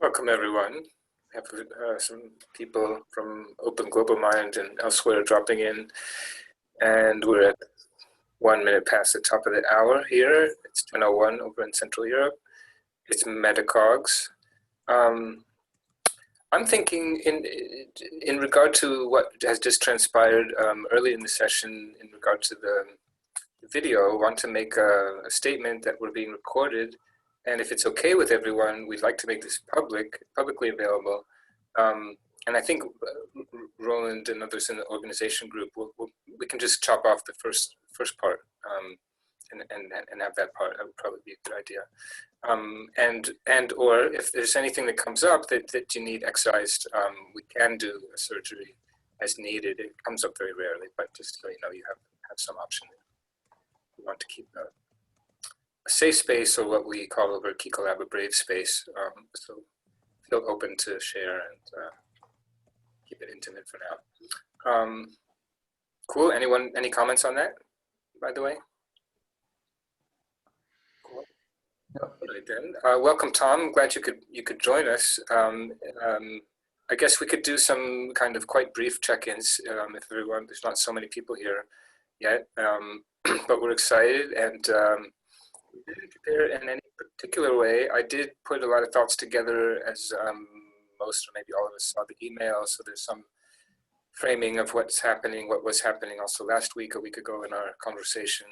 Welcome, everyone. We have some people from Open Global Mind and elsewhere dropping in, and we're at 1 minute past the top of the hour here. It's 10:01 over in Central Europe. It's MetaCAugs. I'm thinking in regard to what has just transpired early in the session in regard to the video, I want to make a statement that we're being recorded. And if it's okay with everyone, we'd like to make this publicly available. And I think Roland and others in the organization group, we can just chop off the first part and have that part. That would probably be a good idea. Or if there's anything that comes up that you need excised, we can do a surgery as needed. It comes up very rarely, but just so you know, you have some option. We want to keep a safe space, or what we call over at Kiko Lab a brave space. So feel open to share and keep it intimate for now. Cool. Anyone? Any comments on that? By the way. Cool. Yep. Right then. Welcome, Tom. I'm glad you could join us. I guess we could do some kind of quite brief check-ins if everyone. There's not so many people here yet, but we're excited and. We didn't prepare in any particular way. I did put a lot of thoughts together as most or maybe all of us saw the email. So there's some framing of what's happening, what was happening also last week, a week ago in our conversation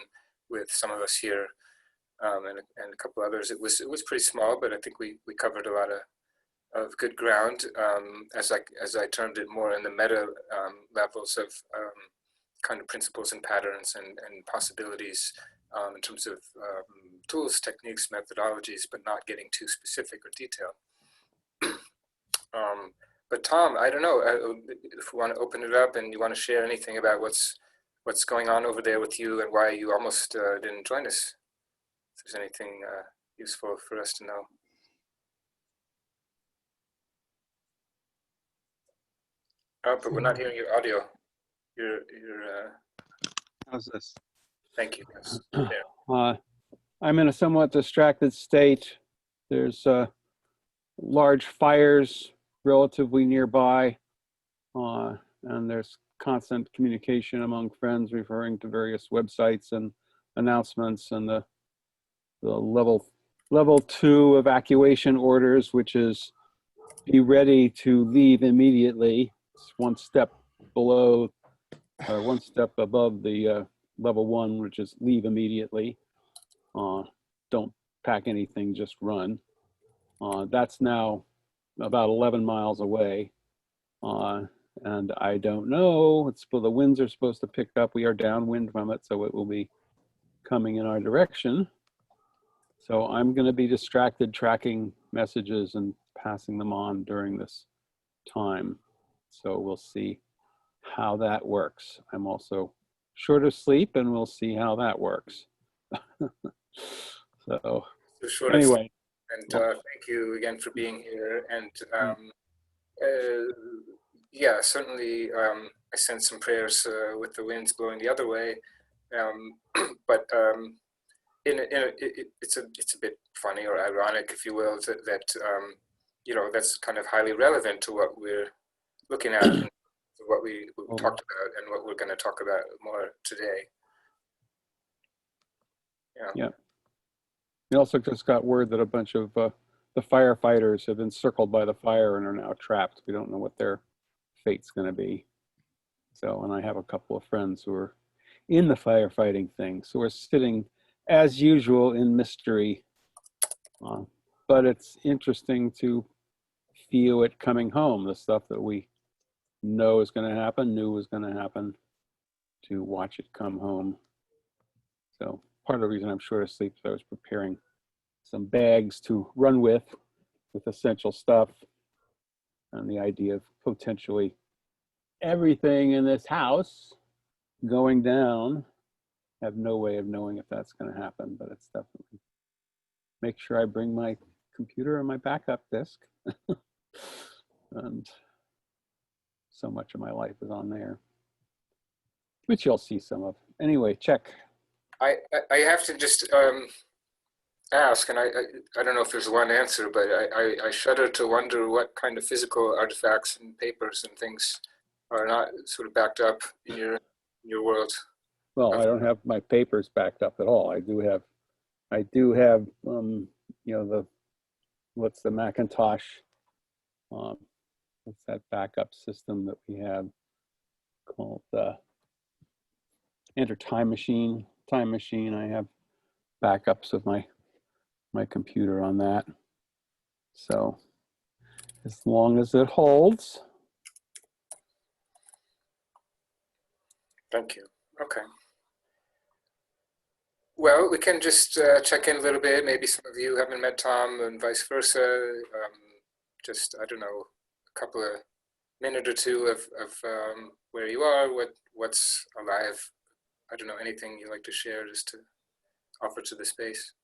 with some of us here and a couple others. It was pretty small, but I think we covered a lot of good ground as I termed it, more in the meta levels of kind of principles and patterns and possibilities in terms of tools, techniques, methodologies, but not getting too specific or detailed. But Tom, I don't know if we want to open it up and you want to share anything about what's going on over there with you and why you almost didn't join us. If there's anything useful for us to know. Oh, but we're not hearing your audio. How's this? Thank you. Yes. There. I'm in a somewhat distracted state. There's large fires relatively nearby, and there's constant communication among friends referring to various websites and announcements, and the level 2 evacuation orders, which is be ready to leave immediately. It's one step below, or one step above the level 1, which is leave immediately. Don't pack anything, just run. That's now about 11 miles away. And I don't know, the winds are supposed to pick up. We are downwind from it, so it will be coming in our direction. So I'm going to be distracted tracking messages and passing them on during this time. So we'll see how that works. I'm also short of sleep, and we'll see how that works. So anyway. And thank you again for being here. And yeah, certainly I sent some prayers with the winds blowing the other way. But it's a bit funny or ironic, if you will, that you know, that's kind of highly relevant to what we're looking at, and what we talked about, and what we're going to talk about more today. Yeah. We also just got word that a bunch of the firefighters have been circled by the fire and are now trapped. We don't know what their fate's going to be. So, and I have a couple of friends who are in the firefighting thing. So we're sitting, as usual, in mystery. But it's interesting to feel it coming home, the stuff that we know is going to happen, knew was going to happen, to watch it come home. So part of the reason I'm short of sleep is I was preparing some bags to run with essential stuff, and the idea of potentially everything in this house going down. I have no way of knowing if that's going to happen, but it's definitely make sure I bring my computer and my backup disk. And so much of my life is on there, which you'll see some of. Anyway, check. I have to just ask, and I don't know if there's one answer, but I shudder to wonder what kind of physical artifacts and papers and things are not sort of backed up in your world. Well, I don't have my papers backed up at all. I do have, you know, what's the Macintosh, what's that backup system that we have called Enter Time Machine. Time Machine. I have backups of my computer on that. So as long as it holds. Thank you. Okay. Well, we can just check in a little bit. Maybe some of you haven't met Tom and vice versa. Just, I don't know, a couple of minute or two of where you are, what's alive. I don't know, anything you like to share just to offer to the space.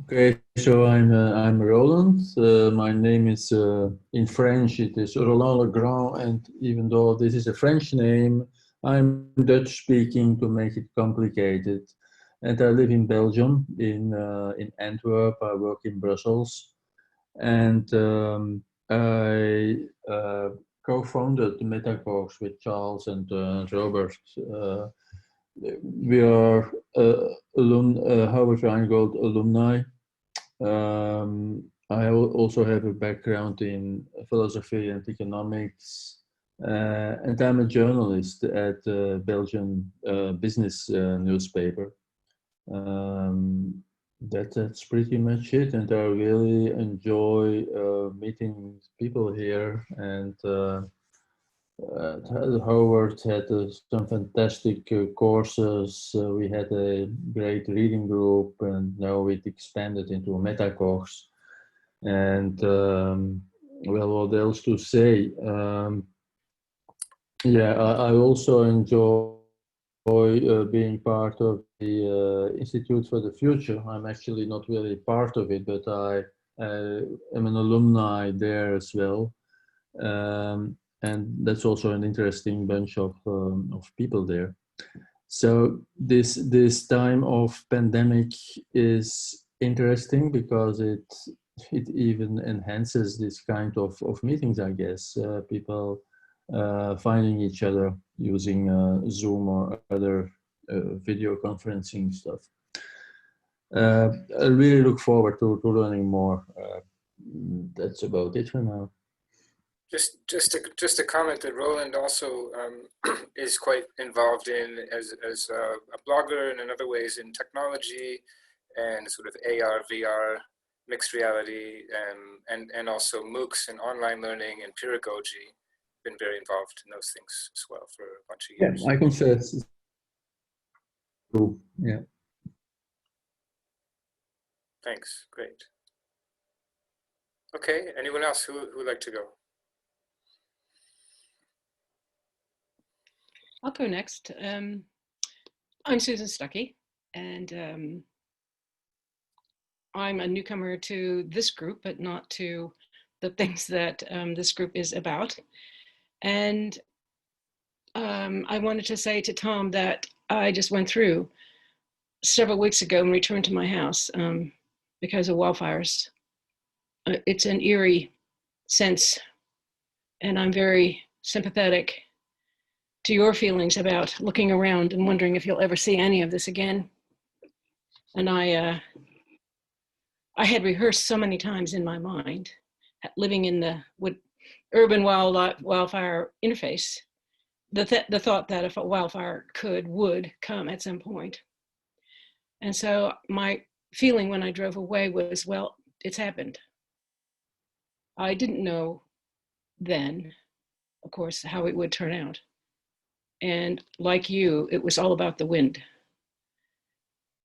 Okay, so I'm Roland. My name is in French. It is Roland Legrand, and even though this is a French name, I'm Dutch speaking to make it complicated. And I live in Belgium, in Antwerp. I work in Brussels, and I co-founded MetaCAugs with Charles and Robert. We are Howard Rheingold alumni. I also have a background in philosophy and economics, and I'm a journalist at the Belgian business newspaper. That's pretty much it, and I really enjoy meeting people here, and Howard had some fantastic courses. We had a great reading group, and now it expanded into a MetaCAugs. And well, what else to say? Yeah, I also enjoy being part of the Institute for the Future. I'm actually not really part of it, but I am an alumni there as well. And that's also an interesting bunch of people there. So this time of pandemic is interesting because it even enhances this kind of meetings, I guess. People finding each other using Zoom or other video conferencing stuff. I really look forward to learning more. That's about it for now. Just a comment that Roland also is quite involved in as a blogger and in other ways in technology and sort of AR, VR, mixed reality, and also MOOCs and online learning and pedagogy. Been very involved in those things as well for a bunch of years. Yeah, I confess. Yeah. Thanks. Great. Okay. Anyone else who would like to go? I'll go next. I'm Susan Stuckey, and I'm a newcomer to this group, but not to the things that this group is about. And I wanted to say to Tom that I just went through several weeks ago and returned to my house because of wildfires. It's an eerie sense, and I'm very sympathetic to your feelings about looking around and wondering if you'll ever see any of this again. And I had rehearsed so many times in my mind, living in the urban wildfire interface, the thought that if a wildfire would come at some point. And so my feeling when I drove away was, well, it's happened. I didn't know then, of course, how it would turn out. And like you, it was all about the wind.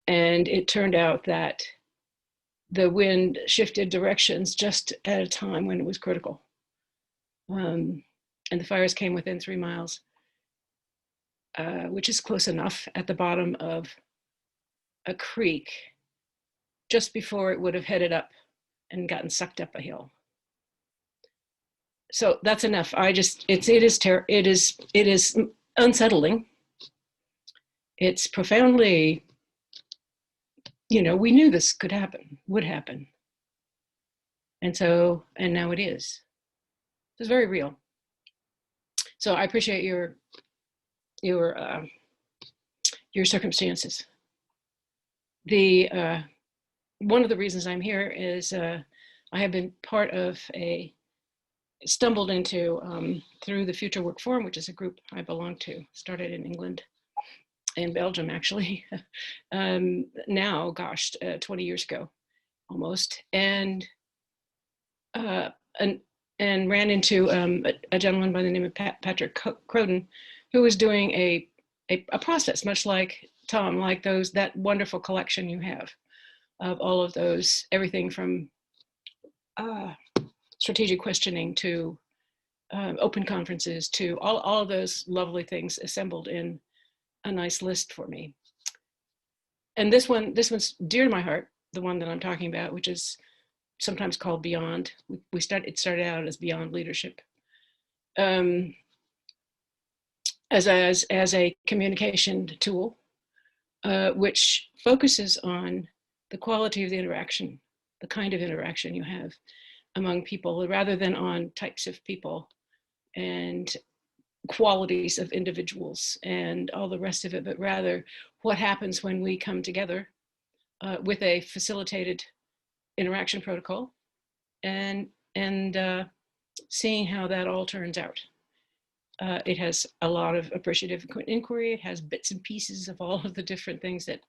And it turned out that the wind shifted directions just at a time when it was critical. And the fires came within 3 miles, which is close enough at the bottom of a creek, just before it would have headed up and gotten sucked up a hill. So that's enough. It is unsettling. it's profoundly, you know, we knew this could happen, would happen. And so, and now it is. It's very real. So I appreciate your circumstances. The one of the reasons I'm here is I have been part of stumbled into through the Future Work Forum, which is a group I belong to, started in England and Belgium actually, now, gosh, 20 years ago almost, and ran into a gentleman by the name of Patrick Croden, who was doing a process much like Tom, like that wonderful collection you have of all of those, everything from strategic questioning to open conferences to all of those lovely things assembled in a nice list for me. And this one's dear to my heart, the one that I'm talking about, which is sometimes called Beyond. It started out as Beyond Leadership, as a communication tool, which focuses on the quality of the interaction, the kind of interaction you have among people, rather than on types of people and qualities of individuals and all the rest of it, but rather what happens when we come together with a facilitated interaction protocol and seeing how that all turns out. It has a lot of appreciative inquiry. It has bits and pieces of all of the different things that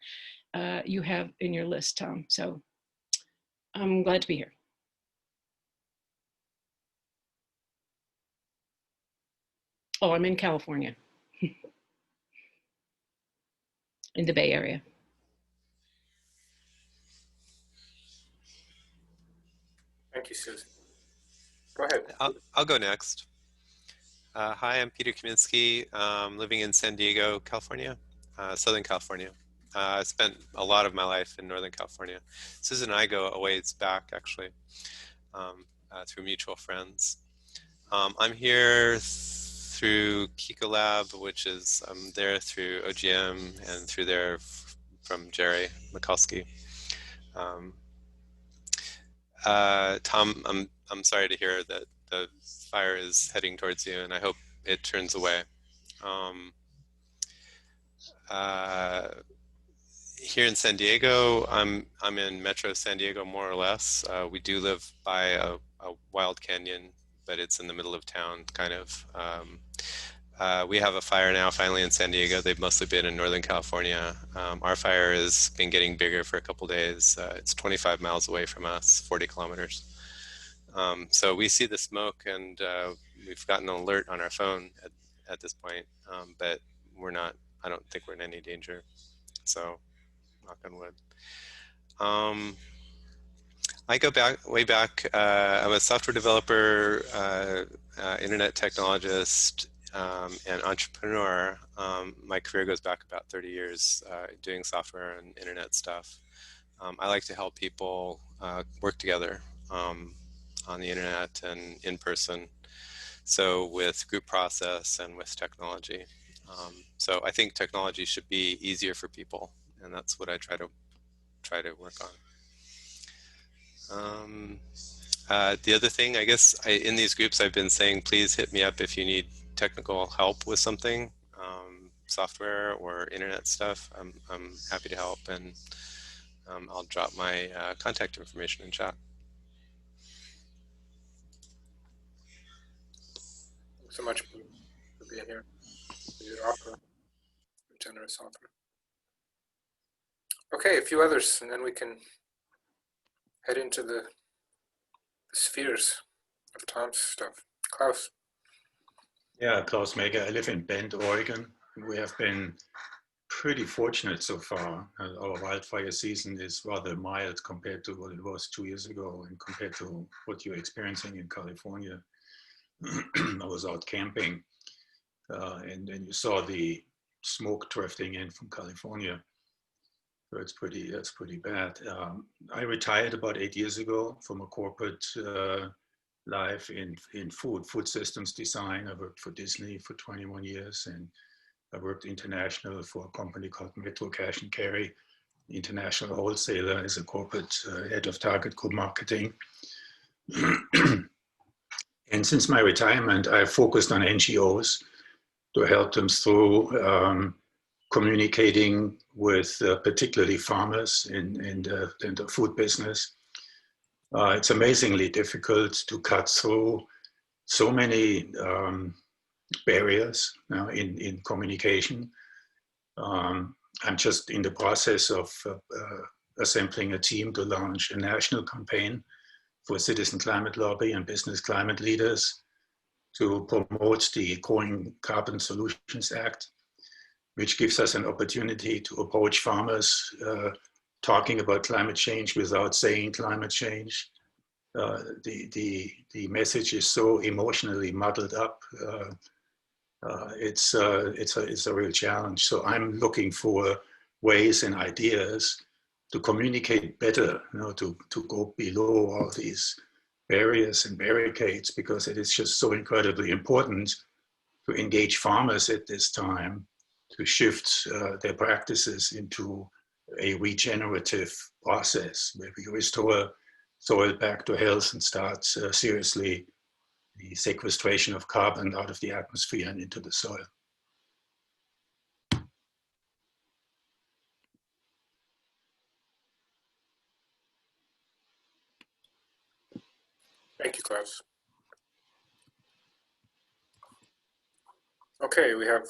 you have in your list, Tom. So I'm glad to be here. Oh, I'm in California, in the Bay Area. Thank you, Susan. Go ahead. I'll go next. Hi, I'm Peter Kaminsky, living in San Diego, California, Southern California. I spent a lot of my life in Northern California. Susan and I go a ways back, actually, through mutual friends. I'm here through Kiko Lab, which is there through OGM and through there from Jerry Mikulski. Tom, I'm sorry to hear that the fire is heading towards you, and I hope it turns away. Here in San Diego, I'm in Metro San Diego, more or less. We do live by a wild canyon, but it's in the middle of town, kind of. We have a fire now, finally, in San Diego. They've mostly been in Northern California. Our fire has been getting bigger for a couple days. It's 25 miles away from us, 40 kilometers. So we see the smoke, and we've gotten an alert on our phone at this point, but we're not, I don't think we're in any danger. So, knock on wood. I go way back. I'm a software developer, internet technologist, and entrepreneur. My career goes back about 30 years doing software and internet stuff. I like to help people work together on the internet and in person. So with group process and with technology. So I think technology should be easier for people, and that's what I try to work on. The other thing, I guess, in these groups I've been saying, please hit me up if you need technical help with something, software or internet stuff. I'm happy to help, and I'll drop my contact information in chat. Thanks so much for being here, for your offer, your generous offer. Okay, a few others, and then we can head into the spheres of Tom's stuff. Klaus. Yeah, Klaus Mager. I live in Bend, Oregon. We have been pretty fortunate so far. Our wildfire season is rather mild compared to what it was 2 years ago and compared to what you're experiencing in California. I was out camping and you saw the smoke drifting in from California. So that's pretty bad. I retired about 8 years ago from a corporate life in food systems design. I worked for Disney for 21 years and I worked international for a company called Metro Cash and Carry, international wholesaler, as a corporate head of target group marketing. And since my retirement, I focused on NGOs to help them through communicating with particularly farmers in the food business. It's amazingly difficult to cut through so many barriers in communication. I'm just in the process of assembling a team to launch a national campaign for Citizen Climate Lobby and business climate leaders to promote the Growing Carbon Solutions Act, which gives us an opportunity to approach farmers talking about climate change without saying climate change. The message is so emotionally muddled up. It's a real challenge. So I'm looking for ways and ideas to communicate better, to go below all these barriers and barricades, because it is just so incredibly important to engage farmers at this time to shift their practices into a regenerative process where we restore soil back to health and start seriously the sequestration of carbon out of the atmosphere and into the soil. Thank you, Klaus. Okay, we have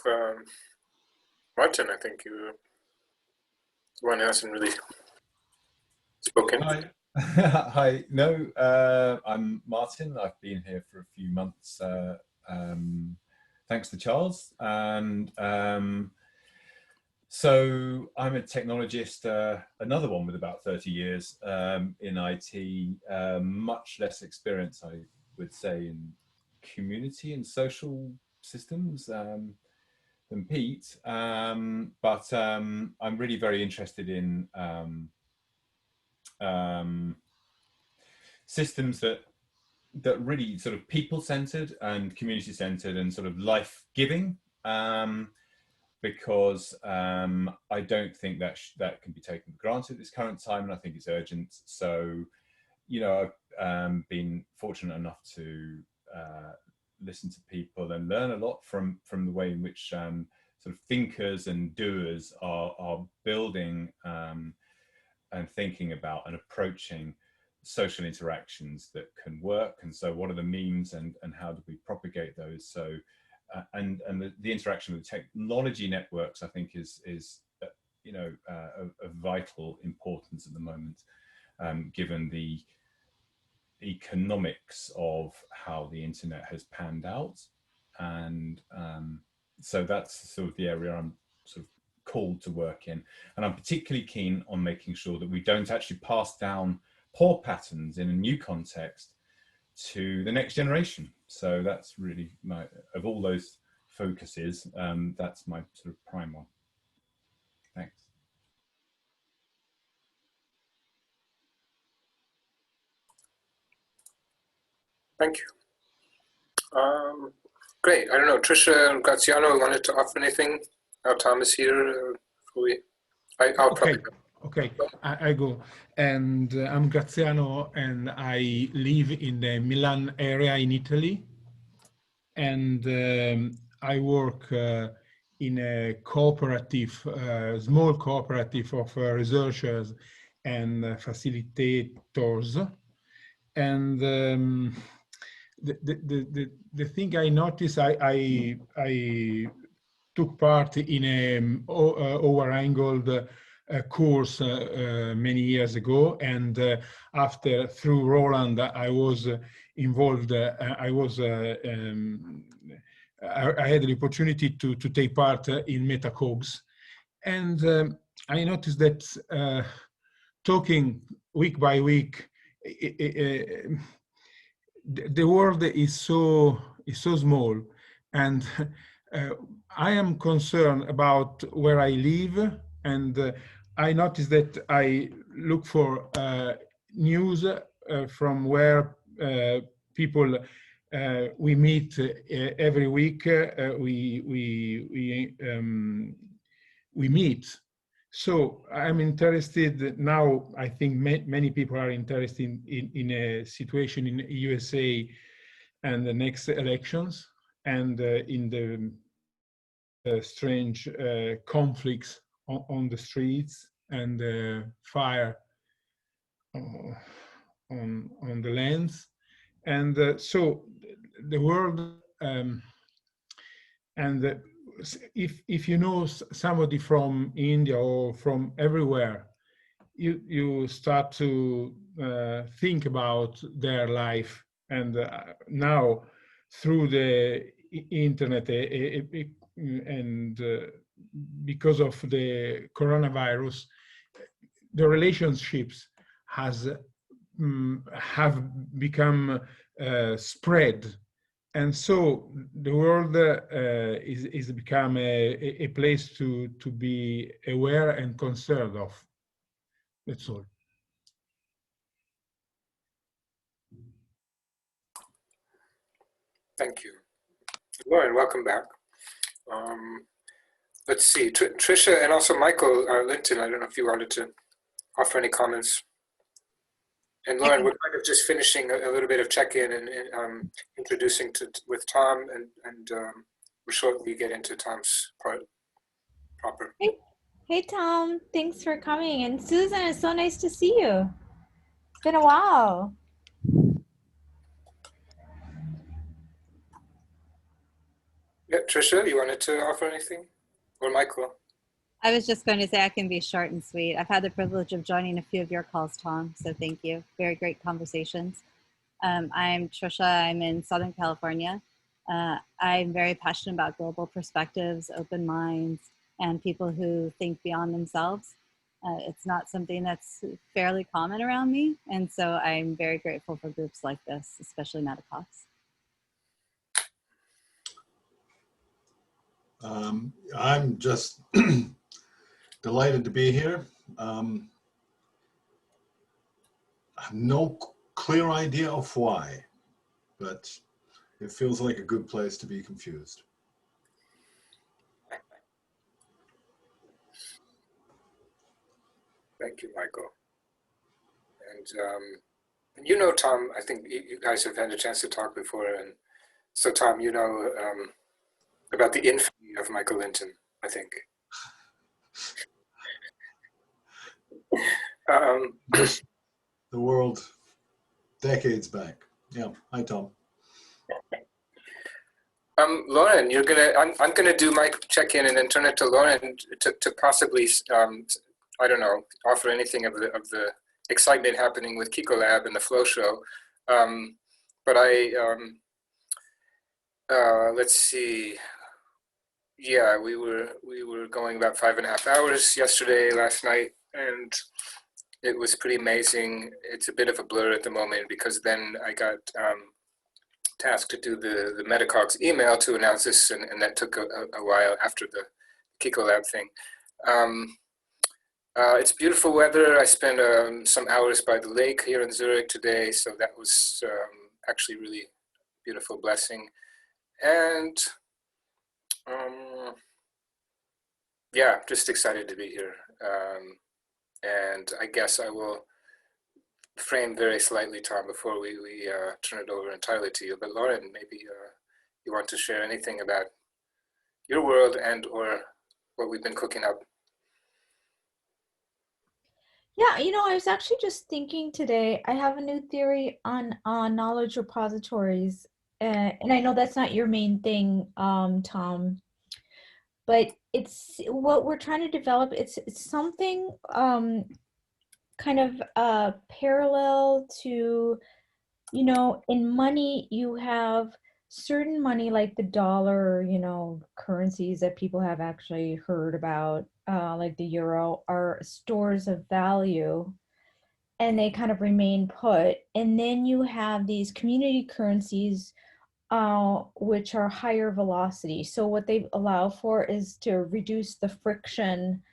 Martin. I think you one who hasn't really spoken. Hi. Hi. No, I'm Martin. I've been here for a few months, thanks to Charles. And so I'm a technologist, another one with about 30 years in IT, much less experience, I would say, in community and social systems than Pete. But I'm really very interested in systems that really sort of people-centered and community-centered and sort of life-giving, because I don't think that that can be taken for granted at this current time, and I think it's urgent. So, I've been fortunate enough to listen to people and learn a lot from the way in which sort of thinkers and doers are building and thinking about and approaching social interactions that can work. And so what are the means and how do we propagate those? So and the interaction with technology networks, I think, is of vital importance at the moment, given the economics of how the internet has panned out. And so that's sort of the area I'm sort of called to work in. And I'm particularly keen on making sure that we don't actually pass down poor patterns in a new context to the next generation. So that's really my, of all those focuses, that's my sort of prime one. Thanks. Thank you. Great. I don't know, Trisha and Graziano wanted to offer anything? Tom is here. I'll okay. probably. Okay, I go. And I'm Graziano, and I live in the Milan area in Italy. And I work in a cooperative, small cooperative of researchers and facilitators. And the thing I noticed, I took part in a over-angled course many years ago, and through Roland, I was involved. I had the opportunity to take part in MetaCAugs, and I noticed that talking week by week, the world is so small, and I am concerned about where I live, and I noticed that I look for news from where people we meet every week. We meet. So I'm interested now. I think many people are interested in a situation in USA and the next elections, and in the strange conflicts on the streets and fire on the lands. And so the world, and if you know somebody from India or from everywhere, you start to think about their life. And now through the internet and because of the coronavirus, the relationships have become spread. And so the world is become a place to be aware and concerned of. That's all. Thank you. Lauren, welcome back. Let's see, Tricia and also Michael Linton, I don't know if you wanted to offer any comments. And Lauren, we're kind of just finishing a little bit of check-in and introducing with Tom, and we'll shortly get into Tom's part proper. Hey Tom, thanks for coming. And Susan, it's so nice to see you. It's been a while. Yeah, Tricia, you wanted to offer anything? Or Michael? I was just going to say I can be short and sweet. I've had the privilege of joining a few of your calls, Tom, so thank you. Very great conversations. I'm Tricia. I'm in Southern California. I'm very passionate about global perspectives, open minds, and people who think beyond themselves. It's not something that's fairly common around me, and so I'm very grateful for groups like this, especially MetaCAugs. I'm just delighted to be here. I have no clear idea of why, but it feels like a good place to be confused. Thank you, Michael. And you know, Tom, I think you guys have had a chance to talk before, and so Tom, you know about the infamy of Michael Linton, I think. The world decades back. Yeah. Hi, Tom. Lauren, I'm gonna do my check-in and then turn it to Lauren to possibly I don't know, offer anything of the excitement happening with Kiko Lab and the Flow Show. But let's see. Yeah, we were going about 5.5 hours yesterday, last night, and it was pretty amazing. It's a bit of a blur at the moment because then I got tasked to do the MetaCAugs email to announce this, and that took a while after the Kiko Lab thing. It's beautiful weather. I spent some hours by the lake here in Zurich today, so that was actually really beautiful blessing. And yeah, just excited to be here. And I guess I will frame very slightly, Tom, before we turn it over entirely to you. But Lauren, maybe you want to share anything about your world and or what we've been cooking up. Yeah, you know, I was actually just thinking today, I have a new theory on knowledge repositories. And I know that's not your main thing, Tom, but it's what we're trying to develop. It's something kind of parallel to, you know, in money, you have certain money like the dollar, you know, currencies that people have actually heard about, like the euro, are stores of value, and they kind of remain put. And then you have these community currencies, which are higher velocity. So what they allow for is to reduce the friction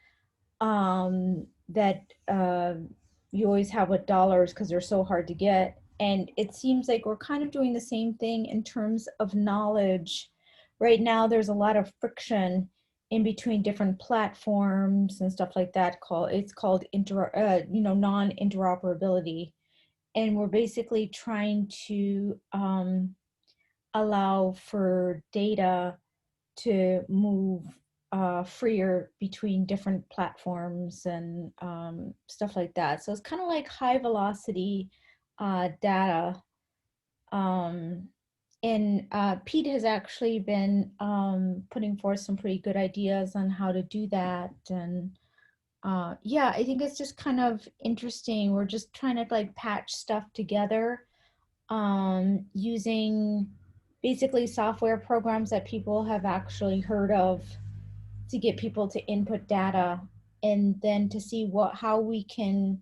that you always have with dollars because they're so hard to get. And it seems like we're kind of doing the same thing in terms of knowledge. Right now, there's a lot of friction in between different platforms and stuff like that. It's called non-interoperability, and we're basically trying to allow for data to move freer between different platforms and stuff like that. So it's kind of like high velocity data. And Pete has actually been putting forth some pretty good ideas on how to do that. And yeah, I think it's just kind of interesting. We're just trying to like patch stuff together using basically software programs that people have actually heard of to get people to input data, and then to see how we can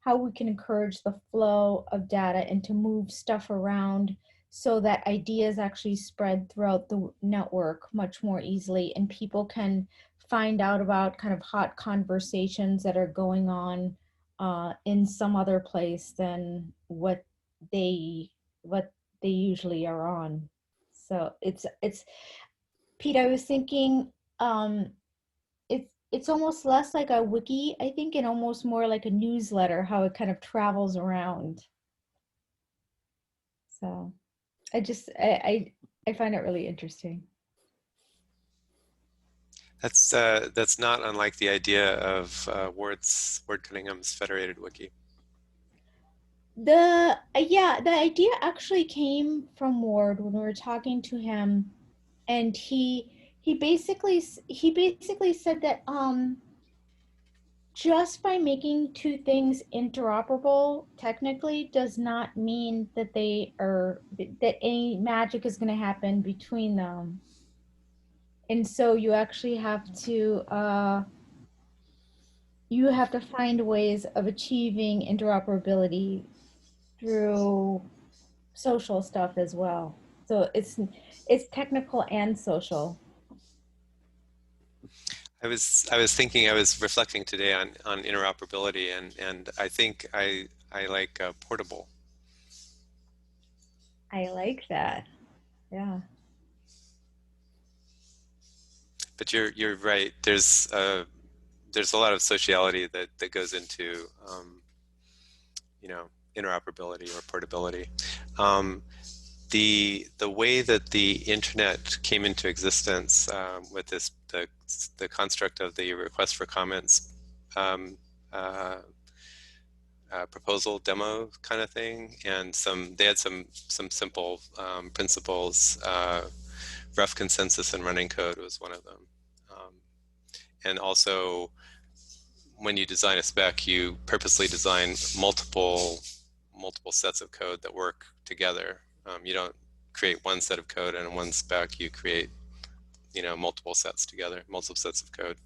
encourage the flow of data and to move stuff around so that ideas actually spread throughout the network much more easily, and people can find out about kind of hot conversations that are going on in some other place than what they usually are on. So it's Pete, I was thinking it's almost less like a wiki, I think, and almost more like a newsletter, how it kind of travels around. So I find it really interesting. That's not unlike the idea of Ward Cunningham's federated wiki. The idea actually came from Ward when we were talking to him, and he basically said that just by making two things interoperable technically does not mean that that any magic is going to happen between them. And so you actually have to find ways of achieving interoperability through social stuff as well. So it's technical and social. I was reflecting today on interoperability, and I think I like portable. I like that. Yeah. But you're right. There's a lot of sociality that goes into interoperability or portability. The way that the internet came into existence with the construct of the request for comments proposal demo kind of thing, and they had some simple principles. Rough consensus and running code was one of them, and also when you design a spec, you purposely design multiple sets of code that work together. You don't create one set of code and one spec. You create, multiple sets together, multiple sets of code.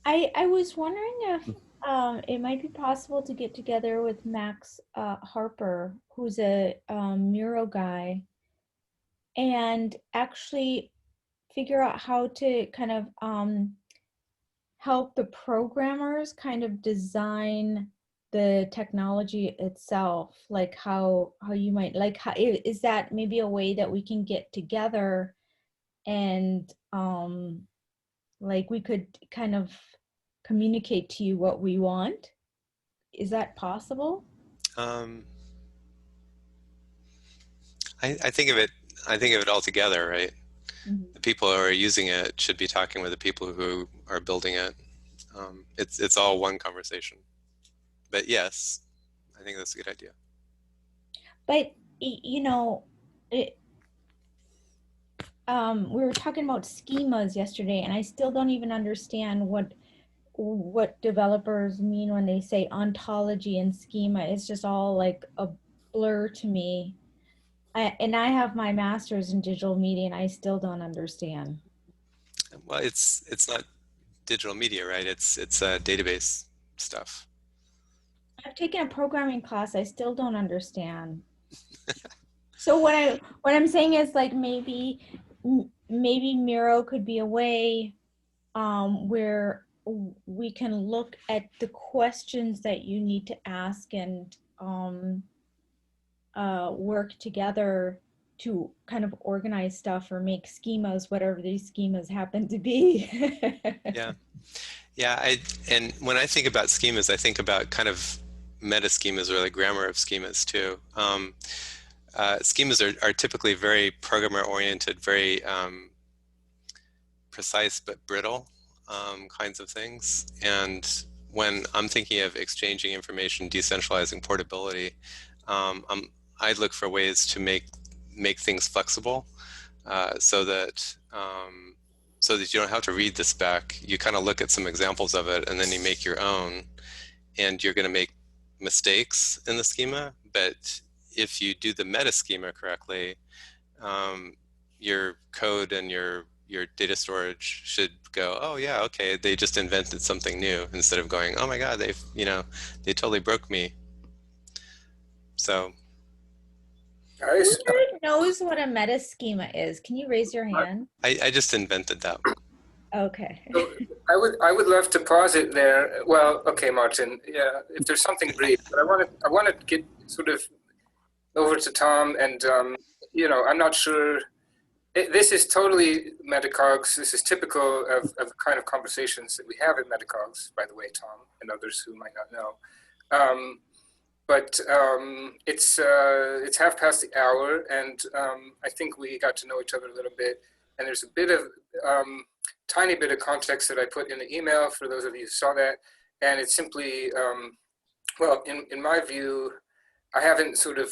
I was wondering if it might be possible to get together with Max Harper, who's a Miro guy, and actually figure out how to kind of help the programmers kind of design the technology itself, like how you might like, how is that maybe a way that we can get together and like we could kind of communicate to you what we want? Is that possible? I think of it all together, right? Mm-hmm. The people who are using it should be talking with the people who are building it. It's all one conversation. But yes, I think that's a good idea. But we were talking about schemas yesterday, and I still don't even understand what developers mean when they say ontology and schema. It's just all like a blur to me. And I have my master's in digital media, and I still don't understand. Well, it's not digital media, right? It's database stuff. I've taken a programming class. I still don't understand. So what I'm saying is, like, maybe Miro could be a way where we can look at the questions that you need to ask and um, work together to kind of organize stuff or make schemas, whatever these schemas happen to be. Yeah. Yeah, and when I think about schemas, I think about kind of meta schemas or the grammar of schemas too. Schemas are typically very programmer oriented, very precise but brittle kinds of things. And when I'm thinking of exchanging information, decentralizing portability, I look for ways to make things flexible, so that you don't have to read this back. You kind of look at some examples of it, and then you make your own. And you're going to make mistakes in the schema, but if you do the meta schema correctly, your code and your data storage should go, oh yeah, okay, they just invented something new, instead of going, oh my god, they totally broke me. So Who knows what a meta schema is? Can you raise your hand? I just invented that. Okay. So I would love to pause it there. Well, okay, Martin. Yeah, if there's something brief, but I want to get sort of over to Tom, and I'm not sure. This is totally MetaCAugs. This is typical of the kind of conversations that we have at MetaCAugs, by the way, Tom, and others who might not know. But it's half past the hour, and I think we got to know each other a little bit. And there's a bit of tiny bit of context that I put in the email for those of you who saw that, and it's simply, well, in my view, I haven't sort of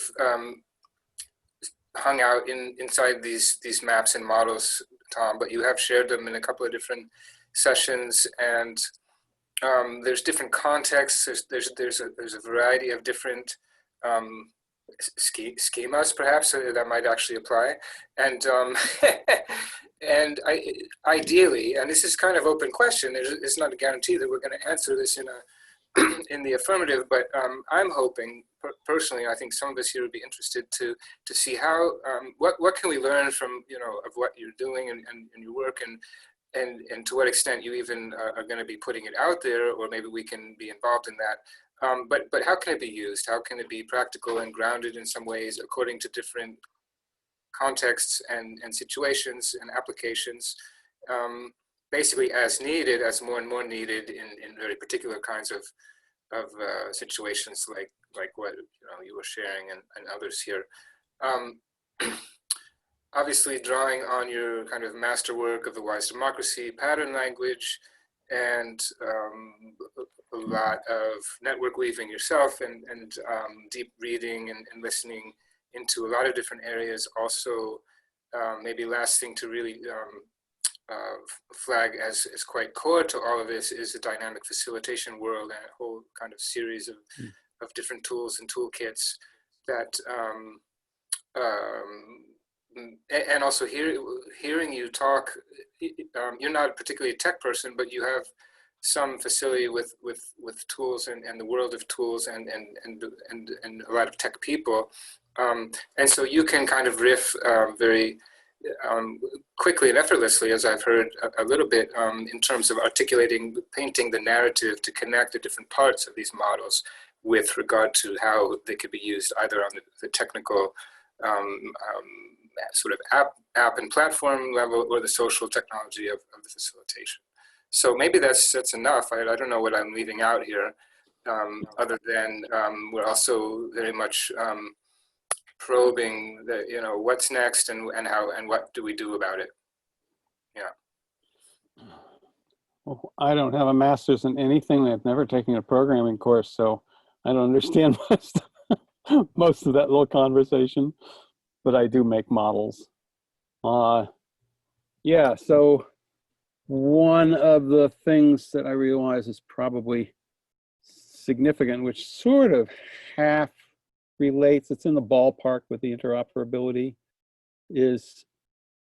hung out inside these maps and models, Tom, but you have shared them in a couple of different sessions, and there's different contexts. There's a variety of different schemas, perhaps, that might actually apply, and and ideally, and this is kind of open question. It's not a guarantee that we're going to answer this in the affirmative, but I'm hoping personally. I think some of us here would be interested to see how what can we learn from of what you're doing and your work, and to what extent you even are going to be putting it out there, or maybe we can be involved in that. But how can it be used? How can it be practical and grounded in some ways according to different contexts and situations and applications, basically as needed, as more and more needed in very particular kinds of situations like what you were sharing and others here. Obviously drawing on your kind of masterwork of the wise democracy pattern language, and a lot of network weaving yourself, and deep reading and listening into a lot of different areas. Also, maybe last thing to really flag as quite core to all of this is the dynamic facilitation world, and a whole kind of series of different tools and toolkits that and also hearing you talk, you're not particularly a tech person, but you have some facility with tools and the world of tools and a lot of tech people, and so you can kind of riff very quickly and effortlessly, as I've heard a little bit, in terms of painting the narrative to connect the different parts of these models with regard to how they could be used either on the technical sort of app and platform level, or the social technology of the facilitation. So maybe that's enough. I don't know what I'm leaving out here, other than we're also very much probing what's next and how and what do we do about it. Yeah. Well, I don't have a master's in anything. I've never taken a programming course, so I don't understand most of that little conversation, but I do make models. Yeah, so one of the things that I realize is probably significant, which sort of half relates, it's in the ballpark with the interoperability, is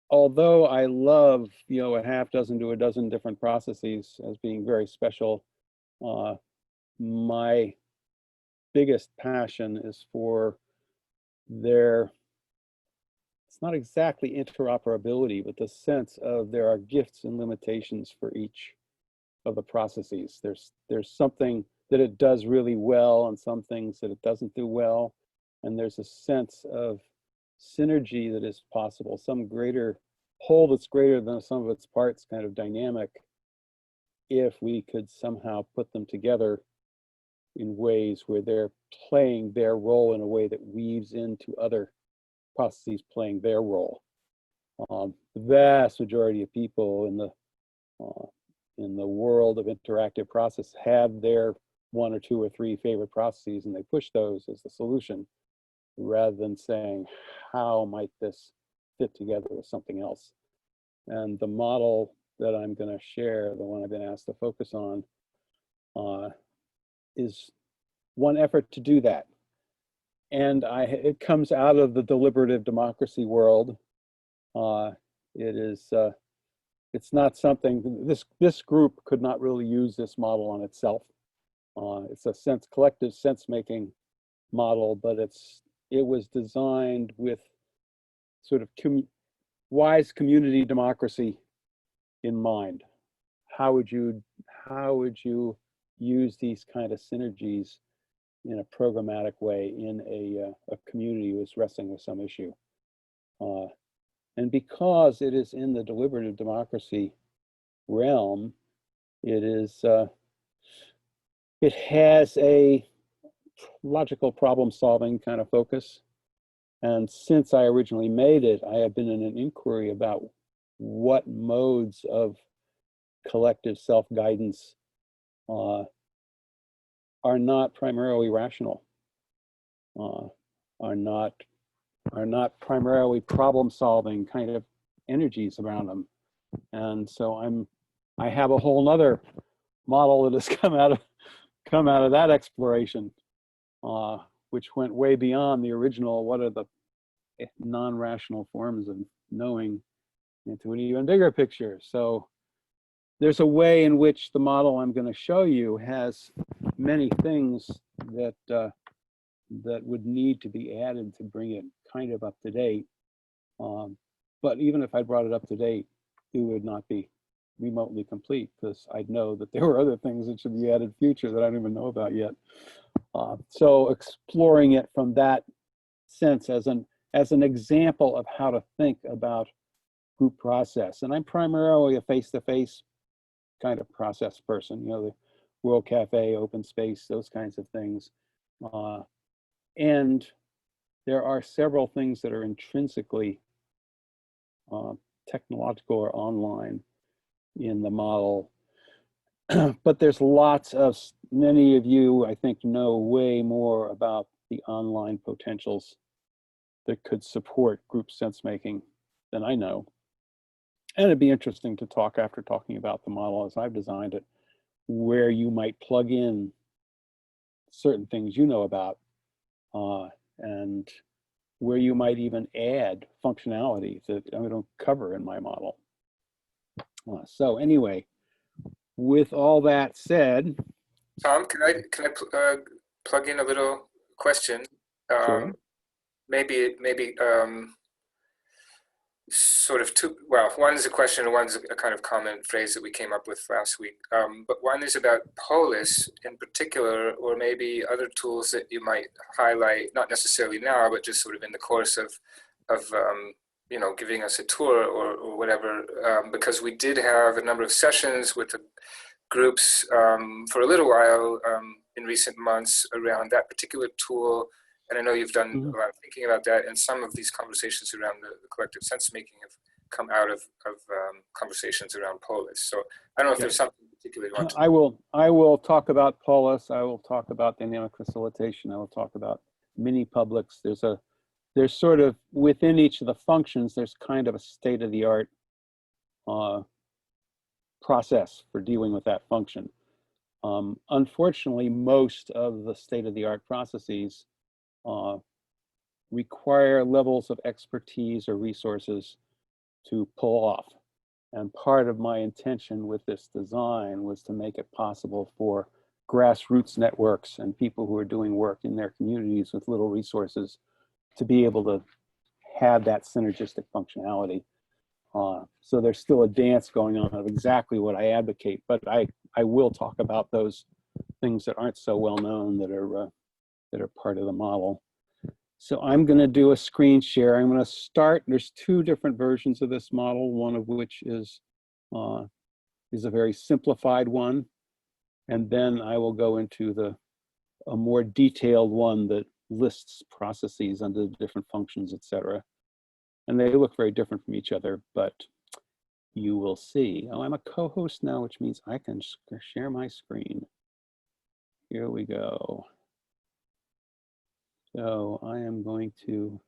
although I love, a half dozen to a dozen different processes as being very special, my biggest passion is for their, it's not exactly interoperability, but the sense of there are gifts and limitations for each of the processes. There's something that it does really well and some things that it doesn't do well. And there's a sense of synergy that is possible, some greater whole that's greater than the sum of its parts kind of dynamic, if we could somehow put them together in ways where they're playing their role in a way that weaves into other processes playing their role. The vast majority of people in the world of interactive process have their 1 or 2 or 3 favorite processes, and they push those as the solution, rather than saying, how might this fit together with something else? And the model that I'm going to share, the one I've been asked to focus on, is one effort to do that. And it comes out of the deliberative democracy world. It's not something, this group could not really use this model on itself. It's a collective sense-making model, but it was designed with sort of wise community democracy in mind. How would you use these kind of synergies in a programmatic way in a community who is wrestling with some issue? And because it is in the deliberative democracy realm, it has a logical problem solving kind of focus. And since I originally made it, I have been in an inquiry about what modes of collective self-guidance are not primarily rational, are not primarily problem-solving kind of energies around them. And so I have a whole nother model that has come out of that exploration, which went way beyond the original, what are the non-rational forms of knowing, into an even bigger picture. So there's a way in which the model I'm going to show you has many things that would need to be added to bring it kind of up to date. But even if I brought it up to date, it would not be remotely complete, because I'd know that there were other things that should be added future that I don't even know about yet. So exploring it from that sense as an example of how to think about group process. And I'm primarily a face-to-face kind of process person, the World Cafe, open space, those kinds of things. And there are several things that are intrinsically technological or online in the model. But there's many of you, I think, know way more about the online potentials that could support group sense making than I know. And it'd be interesting to talk, after talking about the model as I've designed it, where you might plug in certain things you know about, and where you might even add functionality that I don't cover in my model. So anyway, with all that said, Tom, can I plug in a little question? Sure. Maybe sort of two. Well, one is a question, and one's a kind of common phrase that we came up with last week. But one is about Polis in particular, or maybe other tools that you might highlight, not necessarily now, but just sort of in the course of giving us a tour or whatever. Because we did have a number of sessions with the groups for a little while in recent months around that particular tool. And I know you've done a lot of thinking about that, and some of these conversations around the collective sense making have come out of conversations around Polis. So I don't know if there's something particular you want to. I will talk about Polis. I will talk about dynamic facilitation. I will talk about mini publics. There's sort of within each of the functions, there's kind of a state-of-the-art process for dealing with that function. Unfortunately, most of the state-of-the-art processes require levels of expertise or resources to pull off. And part of my intention with this design was to make it possible for grassroots networks and people who are doing work in their communities with little resources to be able to have that synergistic functionality. So there's still a dance going on of exactly what I advocate, but I will talk about those things that aren't so well known that are part of the model. So I'm going to do a screen share. I'm going to start. There's two different versions of this model, one of which is a very simplified one, and then I will go into a more detailed one that lists processes under different functions, etc. And they look very different from each other, but you will see. Oh, I'm a co-host now, which means I can share my screen. Here we go. So I am going to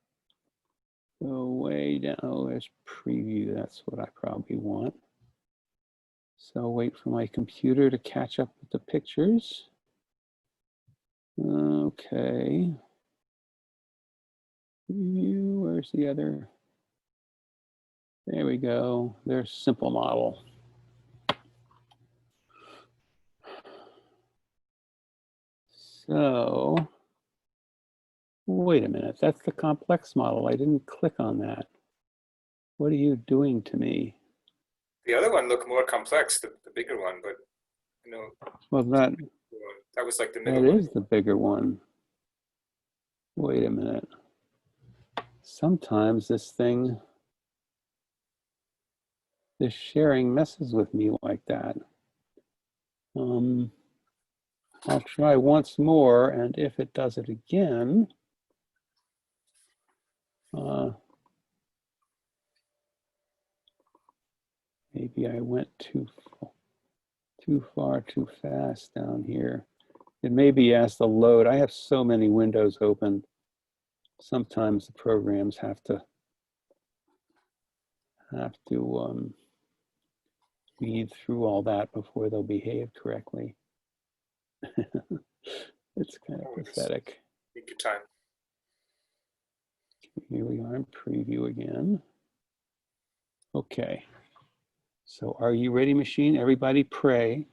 go way down. Oh, there's preview. That's what I probably want. So wait for my computer to catch up with the pictures. Okay. Preview, where's the other? There we go. There's simple model. So, wait a minute, that's the complex model. I didn't click on that. What are you doing to me? The other one looked more complex, the bigger one, but you know. Well, that was like the middle one. one. That is the bigger one. Wait a minute. Sometimes this sharing messes with me like that. I'll try once more, and if it does it again, maybe I went too far, too fast down here. It may be asked to load. I have so many windows open. Sometimes the programs have to read through all that before they'll behave correctly. It's kind of pathetic. Take your time. Here we are in preview again. Okay. So are you ready, machine? Everybody pray.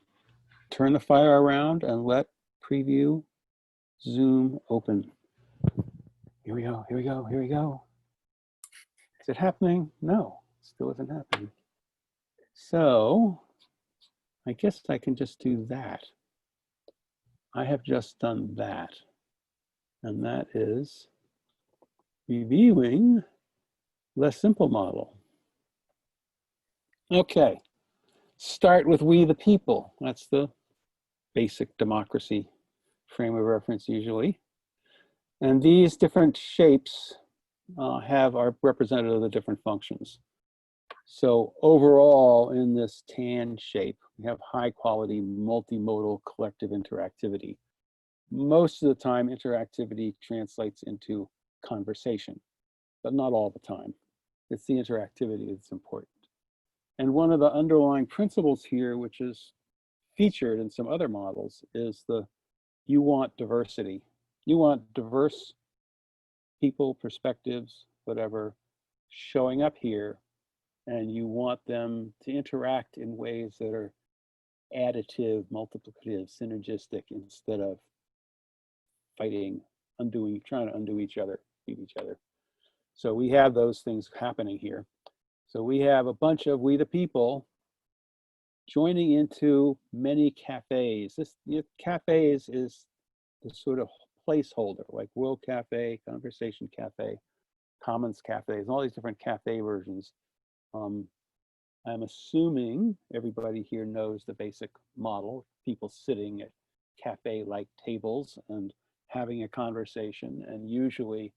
Turn the fire around and let preview Zoom open. Here we go, here we go, here we go. Is it happening? No, it still isn't happening. So I guess I can just do that. I have just done that. And that is reviewing the simple model. Okay, start with we the people. That's the basic democracy frame of reference usually. And these different shapes are representative of the different functions. So overall in this tan shape, we have high quality multimodal collective interactivity. Most of the time interactivity translates into conversation, but not all the time. It's the interactivity that's important. And one of the underlying principles here, which is featured in some other models, is you want diversity. You want diverse people, perspectives, whatever, showing up here, and you want them to interact in ways that are additive, multiplicative, synergistic, instead of fighting, trying to undo each other, beat each other. So we have those things happening here. So we have a bunch of we the people joining into many cafes. Cafes is the sort of placeholder, like World Cafe, Conversation Cafe, Commons Cafes, all these different cafe versions. I'm assuming everybody here knows the basic model, people sitting at cafe-like tables and having a conversation, and usually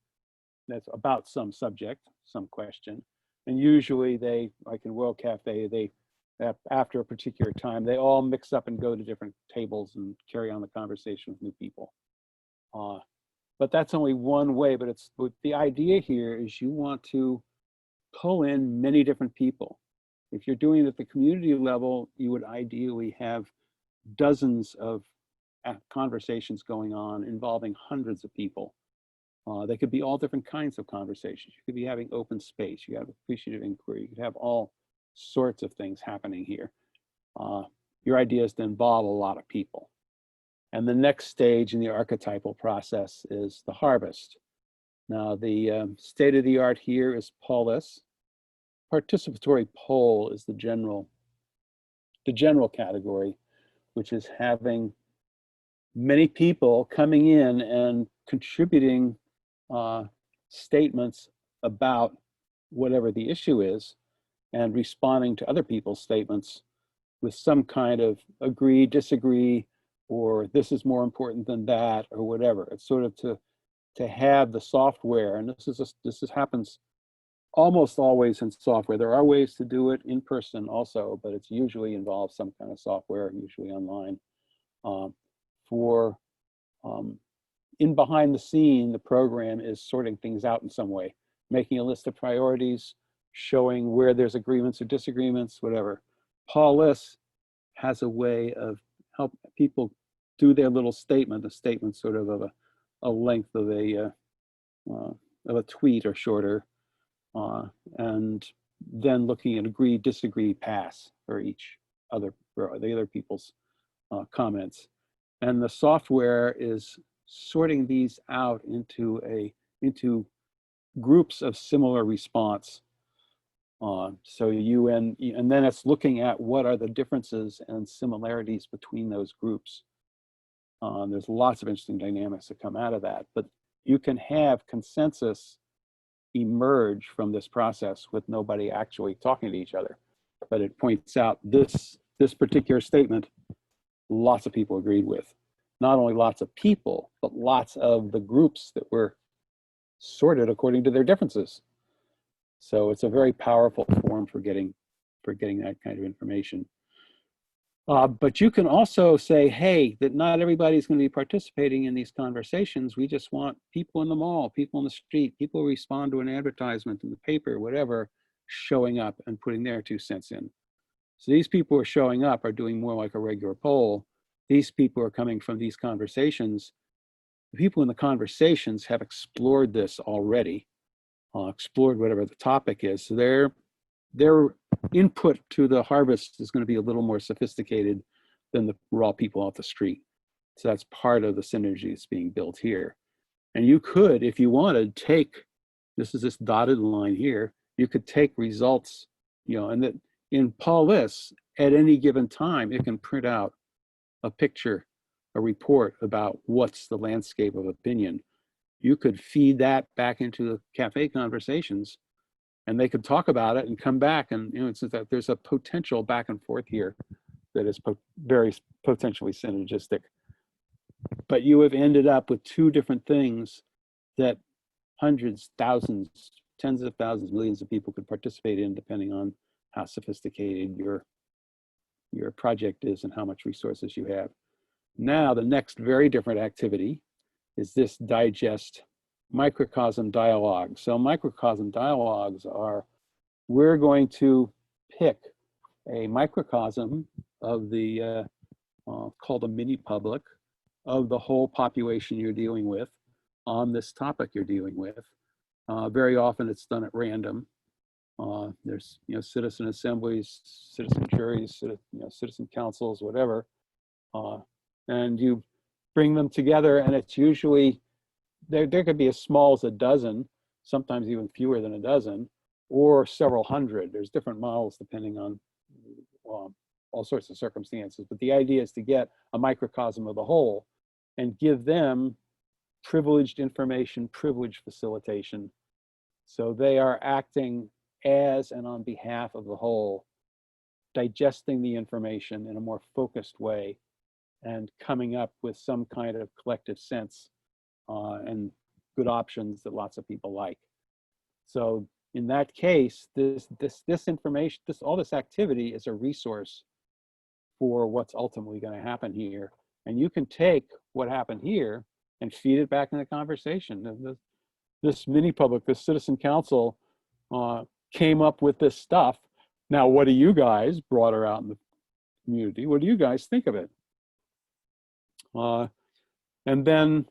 that's about some subject, some question. And usually like in World Cafe, after a particular time, they all mix up and go to different tables and carry on the conversation with new people. But that's only one way, but the idea here is you want to pull in many different people. If you're doing it at the community level, you would ideally have dozens of conversations going on involving hundreds of people. They could be all different kinds of conversations. You could be having open space, you have appreciative inquiry, you could have all sorts of things happening here. Your idea is to involve a lot of people. And the next stage in the archetypal process is the harvest. Now, the state of the art here is polis. Participatory poll is the general category, which is having many people coming in and contributing statements about whatever the issue is and responding to other people's statements with some kind of agree, disagree, or this is more important than that, or whatever. It's sort of to have the software, and this happens almost always in software. There are ways to do it in person also, but it's usually involves some kind of software, usually online. In behind the scene, the program is sorting things out in some way, making a list of priorities, showing where there's agreements or disagreements, whatever. Paul Liss has a way of help people do their little statement, a statement sort of a length of a tweet or shorter, and then looking at agree, disagree, pass for the other people's comments. And the software is sorting these out into groups of similar response. So and then it's looking at what are the differences and similarities between those groups. There's lots of interesting dynamics that come out of that, but you can have consensus emerge from this process with nobody actually talking to each other. But it points out this particular statement, lots of people agreed with. Not only lots of people, but lots of the groups that were sorted according to their differences. So it's a very powerful form for getting that kind of information. But you can also say, hey, that not everybody's going to be participating in these conversations. We just want people in the mall, people in the street, people who respond to an advertisement in the paper, whatever, showing up and putting their 2 cents in. So these people who are showing up are doing more like a regular poll. These people are coming from these conversations. The people in the conversations have explored this already, explored whatever the topic is. So their input to the harvest is going to be a little more sophisticated than the raw people off the street. So that's part of the synergy that's being built here. And you could, if you wanted, take, this is this dotted line here, you could take results, and that in Paul Liss, at any given time, it can print out a picture, a report about what's the landscape of opinion. You could feed that back into the cafe conversations, and they could talk about it and come back, and it's that there's a potential back and forth here that is very potentially synergistic. But you have ended up with 2 different things that hundreds, thousands, tens of thousands, millions of people could participate in, depending on how sophisticated your project is and how much resources you have. Now, the next very different activity is this digest microcosm dialogue. So microcosm dialogues are, we're going to pick a microcosm of the, called a mini public, of the whole population you're dealing with on this topic you're dealing with. Very often it's done at random. There's citizen assemblies, citizen juries, citizen councils, whatever. And you bring them together, and it's usually, there could be as small as a dozen, sometimes even fewer than a dozen, or several hundred. There's different models depending on all sorts of circumstances. But the idea is to get a microcosm of the whole and give them privileged information, privileged facilitation. So they are acting as and on behalf of the whole, digesting the information in a more focused way and coming up with some kind of collective sense and good options that lots of people like. So in that case, this information, all this activity is a resource for what's ultimately going to happen here. And you can take what happened here and feed it back in the conversation. This mini public, this citizen council came up with this stuff. Now, what do you guys, broader out in the community, what do you guys think of it? And then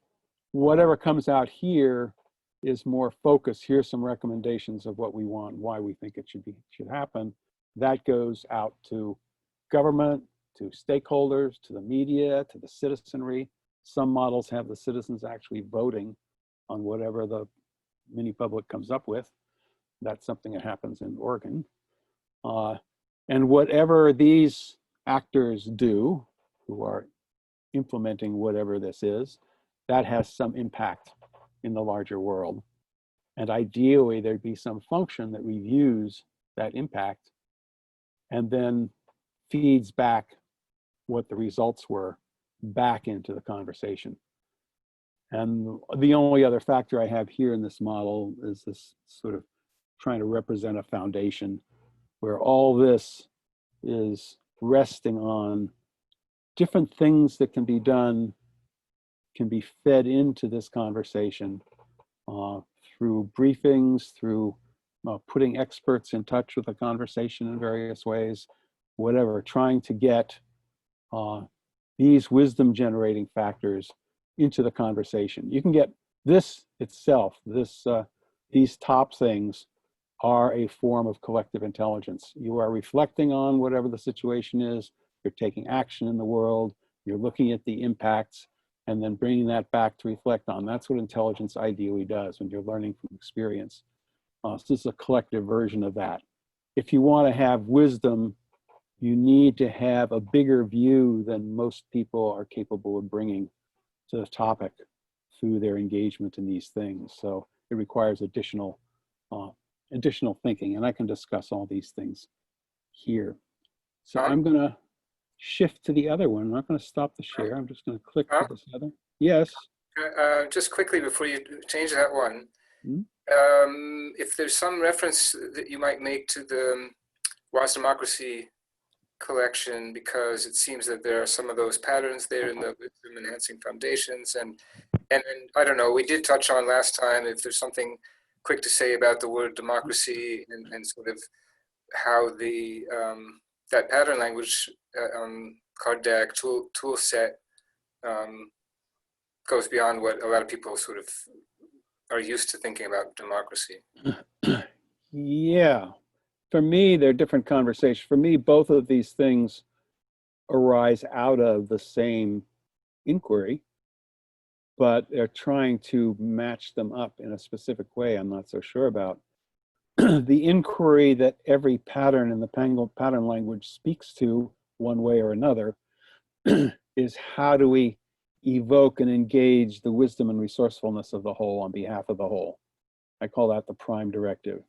whatever comes out here is more focused. Here's some recommendations of what we want, why we think it should happen. That goes out to government, to stakeholders, to the media, to the citizenry. Some models have the citizens actually voting on whatever the mini public comes up with. That's something that happens in Oregon. And whatever these actors do, who are implementing whatever this is, that has some impact in the larger world. And ideally, there'd be some function that reviews that impact and then feeds back what the results were back into the conversation. And the only other factor I have here in this model is this sort of trying to represent a foundation where all this is resting on different things that can be done, can be fed into this conversation through briefings, through putting experts in touch with the conversation in various ways, whatever, trying to get these wisdom generating factors into the conversation. You can get this itself, these top things are a form of collective intelligence. You are reflecting on whatever the situation is, you're taking action in the world, you're looking at the impacts, and then bringing that back to reflect on. That's what intelligence ideally does when you're learning from experience. So this is a collective version of that. If you want to have wisdom, you need to have a bigger view than most people are capable of bringing to the topic through their engagement in these things. So it requires additional thinking, and I can discuss all these things here. So I'm going to shift to the other one. I'm not going to stop the share. I'm just going to click to this other. Yes. Just quickly before you change that one, if there's some reference that you might make to the WAS Democracy collection, because it seems that there are some of those patterns there in the wisdom enhancing foundations, and I don't know, we did touch on last time if there's something quick to say about the word democracy and sort of how the that pattern language card deck tool set goes beyond what a lot of people sort of are used to thinking about democracy. Yeah, for me, they're different conversations. For me, both of these things arise out of the same inquiry, but they're trying to match them up in a specific way I'm not so sure about. The inquiry that every pattern in the pattern language speaks to one way or another is how do we evoke and engage the wisdom and resourcefulness of the whole on behalf of the whole. I call that the prime directive.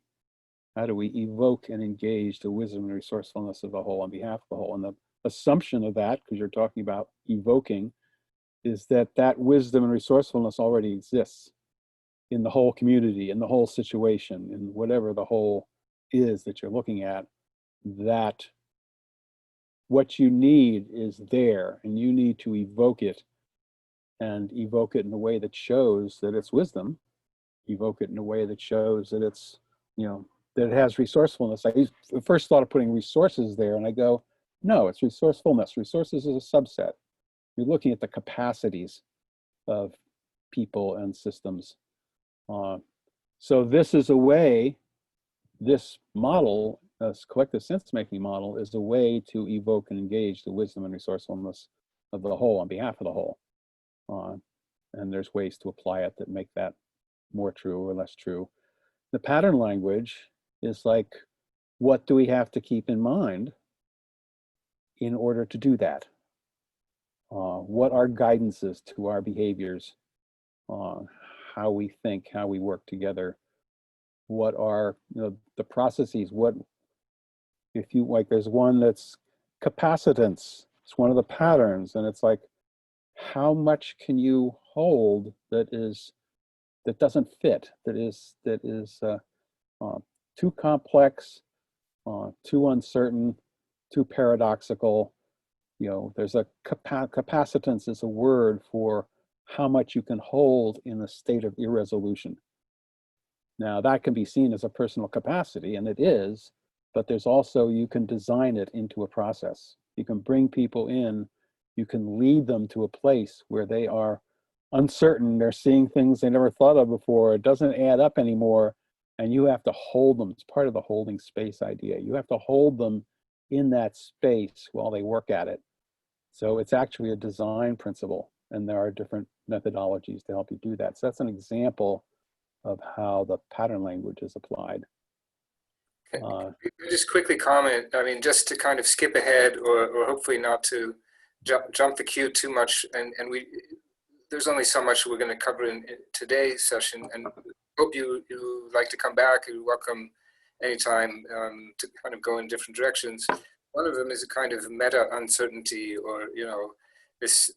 How do we evoke and engage the wisdom and resourcefulness of the whole on behalf of the whole? And the assumption of that, because you're talking about evoking, is that that wisdom and resourcefulness already exists in the whole community, in the whole situation, in whatever the whole is that you're looking at, that what you need is there, and you need to evoke it, and evoke it in a way that shows that it's wisdom, evoke it in a way that shows that it's, you know, that it has resourcefulness. I first thought of putting resources there, and I go, no, it's resourcefulness. Resources is a subset. You're looking at the capacities of people and systems. So this is a way, this model, this collective sense-making model, is a way to evoke and engage the wisdom and resourcefulness of the whole on behalf of the whole. And there's ways to apply it that make that more true or less true. The pattern language is like, what do we have to keep in mind in order to do that? What are guidances to our behaviors? How we think, how we work together? What are, you know, the processes? What, if you like, there's one that's capacitance. It's one of the patterns, and it's like, how much can you hold that doesn't fit, that is too complex, too uncertain, too paradoxical. You know, there's a capacitance is a word for how much you can hold in a state of irresolution. Now that can be seen as a personal capacity, and it is, but there's also, you can design it into a process. You can bring people in, you can lead them to a place where they are uncertain, they're seeing things they never thought of before, it doesn't add up anymore, and you have to hold them. It's part of the holding space idea. You have to hold them in that space while they work at it. So it's actually a design principle, and there are different methodologies to help you do that. So that's an example of how the pattern language is applied. Just quickly comment, I mean, just to kind of skip ahead, or hopefully not to jump the queue too much, and there's only so much we're going to cover in today's session, and hope you like to come back. You're welcome anytime to kind of go in different directions. One of them is a kind of meta uncertainty, or this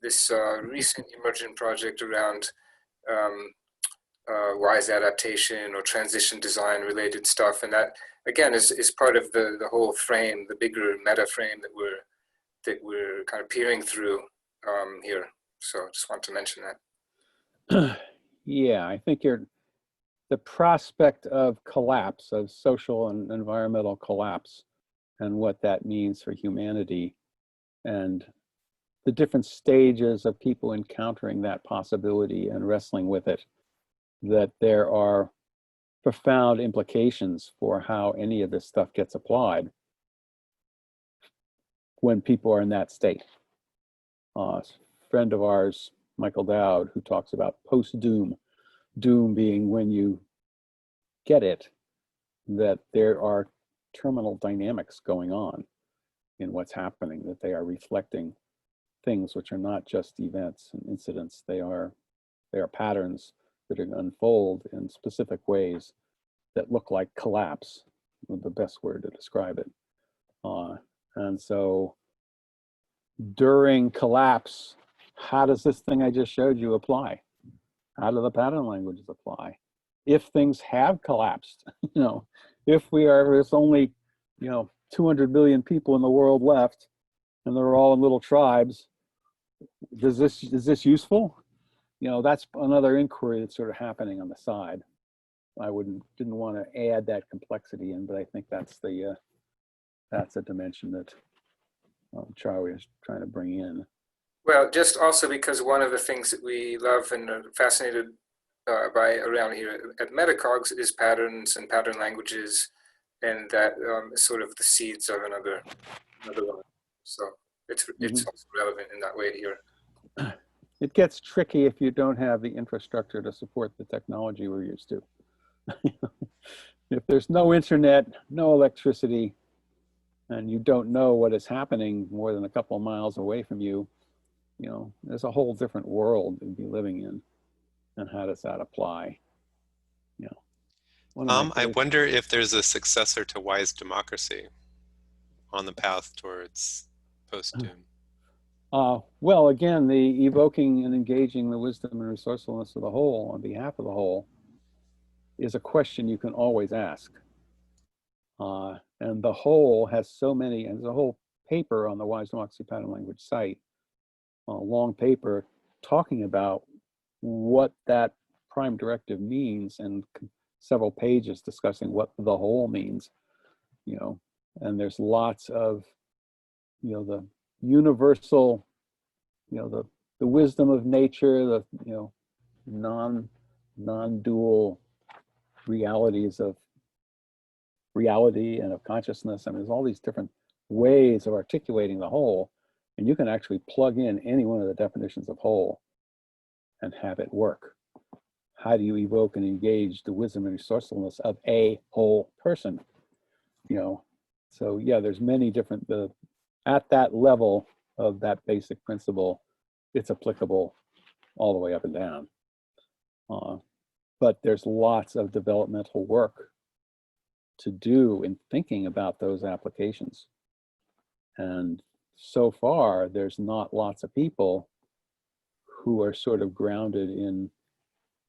recent emergent project around wise adaptation or transition design related stuff, and that again is part of the whole frame, the bigger meta frame that we're kind of peering through here. So just want to mention that. Yeah, I think the prospect of collapse, of social and environmental collapse, and what that means for humanity, and the different stages of people encountering that possibility and wrestling with it, that there are profound implications for how any of this stuff gets applied when people are in that state. A friend of ours, Michael Dowd, who talks about post-doom, doom being when you get it, that there are terminal dynamics going on in what's happening, that they are reflecting things which are not just events and incidents. They are patterns that are going to unfold in specific ways that look like collapse, the best word to describe it. And so during collapse, how does this thing I just showed you apply? How do the pattern languages apply? If things have collapsed, if there's only, 200 billion people in the world left, and they're all in little tribes, is this useful? That's another inquiry that's sort of happening on the side. I didn't want to add that complexity in, but I think that's a dimension that Charlie is trying to bring in. Well, just also because one of the things that we love and are fascinated by around here at MetaCAugs is patterns and pattern languages, and that is sort of the seeds of another one. So it's also relevant in that way here. It gets tricky if you don't have the infrastructure to support the technology we're used to. If there's no internet, no electricity, and you don't know what is happening more than a couple of miles away from you, there's a whole different world to be living in. And how does that apply? I wonder if there's a successor to Wise Democracy on the path towards post-doom. Well, again, the evoking and engaging the wisdom and resourcefulness of the whole on behalf of the whole is a question you can always ask. And the whole has so many, and there's a whole paper on the Wise Democracy Pattern Language site, a long paper talking about what that prime directive means, and several pages discussing what the whole means, and there's lots of, the universal, the wisdom of nature, the non-dual realities of reality and of consciousness. I mean, there's all these different ways of articulating the whole, and you can actually plug in any one of the definitions of whole and have it work. How do you evoke and engage the wisdom and resourcefulness of a whole person? So yeah, there's many different, at that level of that basic principle, it's applicable all the way up and down. But there's lots of developmental work to do in thinking about those applications. And so far, there's not lots of people who are sort of grounded in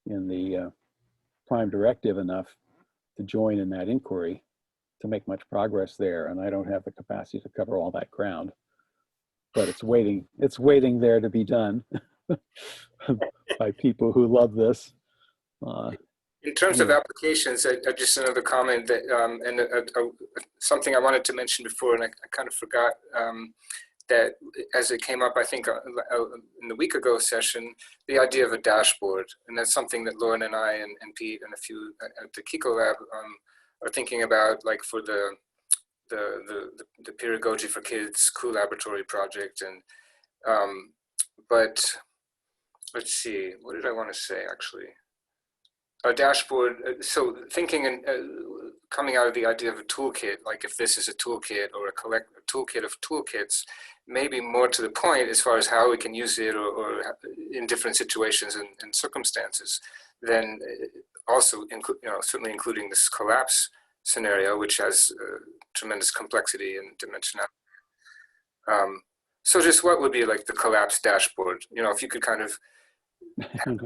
the prime directive enough to join in that inquiry to make much progress there. And I don't have the capacity to cover all that ground, but it's waiting there to be done by people who love this. In terms of applications, just another comment that, and something I wanted to mention before, and I kind of forgot, that as it came up, I think in the week ago session, the idea of a dashboard. And that's something that Lauren and I and Pete and a few at the Kiko Lab are thinking about, like for the Pedagogy for Kids Cool Laboratory project. And but let's see, what did I want to say actually? A dashboard, so thinking and coming out of the idea of a toolkit, like if this is a toolkit or a toolkit of toolkits, maybe more to the point as far as how we can use it or in different situations and circumstances, then also certainly including this collapse scenario, which has tremendous complexity and dimensionality. So just what would be like the collapse dashboard? If you could kind of have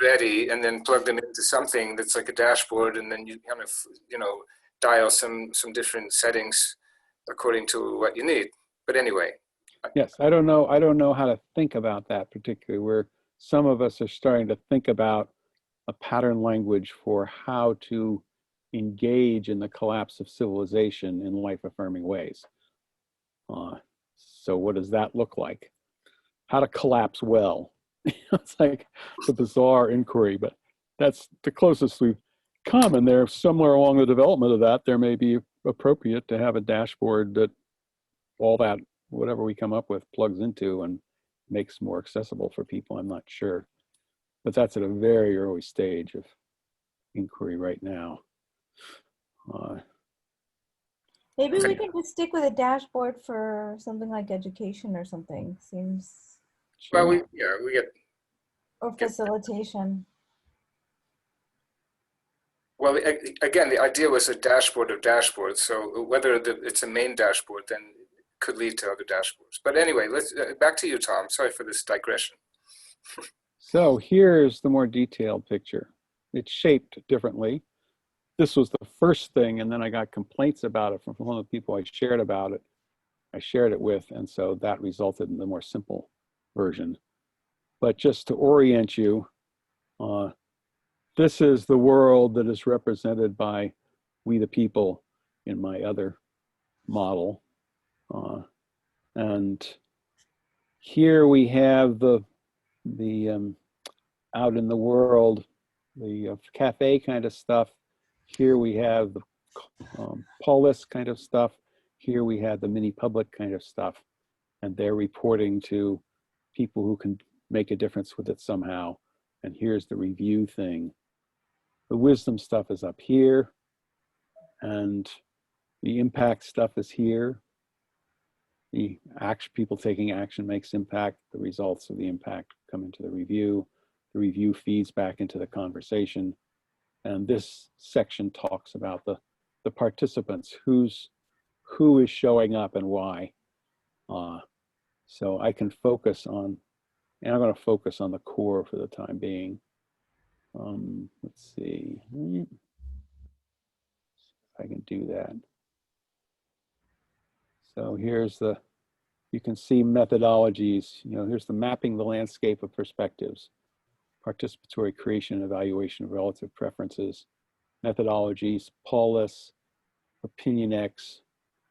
ready and then plug them into something that's like a dashboard, and then you kind of dial some different settings according to what you need. But anyway. Yes, I don't know how to think about that particularly, where some of us are starting to think about a pattern language for how to engage in the collapse of civilization in life-affirming ways. So what does that look like? How to collapse well? It's like the bizarre inquiry, but that's the closest we've come. And there, somewhere along the development of that, there may be appropriate to have a dashboard that all that, whatever we come up with, plugs into and makes more accessible for people. I'm not sure, but that's at a very early stage of inquiry right now. Maybe we can just stick with a dashboard for something like education or something. Seems. Well, we get. Or facilitation. Well, again, the idea was a dashboard of dashboards. So whether it's a main dashboard, then could lead to other dashboards. But anyway, let's back to you, Tom. Sorry for this digression. So here's the more detailed picture. It's shaped differently. This was the first thing, and then I got complaints about it from one of the people I shared it with, and so that resulted in the more simple version. But just to orient you, this is the world that is represented by we the people in my other model. And here we have the out in the world, the cafe kind of stuff. Here we have the polis kind of stuff. Here we have the mini public kind of stuff. And they're reporting to people who can make a difference with it somehow. And here's the review thing. The wisdom stuff is up here. And the impact stuff is here. The action, people taking action makes impact. The results of the impact come into the review. The review feeds back into the conversation. And this section talks about the participants, who is showing up and why. So I can focus on, and I'm going to focus on the core for the time being. Let's see if I can do that. So here's you can see methodologies. Here's the mapping the landscape of perspectives, participatory creation and evaluation of relative preferences, methodologies, polis, opinion X.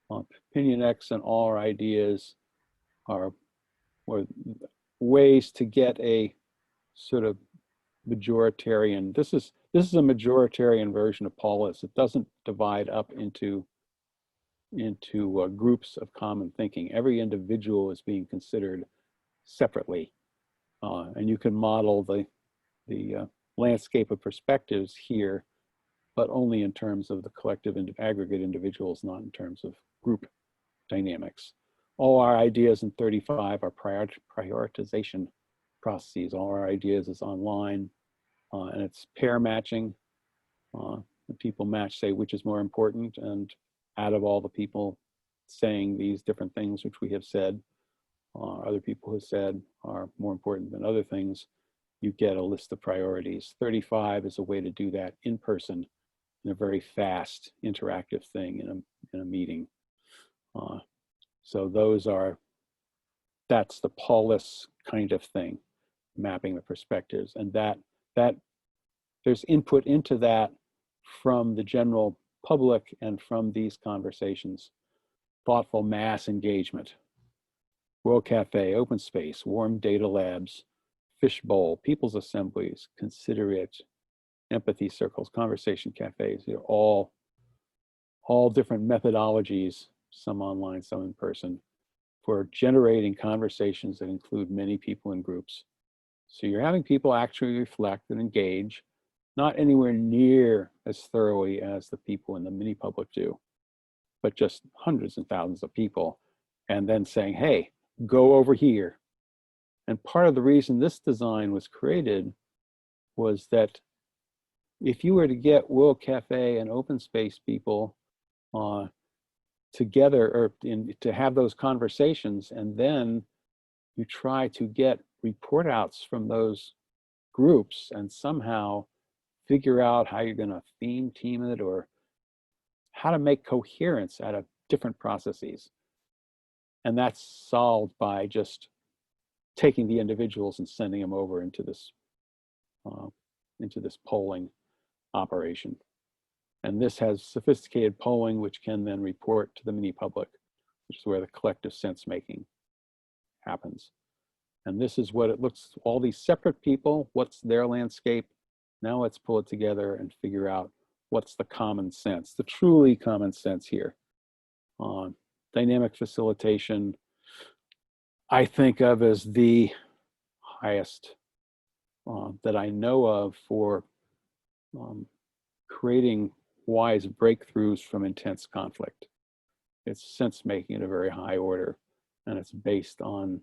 Opinion X and all our ideas are ways to get a sort of majoritarian. This is a majoritarian version of polis. It doesn't divide up into groups of common thinking. Every individual is being considered separately, and you can model the landscape of perspectives here, but only in terms of the collective and aggregate individuals, not in terms of group dynamics. All our ideas in 35 are prioritization processes. All our ideas is online, and it's pair matching. The people match, say which is more important, and out of all the people saying these different things, which we have said, other people have said are more important than other things, you get a list of priorities. 35 is a way to do that in person in a very fast, interactive thing in a meeting. So that's the polis kind of thing, mapping the perspectives, and that there's input into that from the general public and from these conversations. Thoughtful mass engagement, World Cafe, open space, warm data labs, fishbowl, people's assemblies, consider it, empathy circles, conversation cafes. They're all different methodologies, some online, some in person, for generating conversations that include many people in groups. So you're having people actually reflect and engage, not anywhere near as thoroughly as the people in the mini public do, but just hundreds and thousands of people, and then saying, hey, go over here. And part of the reason this design was created was that if you were to get World Cafe and open space people together, or to have those conversations, and then you try to get report outs from those groups and somehow figure out how you're going to theme team it, or how to make coherence out of different processes. And that's solved by just taking the individuals and sending them over into this polling operation. And this has sophisticated polling, which can then report to the mini public, which is where the collective sense making happens. And this is what it looks, all these separate people, what's their landscape? Now let's pull it together and figure out what's the common sense, the truly common sense here. Dynamic facilitation, I think of as the highest that I know of for creating wise breakthroughs from intense conflict. It's sense making at a very high order, and it's based on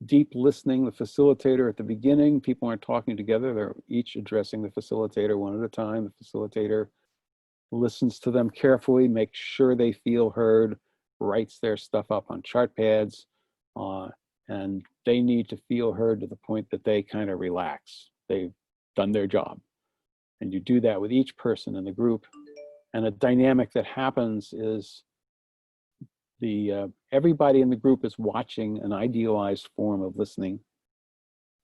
deep listening. The facilitator at the beginning, people aren't talking together, they're each addressing the facilitator one at a time. The facilitator listens to them carefully, makes sure they feel heard, writes their stuff up on chart pads, and they need to feel heard to the point that they kind of relax. They've done their job. And you do that with each person in the group. And a dynamic that happens is everybody in the group is watching an idealized form of listening.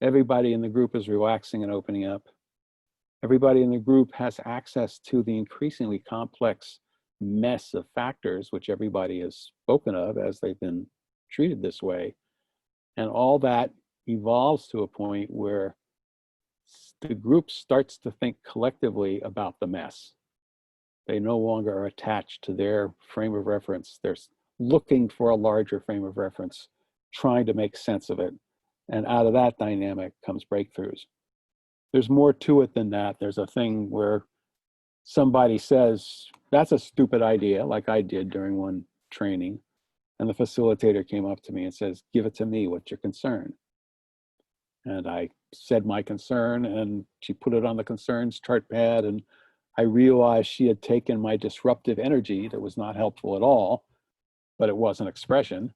Everybody in the group is relaxing and opening up. Everybody in the group has access to the increasingly complex mess of factors, which everybody has spoken of as they've been treated this way. And all that evolves to a point where the group starts to think collectively about the mess. They no longer are attached to their frame of reference. They're looking for a larger frame of reference, trying to make sense of it. And out of that dynamic comes breakthroughs. There's more to it than that. There's a thing where somebody says, that's a stupid idea, like I did during one training. And the facilitator came up to me and says, give it to me, what's your concern? And I said my concern, and she put it on the concerns chart pad, and I realized she had taken my disruptive energy that was not helpful at all, but it was an expression,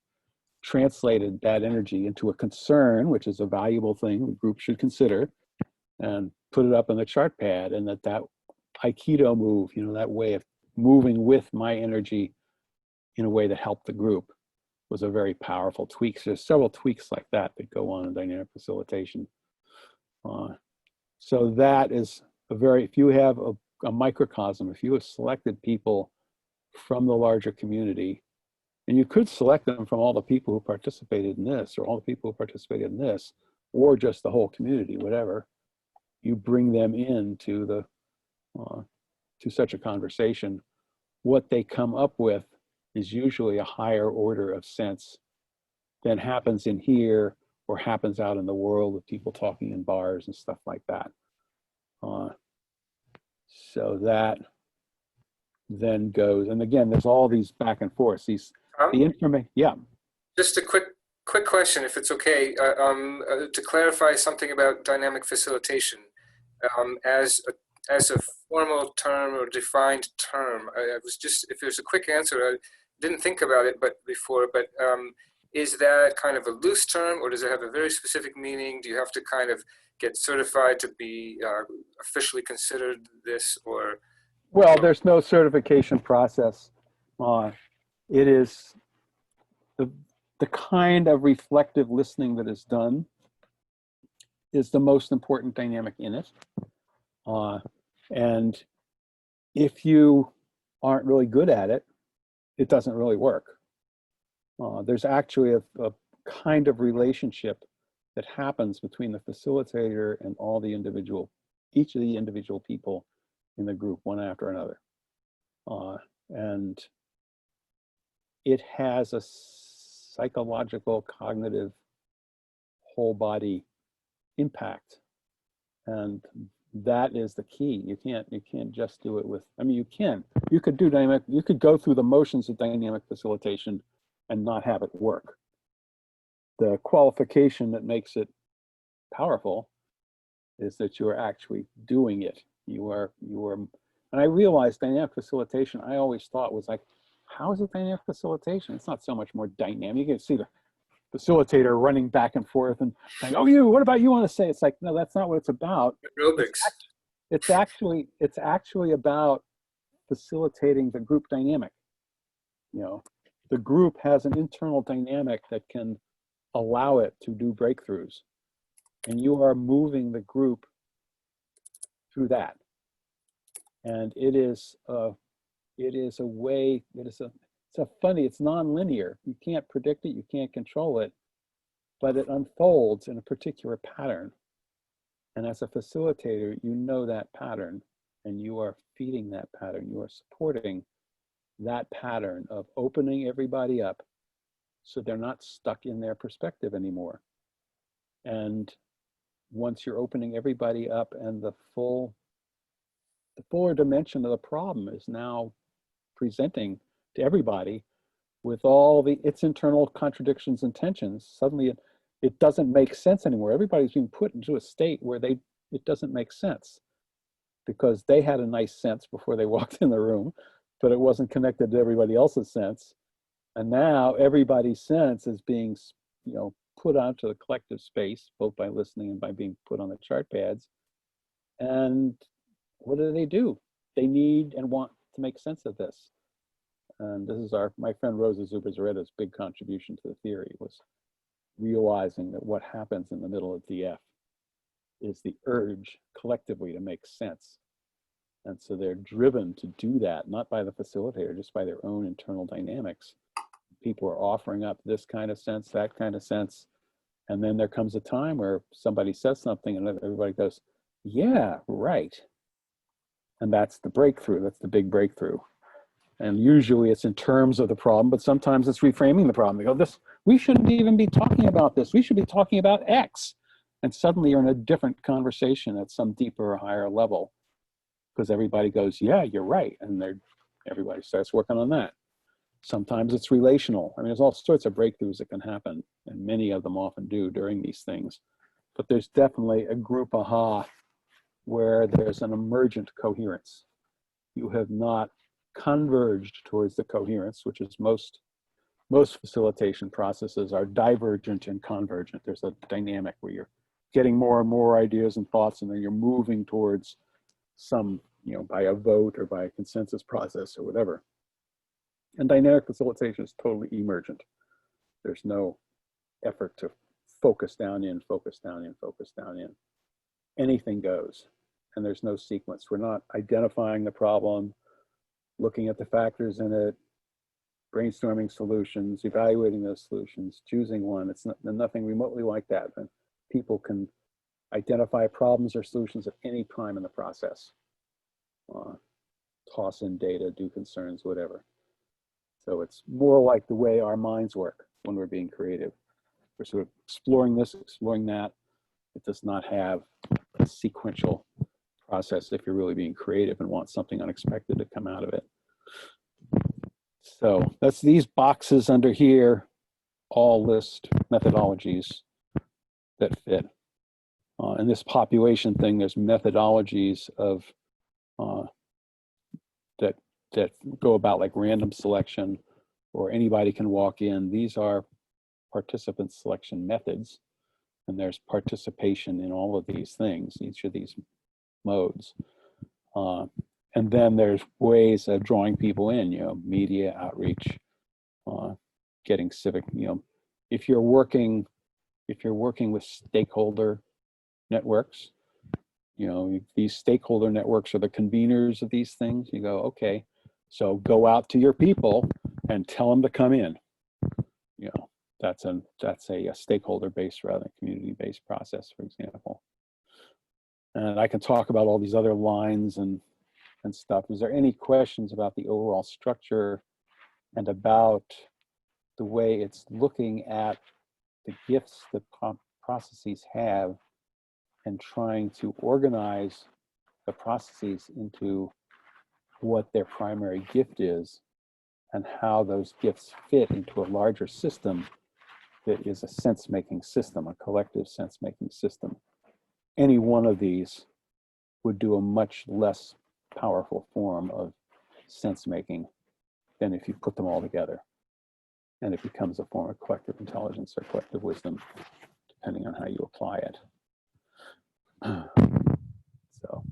translated that energy into a concern, which is a valuable thing the group should consider, and put it up on the chart pad. And that Aikido move, that way of moving with my energy in a way that helped the group, was a very powerful tweak. So there's several tweaks like that go on in dynamic facilitation. So that is if you have a microcosm, if you have selected people from the larger community, and you could select them from all the people who participated in this, or all the people who participated in this, or just the whole community, whatever, you bring them into to such a conversation. What they come up with is usually a higher order of sense than happens in here or happens out in the world with people talking in bars and stuff like that. So that then goes, and again, there's all these back and forth. The information, yeah. Just a quick question, if it's okay, to clarify something about dynamic facilitation. As a formal term or defined term, I was just, if there's a quick answer, I didn't think about it before, but is that kind of a loose term, or does it have a very specific meaning? Do you have to kind of get certified to be officially considered this, or? Well, there's no certification process. It is the kind of reflective listening that is done is the most important dynamic in it. And if you aren't really good at it, it doesn't really work. There's actually a kind of relationship that happens between the facilitator and each of the individual people in the group, one after another. And it has a psychological, cognitive, whole body impact. And that is the key. You can't just do it with, you could go through the motions of dynamic facilitation and not have it work. The qualification that makes it powerful is that you are actually doing it. You are, and I realized dynamic facilitation, I always thought was like, how is it dynamic facilitation? It's not so much more dynamic. You can see the facilitator running back and forth and saying, oh, what about you want to say? It's like, no, that's not what it's about. Aerobics. It's actually about facilitating the group dynamic. You know, the group has an internal dynamic that can allow it to do breakthroughs, and you are moving the group through that. And it's non-linear. You can't predict it, you can't control it, but it unfolds in a particular pattern. And as a facilitator, you know that pattern, and you are feeding that pattern. You are supporting that pattern of opening everybody up so they're not stuck in their perspective anymore. And once you're opening everybody up and the fuller dimension of the problem is now presenting to everybody with all its internal contradictions and tensions, suddenly it doesn't make sense anymore. Everybody's being put into a state where it doesn't make sense because they had a nice sense before they walked in the room, but it wasn't connected to everybody else's sense. And now everybody's sense is being, put onto the collective space, both by listening and by being put on the chart pads. And what do? They need and want to make sense of this. And this is my friend Rosa Zubizarreta's big contribution to the theory, was realizing that what happens in the middle of DF is the urge collectively to make sense. And so they're driven to do that, not by the facilitator, just by their own internal dynamics. People are offering up this kind of sense, that kind of sense. And then there comes a time where somebody says something and everybody goes, yeah, right. And that's the breakthrough. That's the big breakthrough. And usually it's in terms of the problem, but sometimes it's reframing the problem. They go, we shouldn't even be talking about this. We should be talking about X. And suddenly you're in a different conversation at some deeper or higher level because everybody goes, yeah, you're right. And everybody starts working on that. Sometimes it's relational. I mean, there's all sorts of breakthroughs that can happen, and many of them often do during these things. But there's definitely a group aha where there's an emergent coherence. You have not converged towards the coherence, which is most facilitation processes are divergent and convergent. There's a dynamic where you're getting more and more ideas and thoughts, and then you're moving towards some, by a vote or by a consensus process or whatever. And dynamic facilitation is totally emergent. There's no effort to focus down in, focus down in, focus down in. Anything goes, and there's no sequence. We're not identifying the problem, looking at the factors in it, brainstorming solutions, evaluating those solutions, choosing one. It's nothing remotely like that. And people can identify problems or solutions at any time in the process. Toss in data, do concerns, whatever. So it's more like the way our minds work when we're being creative. We're sort of exploring this, exploring that. It does not have a sequential process if you're really being creative and want something unexpected to come out of it. So that's these boxes under here, all list methodologies that fit. In this population thing, there's methodologies of that go about like random selection, or anybody can walk in. These are participant selection methods, and there's participation in all of these things, each of these modes. And then there's ways of drawing people in, media, outreach, getting civic, if you're working with stakeholder networks, these stakeholder networks are the conveners of these things. You go, okay, so go out to your people and tell them to come in. That's a stakeholder-based rather than community-based process, for example. And I can talk about all these other lines and stuff. Is there any questions about the overall structure and about the way it's looking at the gifts that processes have and trying to organize the processes into what their primary gift is and how those gifts fit into a larger system that is a sense-making system, a collective sense-making system. Any one of these would do a much less powerful form of sense-making than if you put them all together. And it becomes a form of collective intelligence or collective wisdom, depending on how you apply it. So,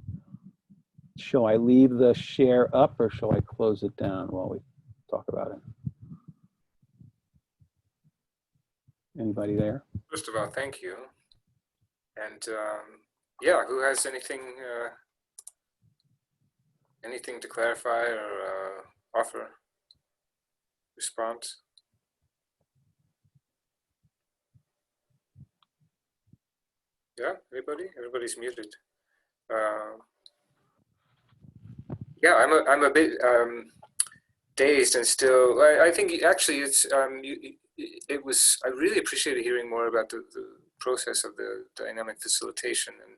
shall I leave the share up or shall I close it down while we talk about it? Anybody there? First of all, thank you. And yeah, who has anything anything to clarify or offer response? Yeah, anybody? Everybody's muted. Yeah, I'm a bit dazed and still. I think actually it's it was. I really appreciated hearing more about the process of the dynamic facilitation, and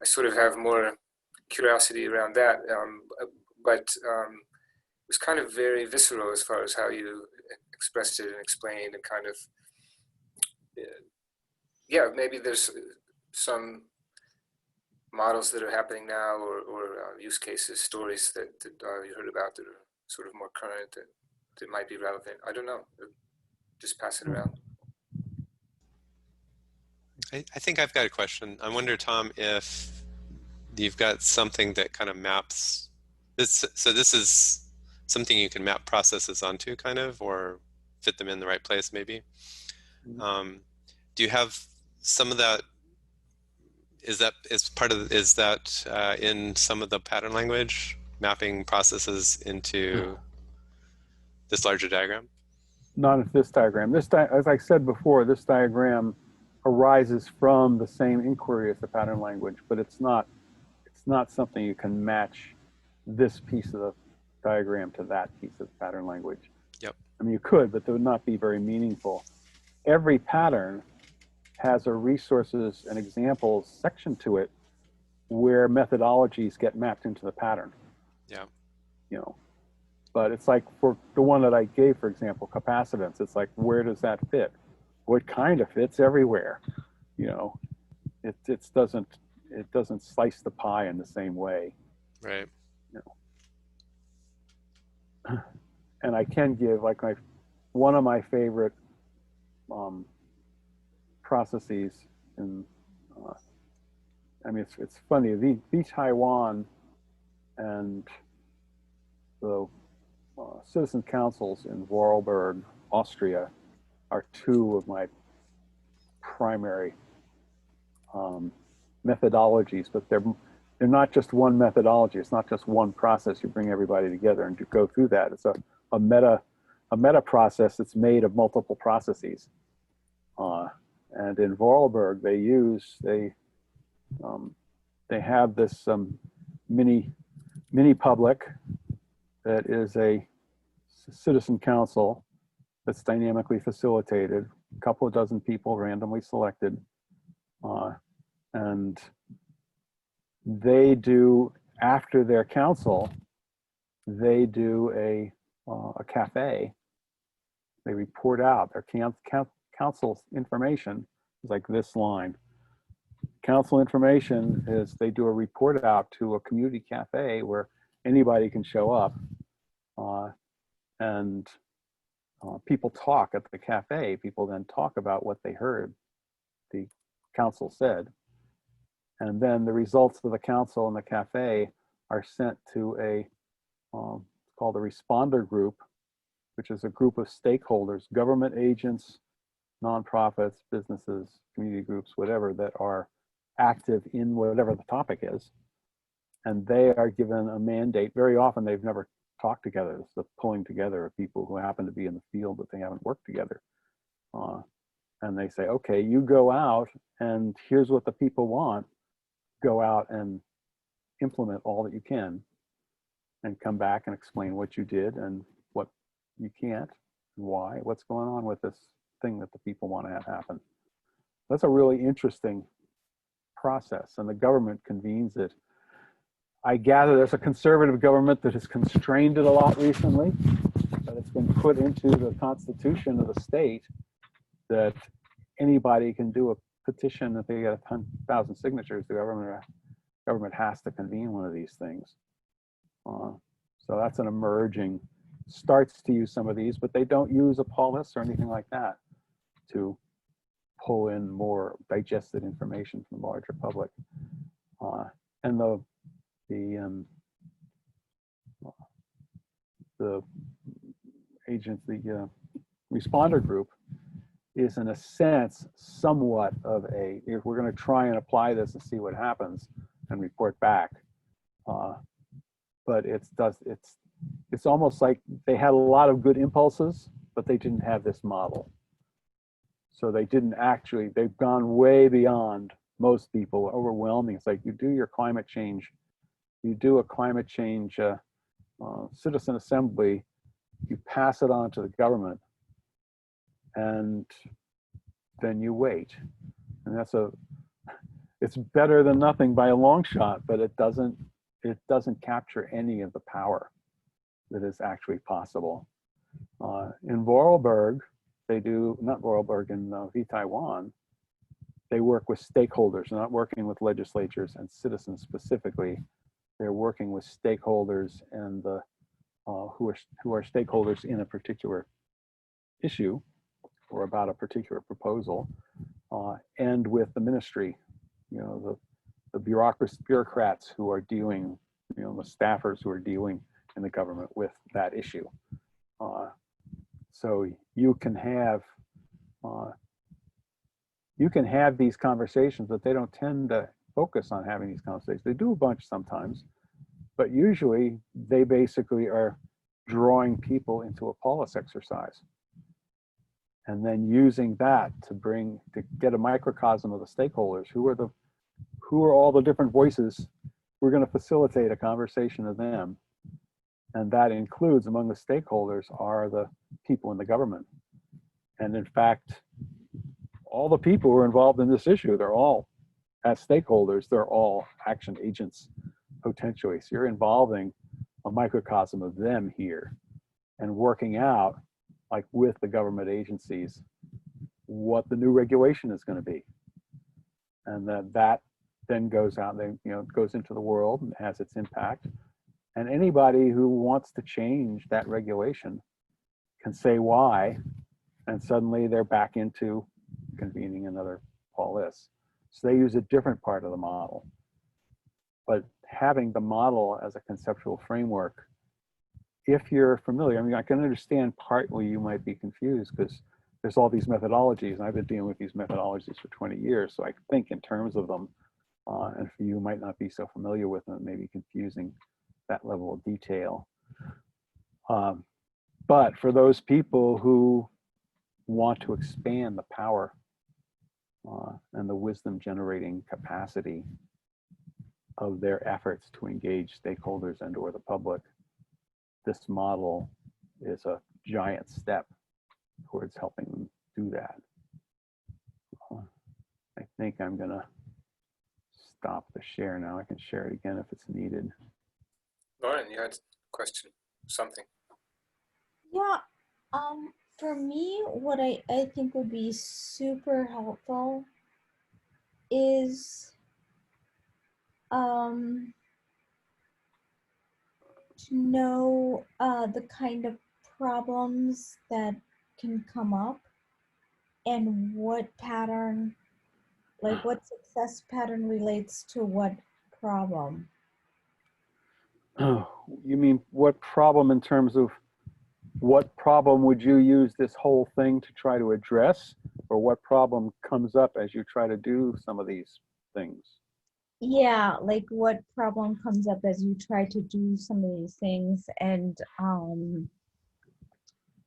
I sort of have more curiosity around that. But it was kind of very visceral as far as how you expressed it and explained, and kind of yeah, maybe there's some models that are happening now, or use cases, stories that you heard about that are sort of more current that might be relevant. I don't know. Just pass it around. I think I've got a question. I wonder, Tom, if you've got something that kind of maps this. So this is something you can map processes onto, kind of, or fit them in the right place, maybe. Do you have some of that? Is that in some of the pattern language, mapping processes into this larger diagram? Not in this diagram. As I said before, this diagram arises from the same inquiry as the pattern language, but it's not something you can match this piece of the diagram to that piece of the pattern language. Yep. I mean, you could, but it would not be very meaningful. Every pattern has a resources and examples section to it where methodologies get mapped into the pattern. Yeah. You know, but it's like for the one that I gave, for example, capacitance, it's like, where does that fit? Well, it kind of fits everywhere. You know, it doesn't slice the pie in the same way. Right. You know. And I can give like one of my favorite processes in, I mean, it's funny, the Taiwan and the citizen councils in Vorarlberg, Austria, are two of my primary methodologies, but they're not just one methodology. It's not just one process. You bring everybody together and you go through that. It's a meta process that's made of multiple processes. And in Vorarlberg, they have this mini public that is a citizen council that's dynamically facilitated, a couple of dozen people randomly selected, and they do, after their council, they do a cafe. They report out their council information is like this line. Council information is they do a report out to a community cafe where anybody can show up, and people talk at the cafe. People then talk about what they heard the council said, and then the results of the council and the cafe are sent to a called a responder group, which is a group of stakeholders, government agents, nonprofits, businesses, community groups, whatever, that are active in whatever the topic is. And they are given a mandate. Very often they've never talked together. It's the pulling together of people who happen to be in the field, but they haven't worked together. And they say, okay, you go out and here's what the people want. Go out and implement all that you can and come back and explain what you did and what you can't and why, what's going on with this thing that the people want to have happen. That's a really interesting process, and the government convenes it. I gather there's a conservative government that has constrained it a lot recently, but it's been put into the constitution of the state that anybody can do a petition. If they get 1,000 signatures, the government has to convene one of these things. So that's an emerging, starts to use some of these, but they don't use a polis or anything like that to pull in more digested information from the larger public. And the agents, the responder group is in a sense somewhat of a, if we're going to try and apply this and see what happens and report back. But it's almost like they had a lot of good impulses, but they didn't have this model. So they didn't actually, they've gone way beyond most people, overwhelming. It's like you do your climate change, you do a climate change citizen assembly, you pass it on to the government, and then you wait. And it's better than nothing by a long shot, but it doesn't capture any of the power that is actually possible. In Vorarlberg, they do, not Vorarlberg, in Taiwan, they work with stakeholders. They're not working with legislatures and citizens specifically. They're working with stakeholders and the who are stakeholders in a particular issue or about a particular proposal, and with the ministry, the bureaucrats who are dealing, the staffers who are dealing in the government with that issue. So you can have these conversations, but they don't tend to focus on having these conversations. They do a bunch sometimes, but usually they basically are drawing people into a polis exercise and then using that to get a microcosm of the stakeholders. Who are all the different voices? We're going to facilitate a conversation of them. And that includes, among the stakeholders, are the people in the government. And in fact, all the people who are involved in this issue, they're all, as stakeholders, they're all action agents, potentially. So you're involving a microcosm of them here and working out, like with the government agencies, what the new regulation is going to be. And that then goes out, goes into the world and has its impact. And anybody who wants to change that regulation can say why, and suddenly they're back into convening another polis. So they use a different part of the model. But having the model as a conceptual framework, if you're familiar, I mean, I can understand partly you might be confused because there's all these methodologies, and I've been dealing with these methodologies for 20 years, so I think in terms of them, and for you might not be so familiar with them, it may be confusing that level of detail. But for those people who want to expand the power and the wisdom generating capacity of their efforts to engage stakeholders and or the public, this model is a giant step towards helping them do that. I think I'm gonna stop the share now. I can share it again if it's needed. Lauren, you had a question, something. Yeah, for me, what I think would be super helpful is to know the kind of problems that can come up and what pattern, like what success pattern relates to what problem. Oh, you mean what problem in terms of what problem would you use this whole thing to try to address, or what problem comes up as you try to do some of these things? Yeah, like what problem comes up as you try to do some of these things, and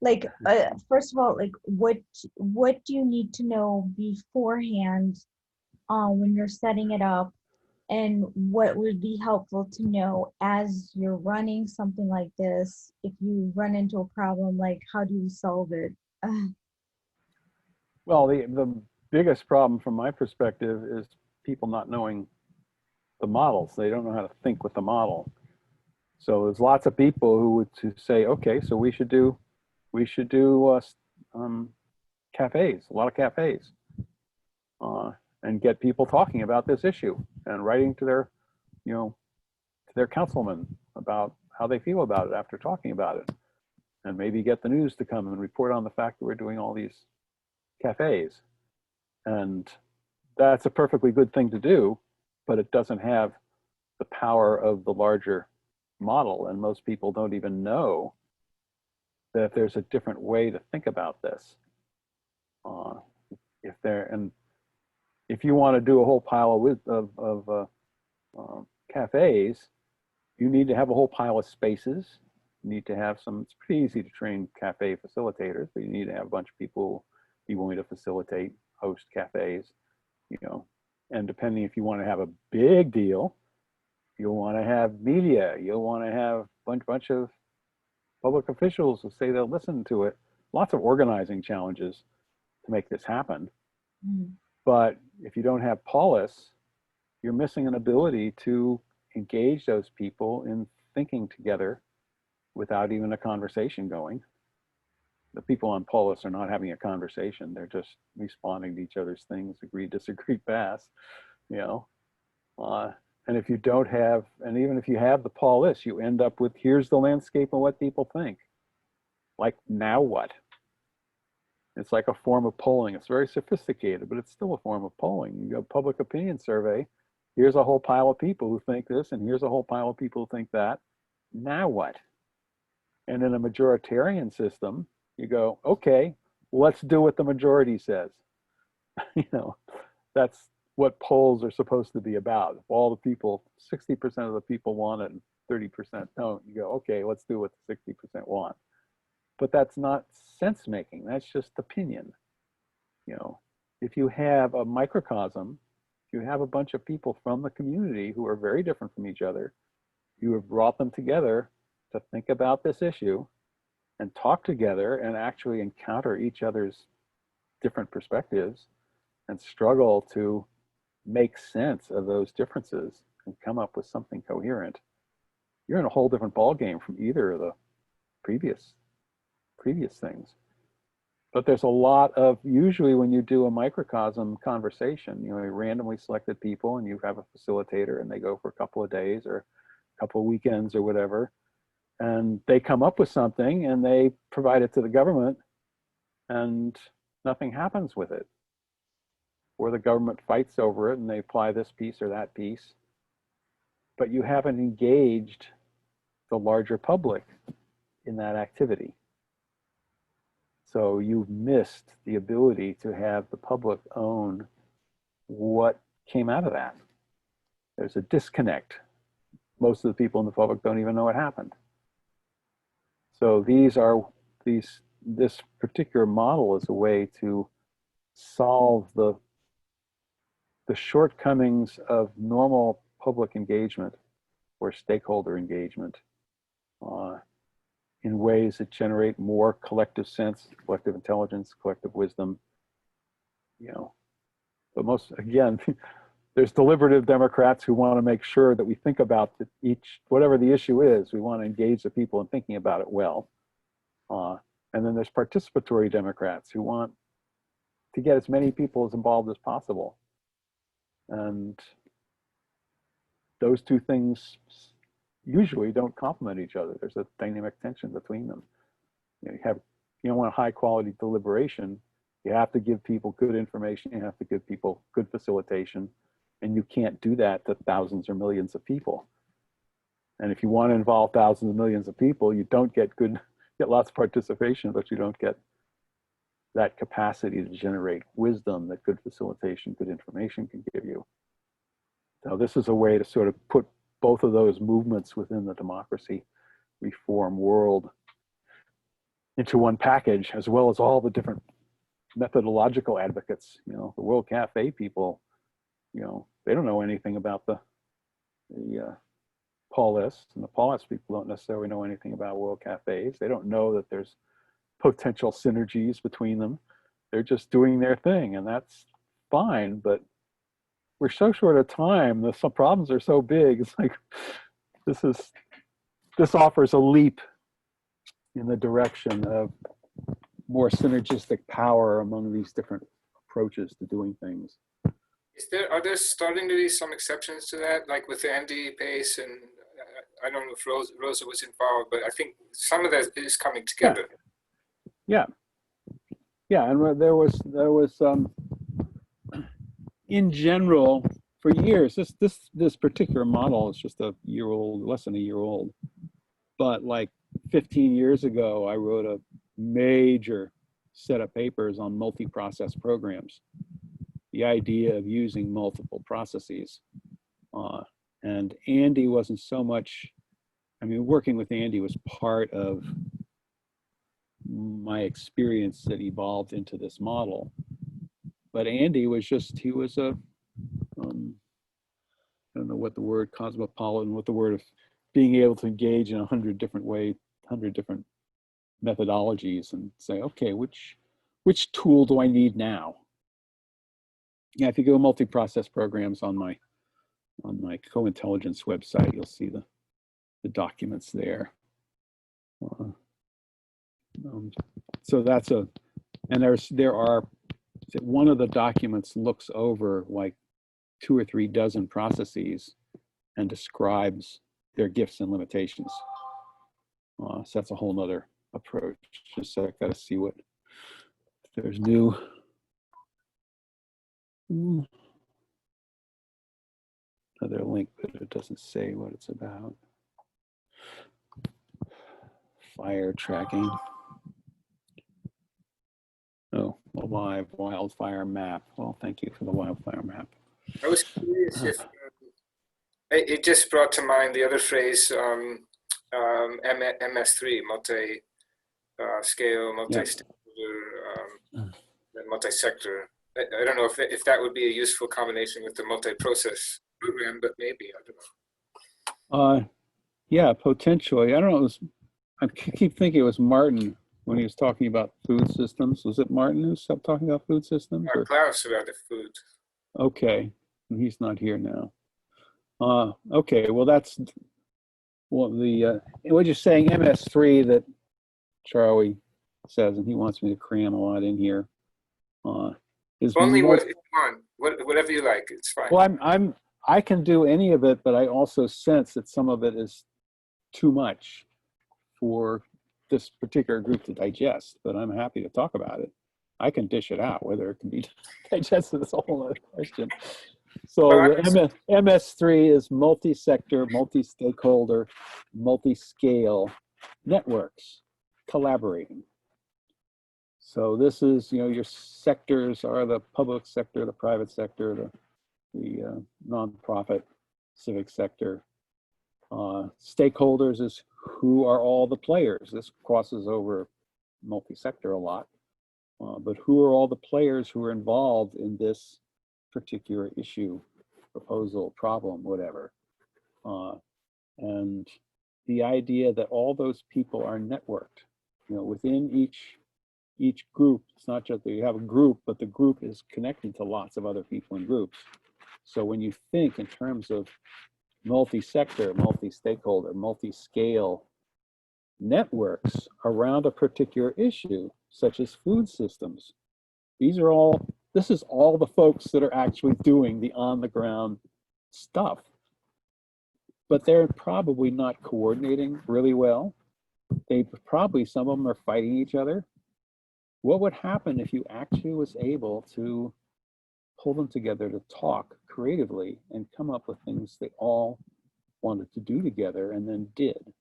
like first of all, like what do you need to know beforehand when you're setting it up, and what would be helpful to know as you're running something like this? If you run into a problem, like how do you solve it? Well, the biggest problem from my perspective is people not knowing the models. They don't know how to think with the model. So there's lots of people who would say, okay, so we should do we should do cafes, a lot of cafes, and get people talking about this issue and writing to their, to their councilman about how they feel about it after talking about it, and maybe get the news to come and report on the fact that we're doing all these cafes. And that's a perfectly good thing to do, but it doesn't have the power of the larger model. And most people don't even know that there's a different way to think about this. If you want to do a whole pile of cafes, you need to have a whole pile of spaces. You need to have some, it's pretty easy to train cafe facilitators, but you need to have a bunch of people be willing to facilitate, host cafes, and depending if you want to have a big deal, you'll want to have media, you'll want to have a bunch of public officials who say they'll listen to it. Lots of organizing challenges to make this happen. Mm. But if you don't have polis, you're missing an ability to engage those people in thinking together without even a conversation going. The people on polis are not having a conversation. They're just responding to each other's things, agree, disagree, pass, and if you don't have, and even if you have the polis, you end up with, here's the landscape and what people think. Like, now what? It's like a form of polling. It's very sophisticated, but it's still a form of polling. You go public opinion survey, here's a whole pile of people who think this, and here's a whole pile of people who think that. Now what? And in a majoritarian system, you go, okay, let's do what the majority says. That's what polls are supposed to be about. If all the people, 60% of the people want it and 30% don't, you go, okay, let's do what the 60% want. But that's not sense making, that's just opinion. If you have a microcosm, if you have a bunch of people from the community who are very different from each other, you have brought them together to think about this issue and talk together and actually encounter each other's different perspectives and struggle to make sense of those differences and come up with something coherent, you're in a whole different ballgame from either of the previous things. But there's a lot of, usually when you do a microcosm conversation, you randomly selected people and you have a facilitator and they go for a couple of days or a couple of weekends or whatever, and they come up with something and they provide it to the government and nothing happens with it. Or the government fights over it and they apply this piece or that piece. But you haven't engaged the larger public in that activity. So you've missed the ability to have the public own what came out of that. There's a disconnect. Most of the people in the public don't even know what happened. So this particular model is a way to solve the shortcomings of normal public engagement or stakeholder engagement in ways that generate more collective sense, collective intelligence, collective wisdom. But again, there's deliberative Democrats who want to make sure that we think about whatever the issue is, we want to engage the people in thinking about it well. And then there's participatory Democrats who want to get as many people as involved as possible. And those two things usually don't complement each other. There's a dynamic tension between them. You don't want a high quality deliberation. You have to give people good information. You have to give people good facilitation. And you can't do that to thousands or millions of people. And if you want to involve thousands of millions of people, you don't get lots of participation, but you don't get that capacity to generate wisdom that good facilitation, good information can give you. So this is a way to sort of put both of those movements within the democracy reform world into one package, as well as all the different methodological advocates. The World Cafe people, they don't know anything about the polis, and the polis people don't necessarily know anything about World Cafes. They don't know that there's potential synergies between them. They're just doing their thing, and that's fine, but we're so short of time, some problems are so big. It's like, this offers a leap in the direction of more synergistic power among these different approaches to doing things. Are there starting to be some exceptions to that, like with Andy Pace, and I don't know if Rosa was involved, but I think some of that is coming together. Yeah, and there was in general for years. This particular model is just a year old, less than a year old, but like 15 years ago, I wrote a major set of papers on multi-process programs. The idea of using multiple processes. And Andy wasn't so much, I mean, working with Andy was part of my experience that evolved into this model. But Andy was just, he was a, I don't know what the word cosmopolitan, what the word of being able to engage in 100 different ways, 100 different methodologies and say, okay, which tool do I need now? Yeah, if you go multi-process programs on my co-intelligence website, you'll see the documents there. So that's and there are, one of the documents looks over like 2 or 3 dozen processes and describes their gifts and limitations. So that's a whole nother approach. Just so I gotta see what, if there's new. Another link, but it doesn't say what it's about. Fire tracking. Oh, a live wildfire map. Well, thank you for the wildfire map. I was curious if it just brought to mind the other phrase, MS3, multi-scale, multi-stakeholder, multi-sector. I don't know if that would be a useful combination with the multi-process program, but maybe, I don't know. Yeah, potentially. I don't know. I keep thinking it was Martin when he was talking about food systems. Was it Martin who stopped talking about food systems? Klaus about the food. Okay, and he's not here now. Okay, well that's, well, what you're saying, MS3 that Charlie says, and he wants me to cram a lot in here. Is only what you want, whatever you like, it's fine. Well, I can do any of it, but I also sense that some of it is too much for this particular group to digest, but I'm happy to talk about it. I can dish it out. Whether it can be digested is a whole other question. So the MS3 is multi-sector, multi-stakeholder, multi-scale networks collaborating. So this is, your sectors are the public sector, the private sector, the nonprofit, civic sector. Stakeholders is who are all the players. This crosses over multi-sector a lot, but who are all the players who are involved in this particular issue, proposal, problem, whatever. And the idea that all those people are networked, within each group. It's not just that you have a group, but the group is connected to lots of other people in groups. So when you think in terms of multi-sector, multi-stakeholder, multi-scale networks around a particular issue, such as food systems, this is all the folks that are actually doing the on-the-ground stuff. But they're probably not coordinating really well. Some of them are fighting each other. What would happen if you actually was able to pull them together to talk creatively and come up with things they all wanted to do together and then did?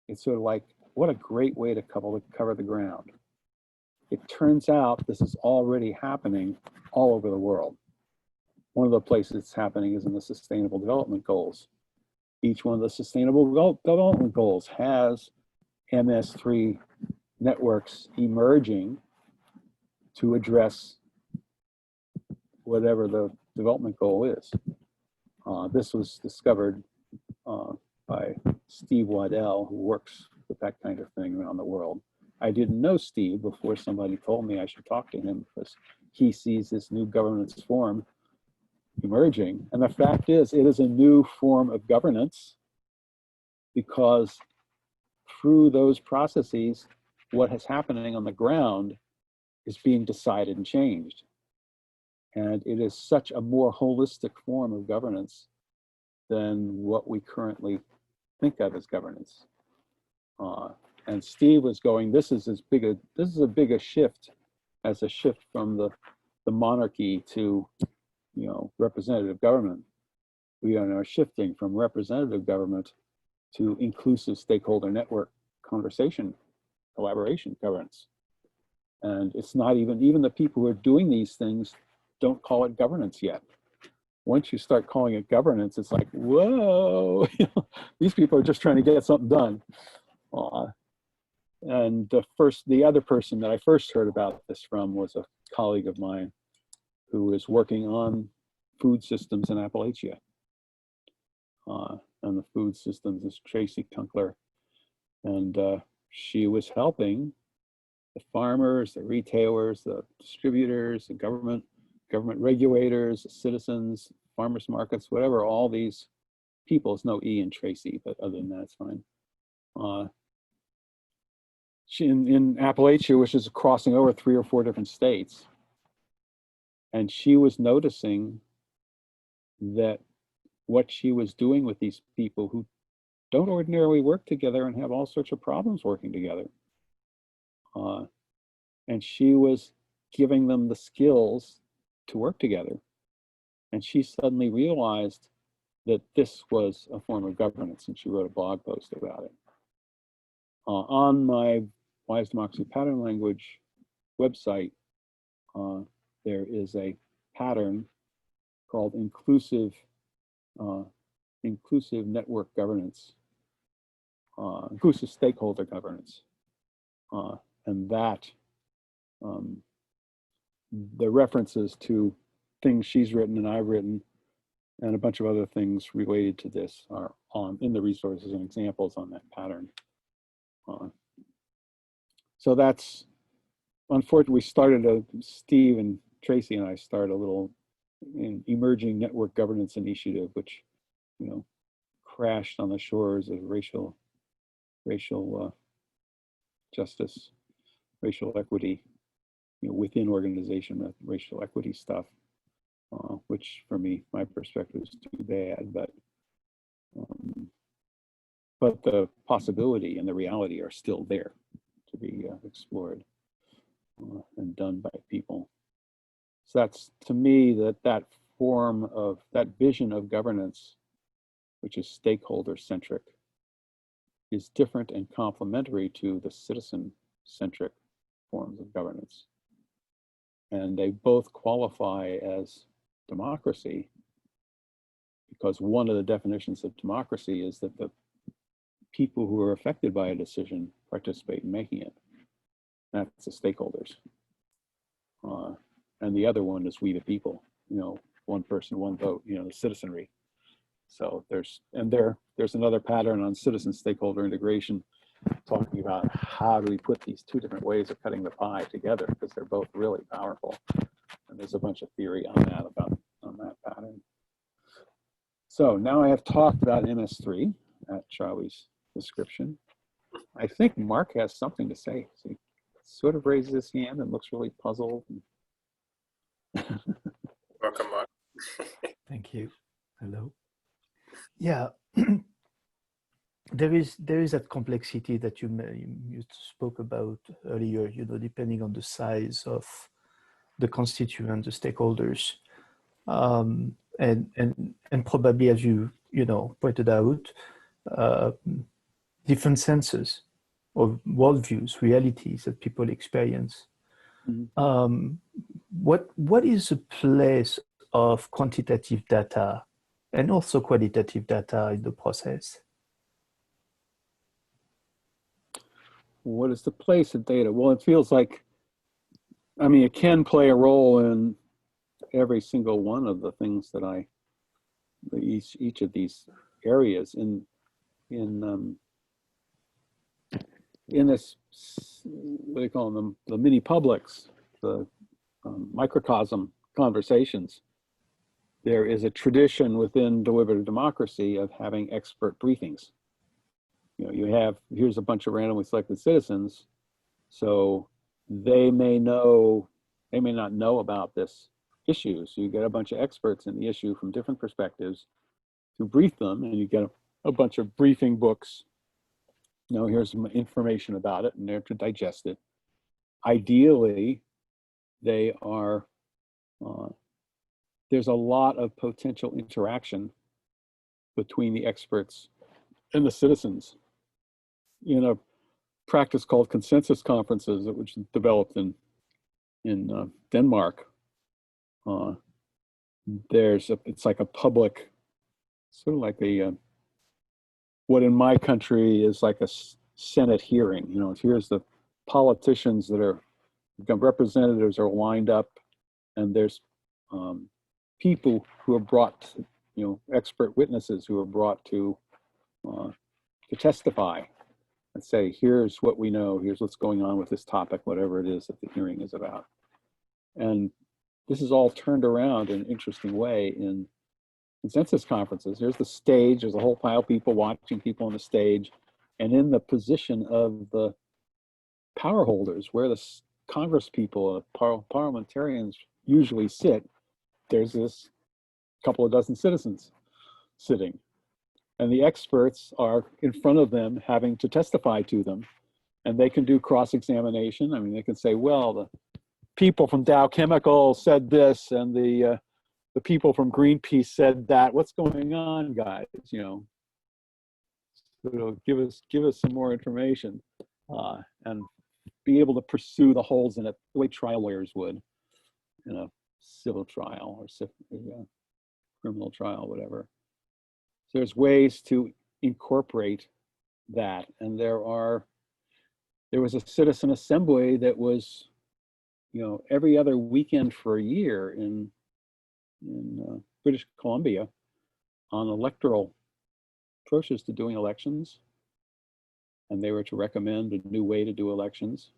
It's sort of like, what a great way to cover the ground. It turns out this is already happening all over the world. One of the places it's happening is in the Sustainable Development Goals. Each one of the Sustainable Development Goals has MS3 networks emerging to address whatever the development goal is. This was discovered by Steve Waddell, who works with that kind of thing around the world. I didn't know Steve before somebody told me I should talk to him, because he sees this new governance form emerging. And the fact is, it is a new form of governance, because through those processes, what is happening on the ground is being decided and changed. And it is such a more holistic form of governance than what we currently think of as governance. And Steve was going, this is as big a shift as a shift from the monarchy to, you know, representative government. We are now shifting from representative government to inclusive stakeholder network conversation, collaboration governance. And it's not even the people who are doing these things don't call it governance yet. Once you start calling it governance, it's like, whoa, these people are just trying to get something done. And the other person that I first heard about this from was a colleague of mine who is working on food systems in Appalachia. And the food systems is Tracy Kunkler. And she was helping the farmers, the retailers, the distributors, the government regulators, the citizens, farmers markets, whatever, all these people. There's no E in Tracy, but other than that, it's fine. She in Appalachia, which is crossing over 3 or 4 different states. And she was noticing that what she was doing with these people who don't ordinarily work together and have all sorts of problems working together. And she was giving them the skills to work together. And she suddenly realized that this was a form of governance, and she wrote a blog post about it. On my Wise Democracy Pattern Language website, there is a pattern called inclusive network governance, inclusive stakeholder governance. And that, the references to things she's written and I've written and a bunch of other things related to this are in the resources and examples on that pattern. So that's, unfortunately, Steve and Tracy and I started a little emerging network governance initiative, which, you know, crashed on the shores of racial justice, racial equity, you know, within organization, racial equity stuff, which for me, my perspective is too bad, but the possibility and the reality are still there to be explored and done by people. So that's, to me, that form of, that vision of governance, which is stakeholder centric, is different and complementary to the citizen centric forms of governance. And they both qualify as democracy because one of the definitions of democracy is that the people who are affected by a decision participate in making it. That's the stakeholders. And the other one is we the people, you know, one person, one vote, you know, the citizenry. So there's another pattern on citizen stakeholder integration, talking about how do we put these two different ways of cutting the pie together, because they're both really powerful. And there's a bunch of theory on that pattern. So now I have talked about MS3 at Charlie's description. I think Mark has something to say. So he sort of raises his hand and looks really puzzled. Welcome, Mark. Thank you. Hello. Yeah, there is that complexity that you spoke about earlier. You know, depending on the size of the constituent, the stakeholders, and probably, as you pointed out, different senses of worldviews, realities that people experience. Mm-hmm. What is the place of quantitative data and also qualitative data in the process? What is the place of data? Well, it feels like, I mean, it can play a role in every single one of the things that each of these areas in this, what do you call them, the mini publics, the microcosm conversations. There is a tradition within deliberative democracy of having expert briefings. You know, here's a bunch of randomly selected citizens. So they may not know about this issue. So you get a bunch of experts in the issue from different perspectives to brief them, and you get a bunch of briefing books. You know, here's some information about it, and they're to digest it. Ideally, they are, there's a lot of potential interaction between the experts and the citizens in a practice called consensus conferences, which was developed in Denmark. It's like a public, sort of like what in my country is like a Senate hearing. You know, here's the politicians that are, representatives are lined up, and there's people who are brought, you know, expert witnesses who are brought to testify and say, here's what we know, here's what's going on with this topic, whatever it is that the hearing is about. And this is all turned around in an interesting way in consensus conferences. There's the stage, there's a whole pile of people watching people on the stage, and in the position of the power holders, where the Congress people, parliamentarians usually sit, there's this couple of dozen citizens sitting. And the experts are in front of them having to testify to them. And they can do cross-examination. I mean, they can say, well, the people from Dow Chemical said this, and the people from Greenpeace said that. What's going on, guys? You know, so give us some more information, and be able to pursue the holes in it the way trial lawyers would in a civil trial or criminal trial, whatever. So there's ways to incorporate that, and there was a citizen assembly that was, you know, every other weekend for a year in British Columbia on electoral approaches to doing elections, and they were to recommend a new way to do elections.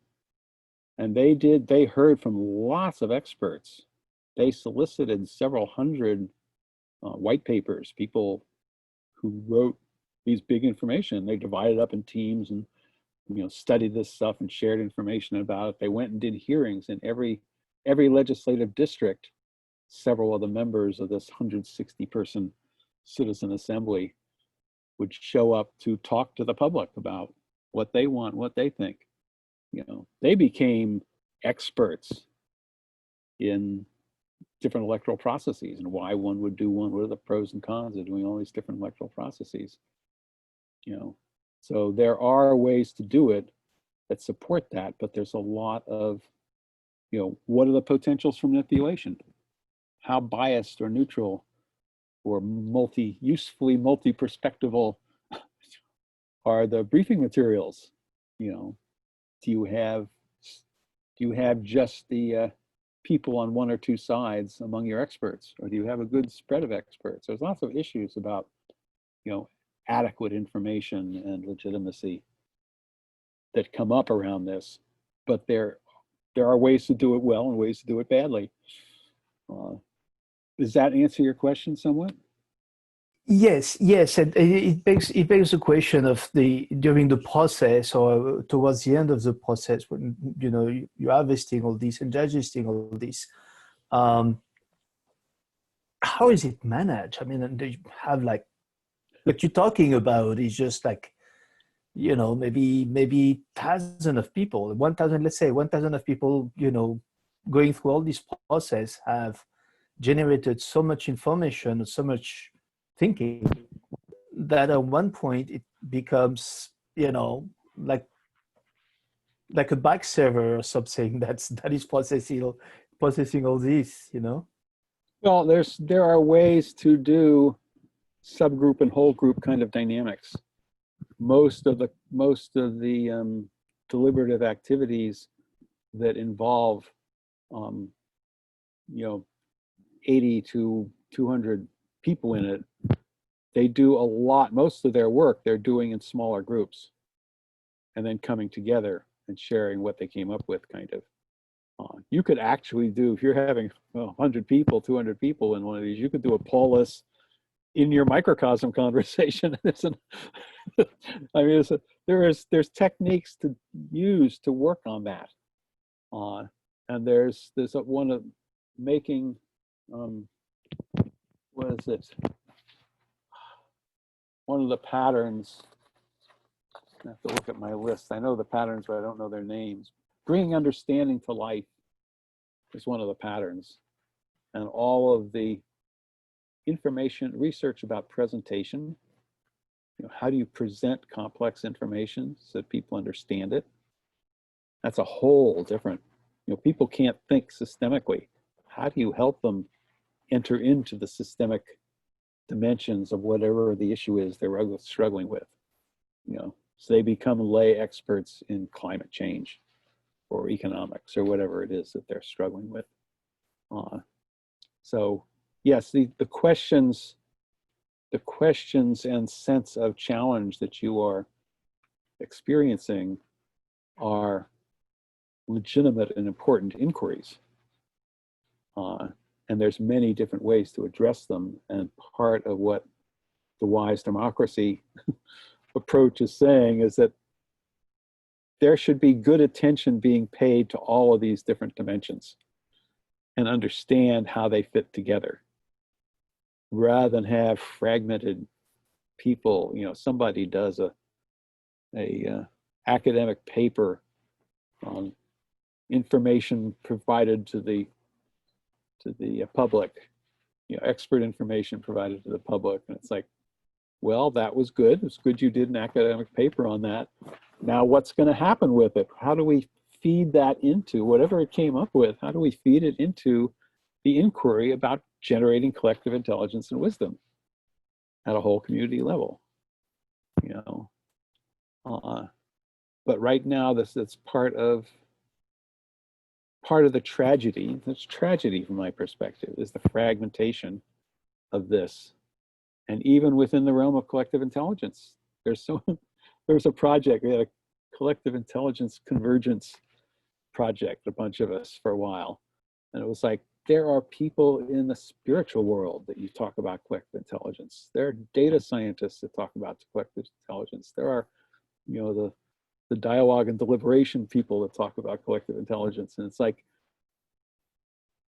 And they heard from lots of experts. They solicited several hundred white papers, people who wrote these big information. They divided up in teams and, you know, studied this stuff and shared information about it. They went and did hearings in every legislative district. Several of the members of this 160-person citizen assembly would show up to talk to the public about what they want, what they think. You know, they became experts in different electoral processes and why one would do one, what are the pros and cons of doing all these different electoral processes. You know, so there are ways to do it that support that, but there's a lot of, you know, what are the potentials for manipulation? How biased or neutral or usefully multi-perspectival are the briefing materials? You know, do you have just the people on one or two sides among your experts, or do you have a good spread of experts? There's lots of issues about, you know, adequate information and legitimacy that come up around this, but there are ways to do it well and ways to do it badly. Does that answer your question somewhat? Yes, and it begs the question of during the process or towards the end of the process, when, you know, you're harvesting all this and digesting all this, how is it managed? I mean, and do you have like what you're talking about is just like, you know, maybe thousands of people, 1,000, let's say 1,000 of people, you know, going through all this process have generated so much information, so much thinking, that at one point it becomes, you know, like a back server or something that is processing all this, you know. Well, there are ways to do subgroup and whole group kind of dynamics. Most of the deliberative activities that involve, you know, 80 to 200 people in it, they do a lot. Most of their work they're doing in smaller groups, and then coming together and sharing what they came up with, kind of. You could actually do, if you're having 100 people, 200 people in one of these, you could do a polis in your microcosm conversation. I mean, there's techniques to use to work on that. And there's one of making, what is it? One of the patterns, I have to look at my list. I know the patterns, but I don't know their names. Bringing understanding to life is one of the patterns. And all of the information, research about presentation, how do you present complex information so that people understand it? That's a whole different, people can't think systemically. How do you help them enter into the systemic dimensions of whatever the issue is they're struggling with? So they become lay experts in climate change or economics or whatever it is that they're struggling with. So yes, the questions and sense of challenge that you are experiencing are legitimate and important inquiries. And there's many different ways to address them. And part of what the wise democracy approach is saying is that there should be good attention being paid to all of these different dimensions and understand how they fit together, rather than have fragmented people. Somebody does a academic paper on information provided to the public, expert information provided to the public, and it's like, well, that was good. It's good you did an academic paper on that. Now what's going to happen with it? How do we feed that into whatever it came up with? How do we feed it into the inquiry about generating collective intelligence and wisdom at a whole community level? But right now, that's part of the tragedy. That's tragedy from my perspective, is the fragmentation of this. And even within the realm of collective intelligence, there's a project, we had a collective intelligence convergence project, a bunch of us, for a while. And it was like, there are people in the spiritual world that you talk about collective intelligence. There are data scientists that talk about collective intelligence. There are, the dialogue and deliberation people that talk about collective intelligence. And it's like,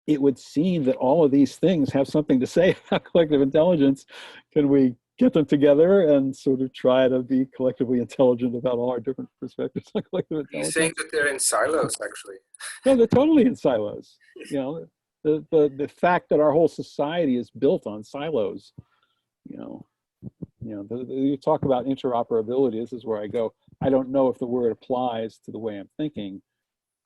it would seem that all of these things have something to say about collective intelligence. Can we get them together and sort of try to be collectively intelligent about all our different perspectives on collective intelligence? You think that they're in silos, actually? No, they're totally in silos. The fact that our whole society is built on silos. You talk about interoperability. This is where I go. I don't know if the word applies to the way I'm thinking,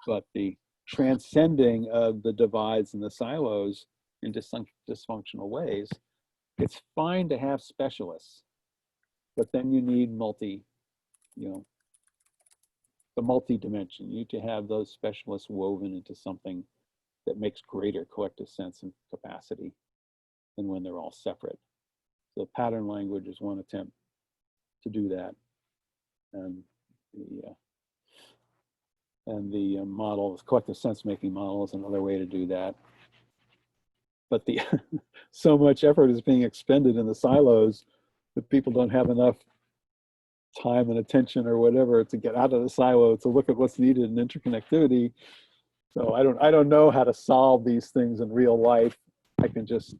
but the transcending of the divides and the silos in dysfunctional ways. It's fine to have specialists, but then you need the multi-dimension. You need to have those specialists woven into something that makes greater collective sense and capacity than when they're all separate. So pattern language is one attempt to do that. And the model, the collective sense-making model, is another way to do that. But so much effort is being expended in the silos that people don't have enough time and attention or whatever to get out of the silo to look at what's needed in interconnectivity. So I don't know how to solve these things in real life. I can just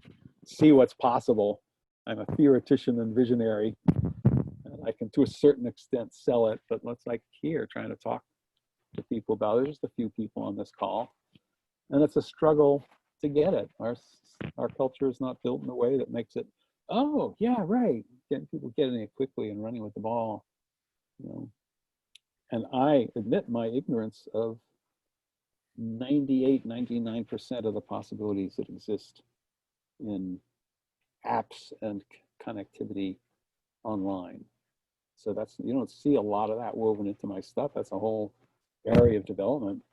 see what's possible. I'm a theoretician and visionary, and I can, to a certain extent, sell it. But let's here trying to talk to people about it. There's just a few people on this call, and it's a struggle to get it. Our culture is not built in a way that makes it, oh yeah, right, getting it quickly and running with the ball. And I admit my ignorance of 99% of the possibilities that exist in apps and connectivity online. So you don't see a lot of that woven into my stuff. That's a whole area of development.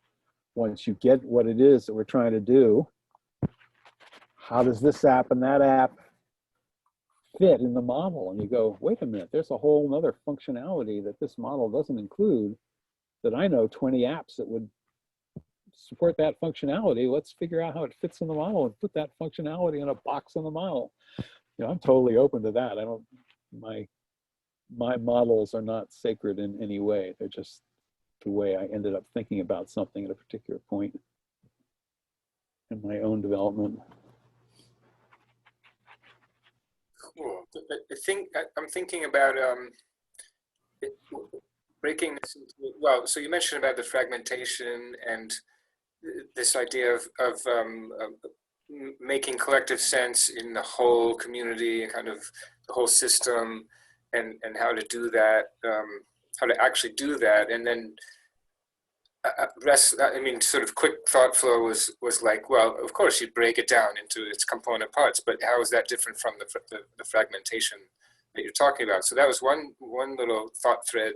Once you get what it is that we're trying to do, how does this app and that app fit in the model? And you go, wait a minute, there's a whole nother functionality that this model doesn't include, that I know 20 apps that would support that functionality. Let's figure out how it fits in the model and put that functionality in a box in the model. you know, I'm totally open to that. I don't, my models are not sacred in any way. They're just the way I ended up thinking about something at a particular point in my own development. Cool. I'm thinking about breaking this into, well, so you mentioned about the fragmentation and this idea of making collective sense in the whole community and kind of the whole system, and how to do that, how to actually do that. And then I mean, sort of quick thought flow was like, well, of course you'd break it down into its component parts, but how is that different from the fragmentation that you're talking about? So that was one little thought thread.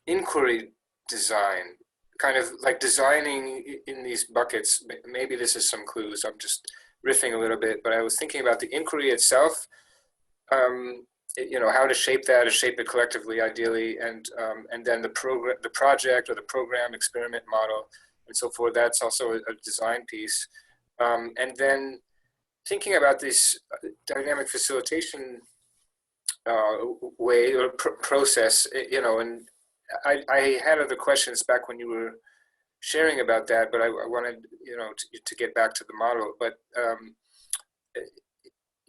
Inquiry design, kind of like designing in these buckets. Maybe this is some clues. I'm just riffing a little bit, but I was thinking about the inquiry itself. You know, how to shape that, to shape it collectively, ideally, and then the project or the program experiment model, and so forth. That's also a design piece, and then thinking about this dynamic facilitation way or process. You know, and I had other questions back when you were sharing about that, but I wanted, you know, to get back to the model. But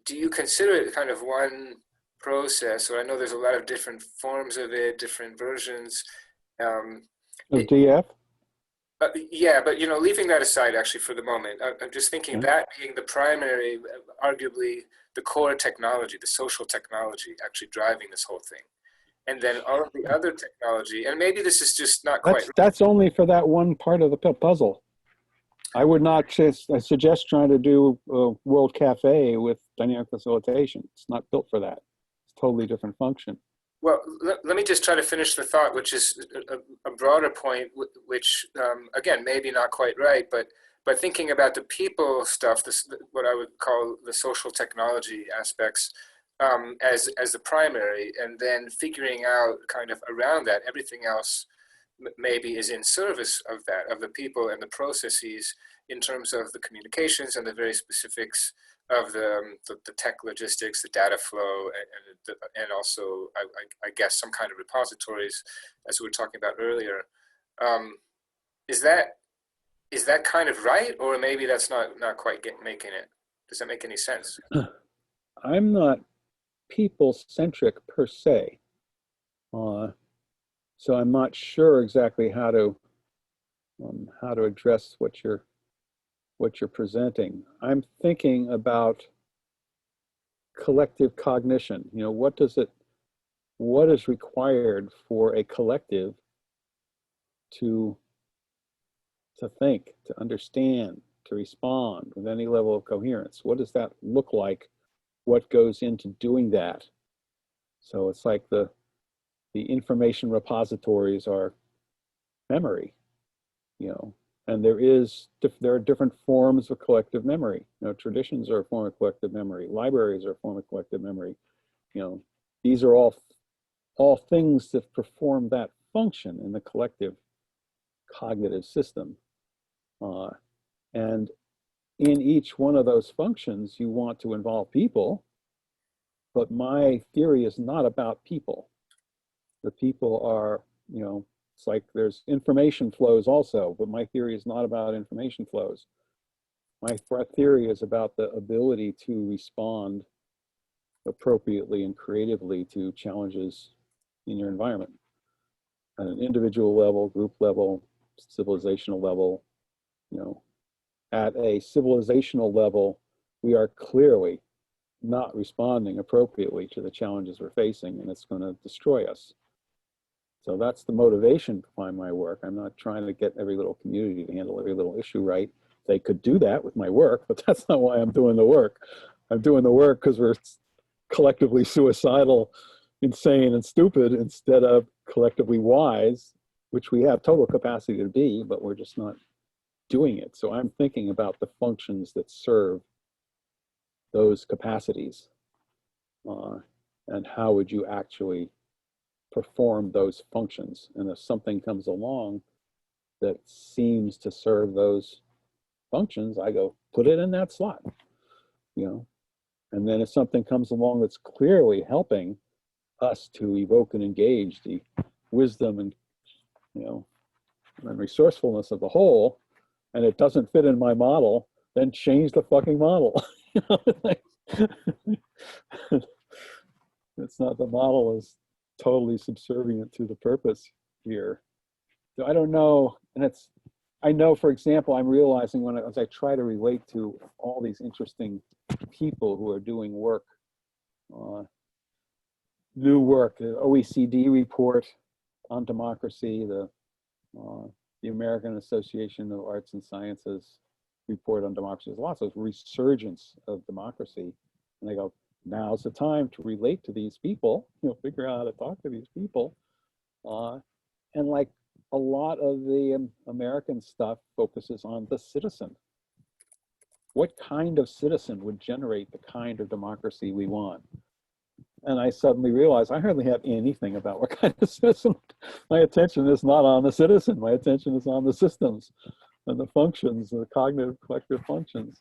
do you consider it kind of one process? Or I know there's a lot of different forms of it, different versions. Of DF? Yeah, but you know, leaving that aside actually for the moment, I'm just thinking that being the primary, arguably the core technology, the social technology actually driving this whole thing. And then all of the other technology, and maybe this is just not quite right. That's only for that one part of the puzzle. I would not suggest trying to do a World Cafe with dynamic facilitation. It's not built for that. It's a totally different function. Well, let me just try to finish the thought, which is a broader point, which, again, maybe not quite right, but thinking about the people stuff, what I would call the social technology aspects, as the primary, and then figuring out kind of around that, everything else maybe is in service of that, of the people and the processes in terms of the communications and the very specifics of the tech logistics, the data flow, and also, I guess, some kind of repositories, as we were talking about earlier. Is that kind of right, or maybe that's not quite making it? Does that make any sense? I'm not people-centric per se, so I'm not sure exactly how to address what you're presenting. I'm thinking about collective cognition. You know, what is required for a collective to think, to understand, to respond with any level of coherence? What does that look like? What goes into doing that? So it's like the information repositories are memory, you know, and there are different forms of collective memory. You know, traditions are a form of collective memory. Libraries are a form of collective memory. You know, these are all things that perform that function in the collective cognitive system. And in each one of those functions, you want to involve people, but my theory is not about people. The people are, you know, it's like there's information flows also, but my theory is not about information flows. My theory is about the ability to respond appropriately and creatively to challenges in your environment at an individual level, group level, civilizational level. You know, at a civilizational level, we are clearly not responding appropriately to the challenges we're facing, and it's going to destroy us. So that's the motivation behind my work. I'm not trying to get every little community to handle every little issue right. They could do that with my work, but that's not why I'm doing the work. I'm doing the work because we're collectively suicidal, insane, and stupid instead of collectively wise, which we have total capacity to be, but we're just not doing it. So I'm thinking about the functions that serve those capacities, and how would you actually perform those functions. And if something comes along that seems to serve those functions, I go, put it in that slot, you know. And then if something comes along that's clearly helping us to evoke and engage the wisdom and, you know, and resourcefulness of the whole, and it doesn't fit in my model, then change the fucking model. You know, like, it's not, the model is totally subservient to the purpose here. So I don't know, and it's, I know, for example, I'm realizing when as I try to relate to all these interesting people who are doing work, new work, the OECD report on democracy, the American Association of Arts and Sciences report on democracy. There's lots of resurgence of democracy. And they go, now's the time to relate to these people, you know, figure out how to talk to these people. And like a lot of the American stuff focuses on the citizen. What kind of citizen would generate the kind of democracy we want? And I suddenly realized I hardly have anything about what kind of citizen. My attention is not on the citizen. My attention is on the systems and the functions, the cognitive collective functions.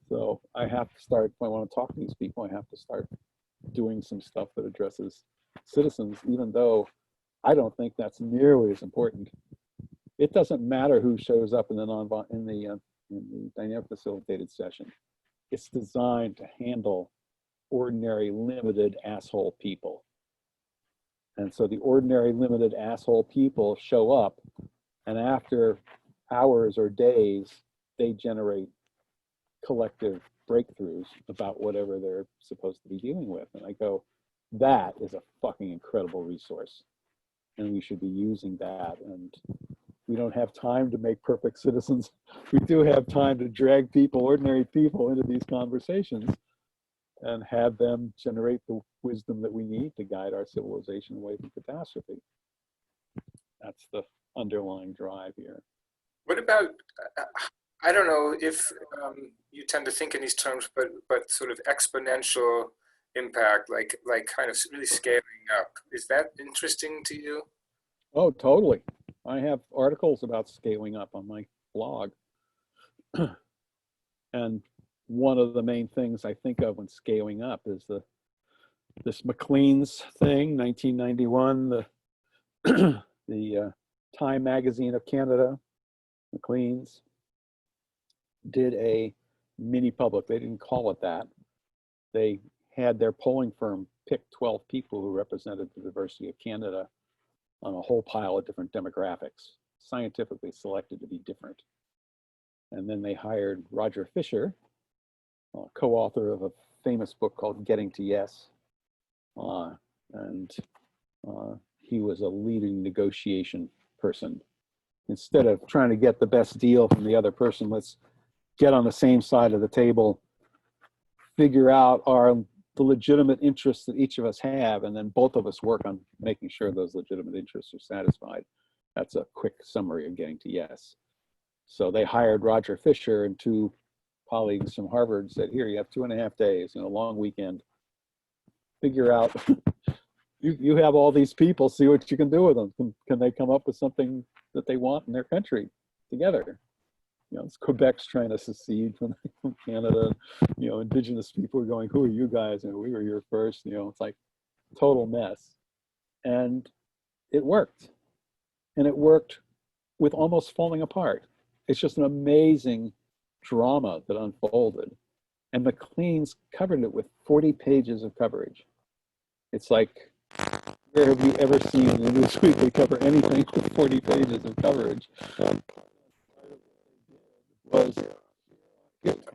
So I have to start, if I want to talk to these people, I have to start doing some stuff that addresses citizens, even though I don't think that's nearly as important. It doesn't matter who shows up in the dynamic facilitated session. It's designed to handle ordinary limited asshole people. And so the ordinary limited asshole people show up, and after hours or days, they generate collective breakthroughs about whatever they're supposed to be dealing with. And I go, that is a fucking incredible resource. And we should be using that. And we don't have time to make perfect citizens. We do have time to drag people, ordinary people, into these conversations and have them generate the wisdom that we need to guide our civilization away from catastrophe. That's the underlying drive here. What about, I don't know if you tend to think in these terms, but sort of exponential impact, like kind of really scaling up. Is that interesting to you? Oh, totally. I have articles about scaling up on my blog. And one of the main things I think of when scaling up is this Maclean's thing, 1991, the Time Magazine of Canada, Maclean's, did a mini public. They didn't call it that. They had their polling firm pick 12 people who represented the diversity of Canada on a whole pile of different demographics, scientifically selected to be different. And then they hired Roger Fisher, co-author of a famous book called Getting to Yes. He was a leading negotiation person. Instead of trying to get the best deal from the other person, let's get on the same side of the table, figure out the legitimate interests that each of us have, and then both of us work on making sure those legitimate interests are satisfied. That's a quick summary of Getting to Yes. So they hired Roger Fisher and two colleagues from Harvard, said, here, you have 2.5 days, a long weekend. Figure out, you have all these people, see what you can do with them. Can they come up with something that they want in their country together? It's Quebec's trying to secede from Canada. Indigenous people are going, who are you guys? And we were here first. It's like total mess. And it worked. And it worked with almost falling apart. It's just an amazing drama that unfolded. And Maclean's covered it with 40 pages of coverage. It's like, where have you ever seen in Newsweek cover anything with 40 pages of coverage? Was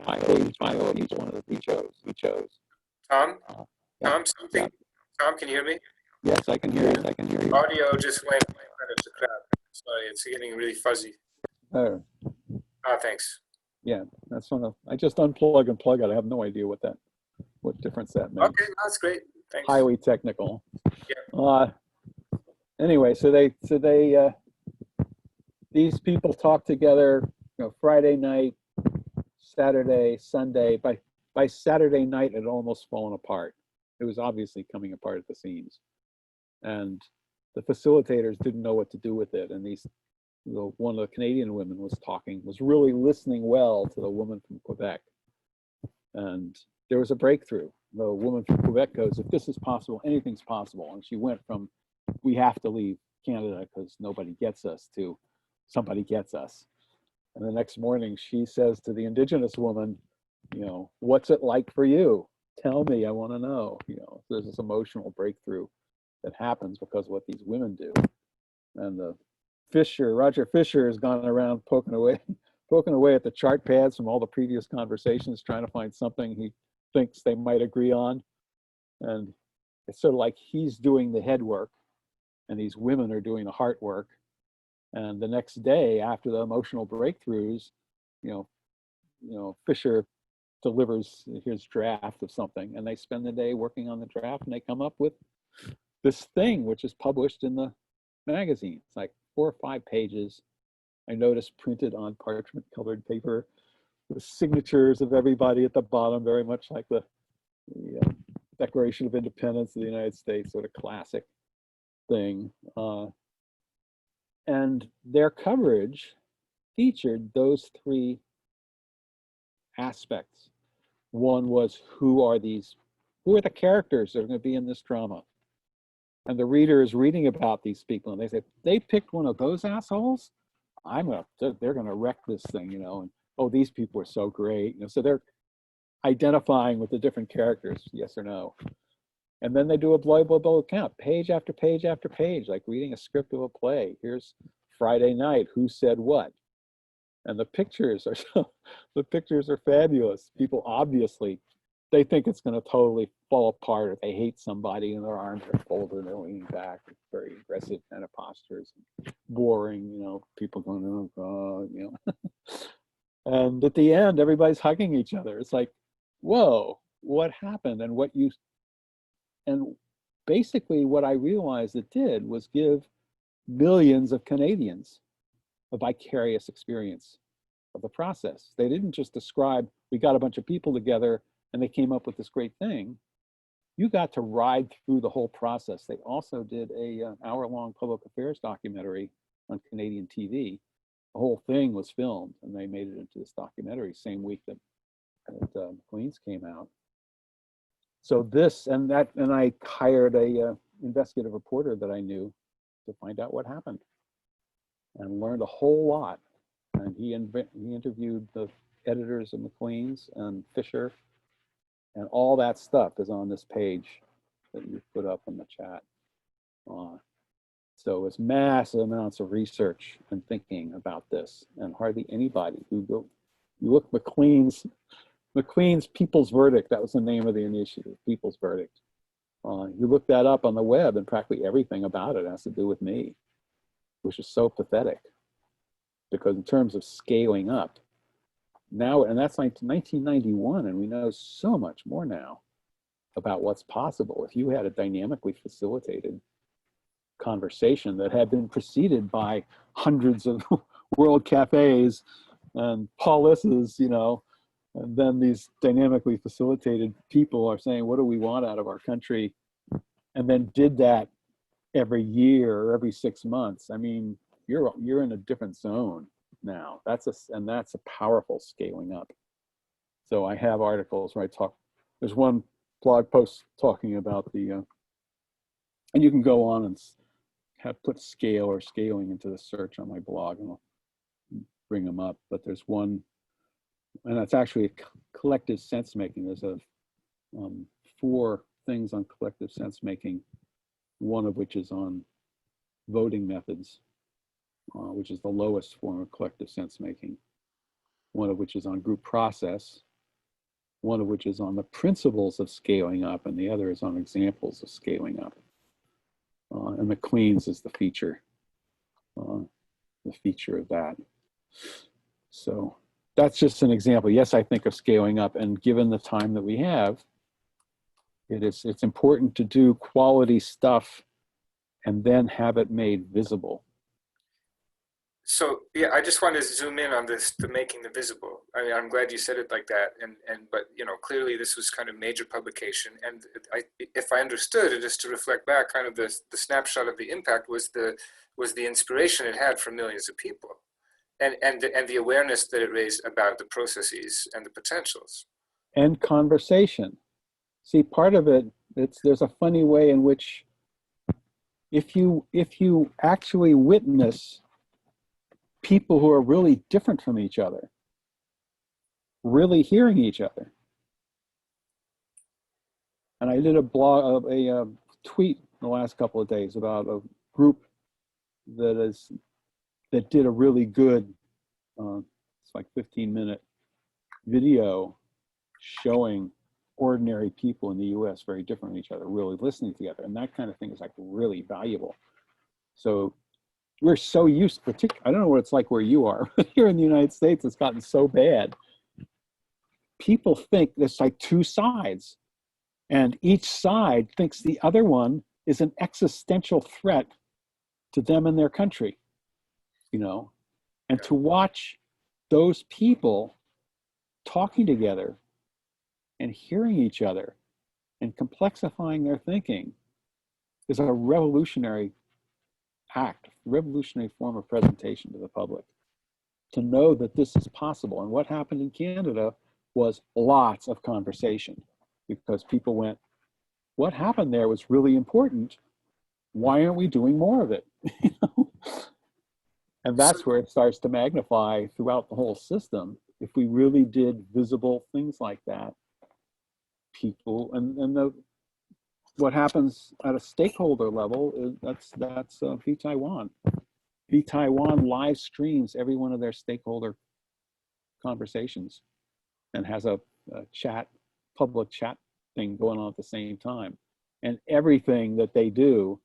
my each one of the we chose. Tom? Yeah. Tom, something? Yeah. Tom, can you hear me? Yes, I can hear you. Audio just went to crap. Sorry, it's getting really fuzzy. Oh. Thanks. Yeah, that's I just unplug and plug it. I have no idea what difference that makes. Okay, that's great. Thanks. Highly technical. Yeah. Anyway, so these people talk together, Friday night, Saturday, Sunday. By Saturday night, it had almost fallen apart. It was obviously coming apart at the seams. And the facilitators didn't know what to do with it. And one of the Canadian women was really listening well to the woman from Quebec. And there was a breakthrough. The woman from Quebec goes, if this is possible, anything's possible. And she went from, we have to leave Canada because nobody gets us, to somebody gets us. And the next morning she says to the Indigenous woman, you know, what's it like for you? Tell me, I want to know. You know, there's this emotional breakthrough that happens because of what these women do. And the Roger Fisher has gone around poking away at the chart pads from all the previous conversations, trying to find something he thinks they might agree on. And it's sort of like he's doing the head work and these women are doing the heart work. And the next day, after the emotional breakthroughs, you know, Fisher delivers his draft of something, and they spend the day working on the draft, and they come up with this thing, which is published in the magazine. It's like 4 or 5 pages. I noticed printed on parchment colored paper with signatures of everybody at the bottom, very much like the Declaration of Independence of the United States, sort of classic thing. And their coverage featured those 3 aspects. One was, who are the characters that are going to be in this drama? And the reader is reading about these people, and they say, they picked one of those assholes? They're going to wreck this thing, you know, and oh, these people are so great. You know, so they're identifying with the different characters, yes or no. And then they do a blow account, page after page after page, like reading a script of a play. Here's Friday night, who said what? And the pictures are fabulous. People obviously, they think it's going to totally fall apart if they hate somebody and their arms are folded and they're leaning back. It's very aggressive kind of postures, boring, you know, people going, oh God, you know. And at the end, everybody's hugging each other. It's like, whoa, what happened? And basically what I realized it did was give millions of Canadians a vicarious experience of the process. They didn't just describe, we got a bunch of people together and they came up with this great thing. You got to ride through the whole process. They also did a hour-long public affairs documentary on Canadian TV. The whole thing was filmed and they made it into this documentary same week that Queens came out. So this and I hired a investigative reporter that I knew to find out what happened, and learned a whole lot. And he interviewed the editors of Maclean's and Fisher, and all that stuff is on this page that you put up in the chat. So it's massive amounts of research and thinking about this, and hardly anybody who go. You look Maclean's People's Verdict, that was the name of the initiative, People's Verdict. You look that up on the web and practically everything about it has to do with me, which is so pathetic. Because in terms of scaling up, now, and that's like 1991, and we know so much more now about what's possible. If you had a dynamically facilitated conversation that had been preceded by hundreds of world cafes and Paulus's, you know, and then these dynamically facilitated people are saying, what do we want out of our country? And then did that every year or every 6 months. I mean, you're in a different zone now. That's a powerful scaling up. So I have articles where I talk, there's one blog post talking about the, and you can go on and put scale or scaling into the search on my blog and I'll bring them up. But there's one, and that's actually a collective sense making. There's 4 things on collective sense making, one of which is on voting methods, which is the lowest form of collective sense making, one of which is on group process, one of which is on the principles of scaling up, and the other is on examples of scaling up. And Maclean's is the feature of that. So that's just an example. Yes, I think of scaling up, and given the time that we have, it's important to do quality stuff and then have it made visible. So yeah, I just wanted to zoom in on this, the making the visible. I mean, I'm glad you said it like that, but you know, clearly this was kind of major publication, and if I understood it, just to reflect back, kind of the snapshot of the impact was the inspiration it had for millions of people, and the awareness that it raised about the processes and the potentials. and conversation. See, part of it, there's a funny way in which if you actually witness people who are really different from each other, really hearing each other. And I did a tweet in the last couple of days about a group that did a really good, it's like 15-minute video showing ordinary people in the US very different from each other, really listening together. And that kind of thing is like really valuable. So we're so used, I don't know what it's like where you are, but here in the United States, it's gotten so bad. People think there's like two sides, and each side thinks the other one is an existential threat to them and their country, you know? And to watch those people talking together and hearing each other and complexifying their thinking is a revolutionary act, revolutionary form of presentation to the public. To know that this is possible. And what happened in Canada was lots of conversation, because people went, what happened there was really important. Why aren't we doing more of it? You know? And that's where it starts to magnify throughout the whole system. If we really did visible things like that, people, what happens at a stakeholder level is that's VTaiwan. VTaiwan live streams every one of their stakeholder conversations and has a public chat thing going on at the same time. And everything that they do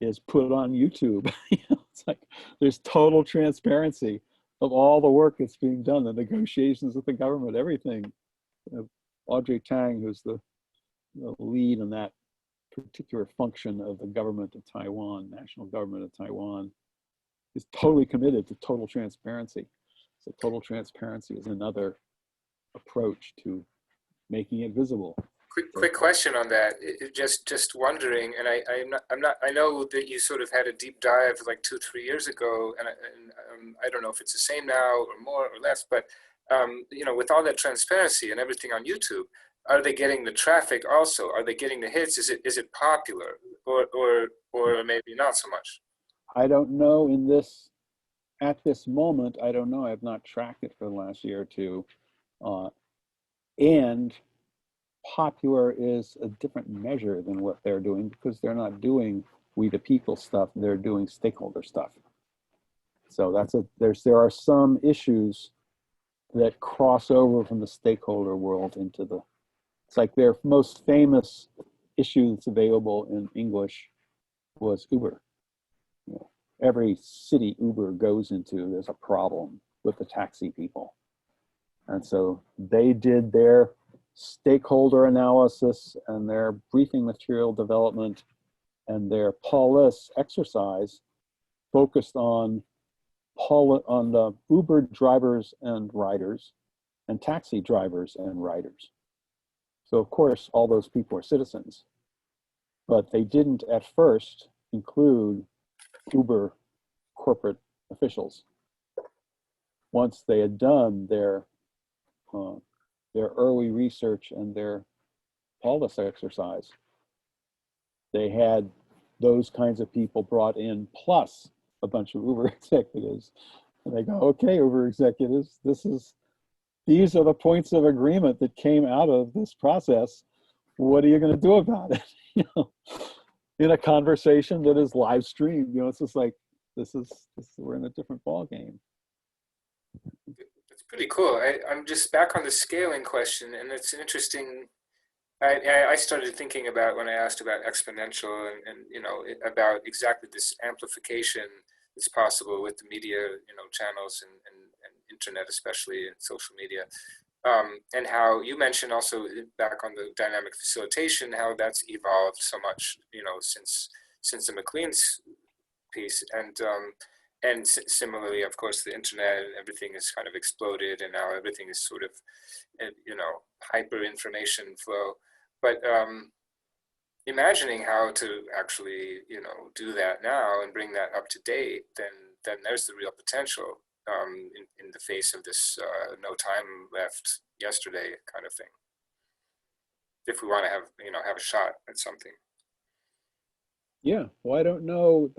is put on YouTube. You know, it's like there's total transparency of all the work that's being done, the negotiations with the government, everything. Audrey Tang, who's the lead in that particular function of the government of Taiwan, national government of Taiwan, is totally committed to total transparency. So total transparency is another approach to making it visible. Quick question on that. Just wondering, and I know that you sort of had a deep dive like 2-3 years ago, and I don't know if it's the same now or more or less, but you know, with all that transparency and everything on YouTube, are they getting the traffic also? Are they getting the hits? Is it popular, or maybe not so much? I don't know at this moment, I don't know. I've not tracked it for the last year or two. And popular is a different measure than what they're doing, because they're not doing we the people stuff, they're doing stakeholder stuff. So there are some issues that cross over from the stakeholder world into it's like their most famous issue that's available in English was Uber. You know, every city Uber goes into, there's a problem with the taxi people. And so they did their stakeholder analysis and their briefing material development and their Paulus exercise focused on the Uber drivers and riders and taxi drivers and riders. So of course, all those people are citizens, but they didn't at first include Uber corporate officials. Once they had done their early research and their Paulus exercise, they had those kinds of people brought in, plus a bunch of Uber executives. And they go, okay, Uber executives, these are the points of agreement that came out of this process. What are you going to do about it? You know, in a conversation that is live streamed, you know, it's just like, we're in a different ball game. It's pretty cool. I'm just back on the scaling question, and it's interesting. I started thinking about when I asked about exponential and you know, about exactly this amplification that's possible with the media, you know, channels and internet, especially, and social media. And how you mentioned also back on the dynamic facilitation, how that's evolved so much, you know, since the McLean's piece. And similarly, of course, the internet and everything has kind of exploded, and now everything is sort of, you know, hyper information flow. But imagining how to actually, you know, do that now and bring that up to date, then there's the real potential in the face of this no time left yesterday kind of thing. If we want to have, have a shot at something. Yeah, well, I don't know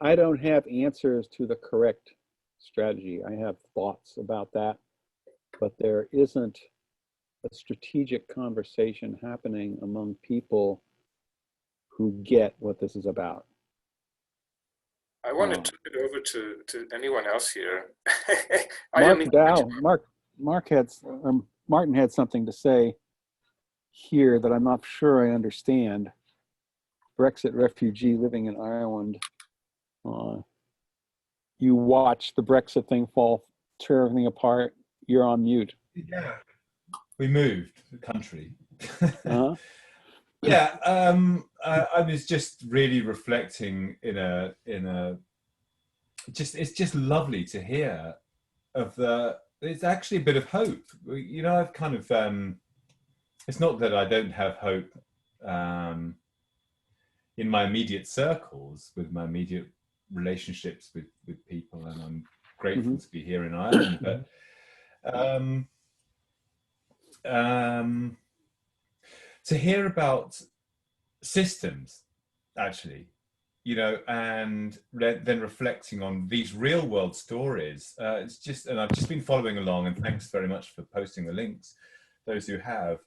I don't have answers to the correct strategy. I have thoughts about that, but there isn't a strategic conversation happening among people who get what this is about. I want to turn it over to anyone else here. Martin had something to say here that I'm not sure I understand. Brexit refugee living in Ireland. You watch the Brexit thing tear everything apart. You're on mute. Yeah, we moved the country. Uh-huh. Yeah, I was just really reflecting it's just lovely to hear it's actually a bit of hope. I've kind of, it's not that I don't have hope in my immediate circles, with my immediate relationships with people, and I'm grateful to be here in Ireland, but to hear about systems, actually, and then reflecting on these real world stories. And I've just been following along, and thanks very much for posting the links, those who have.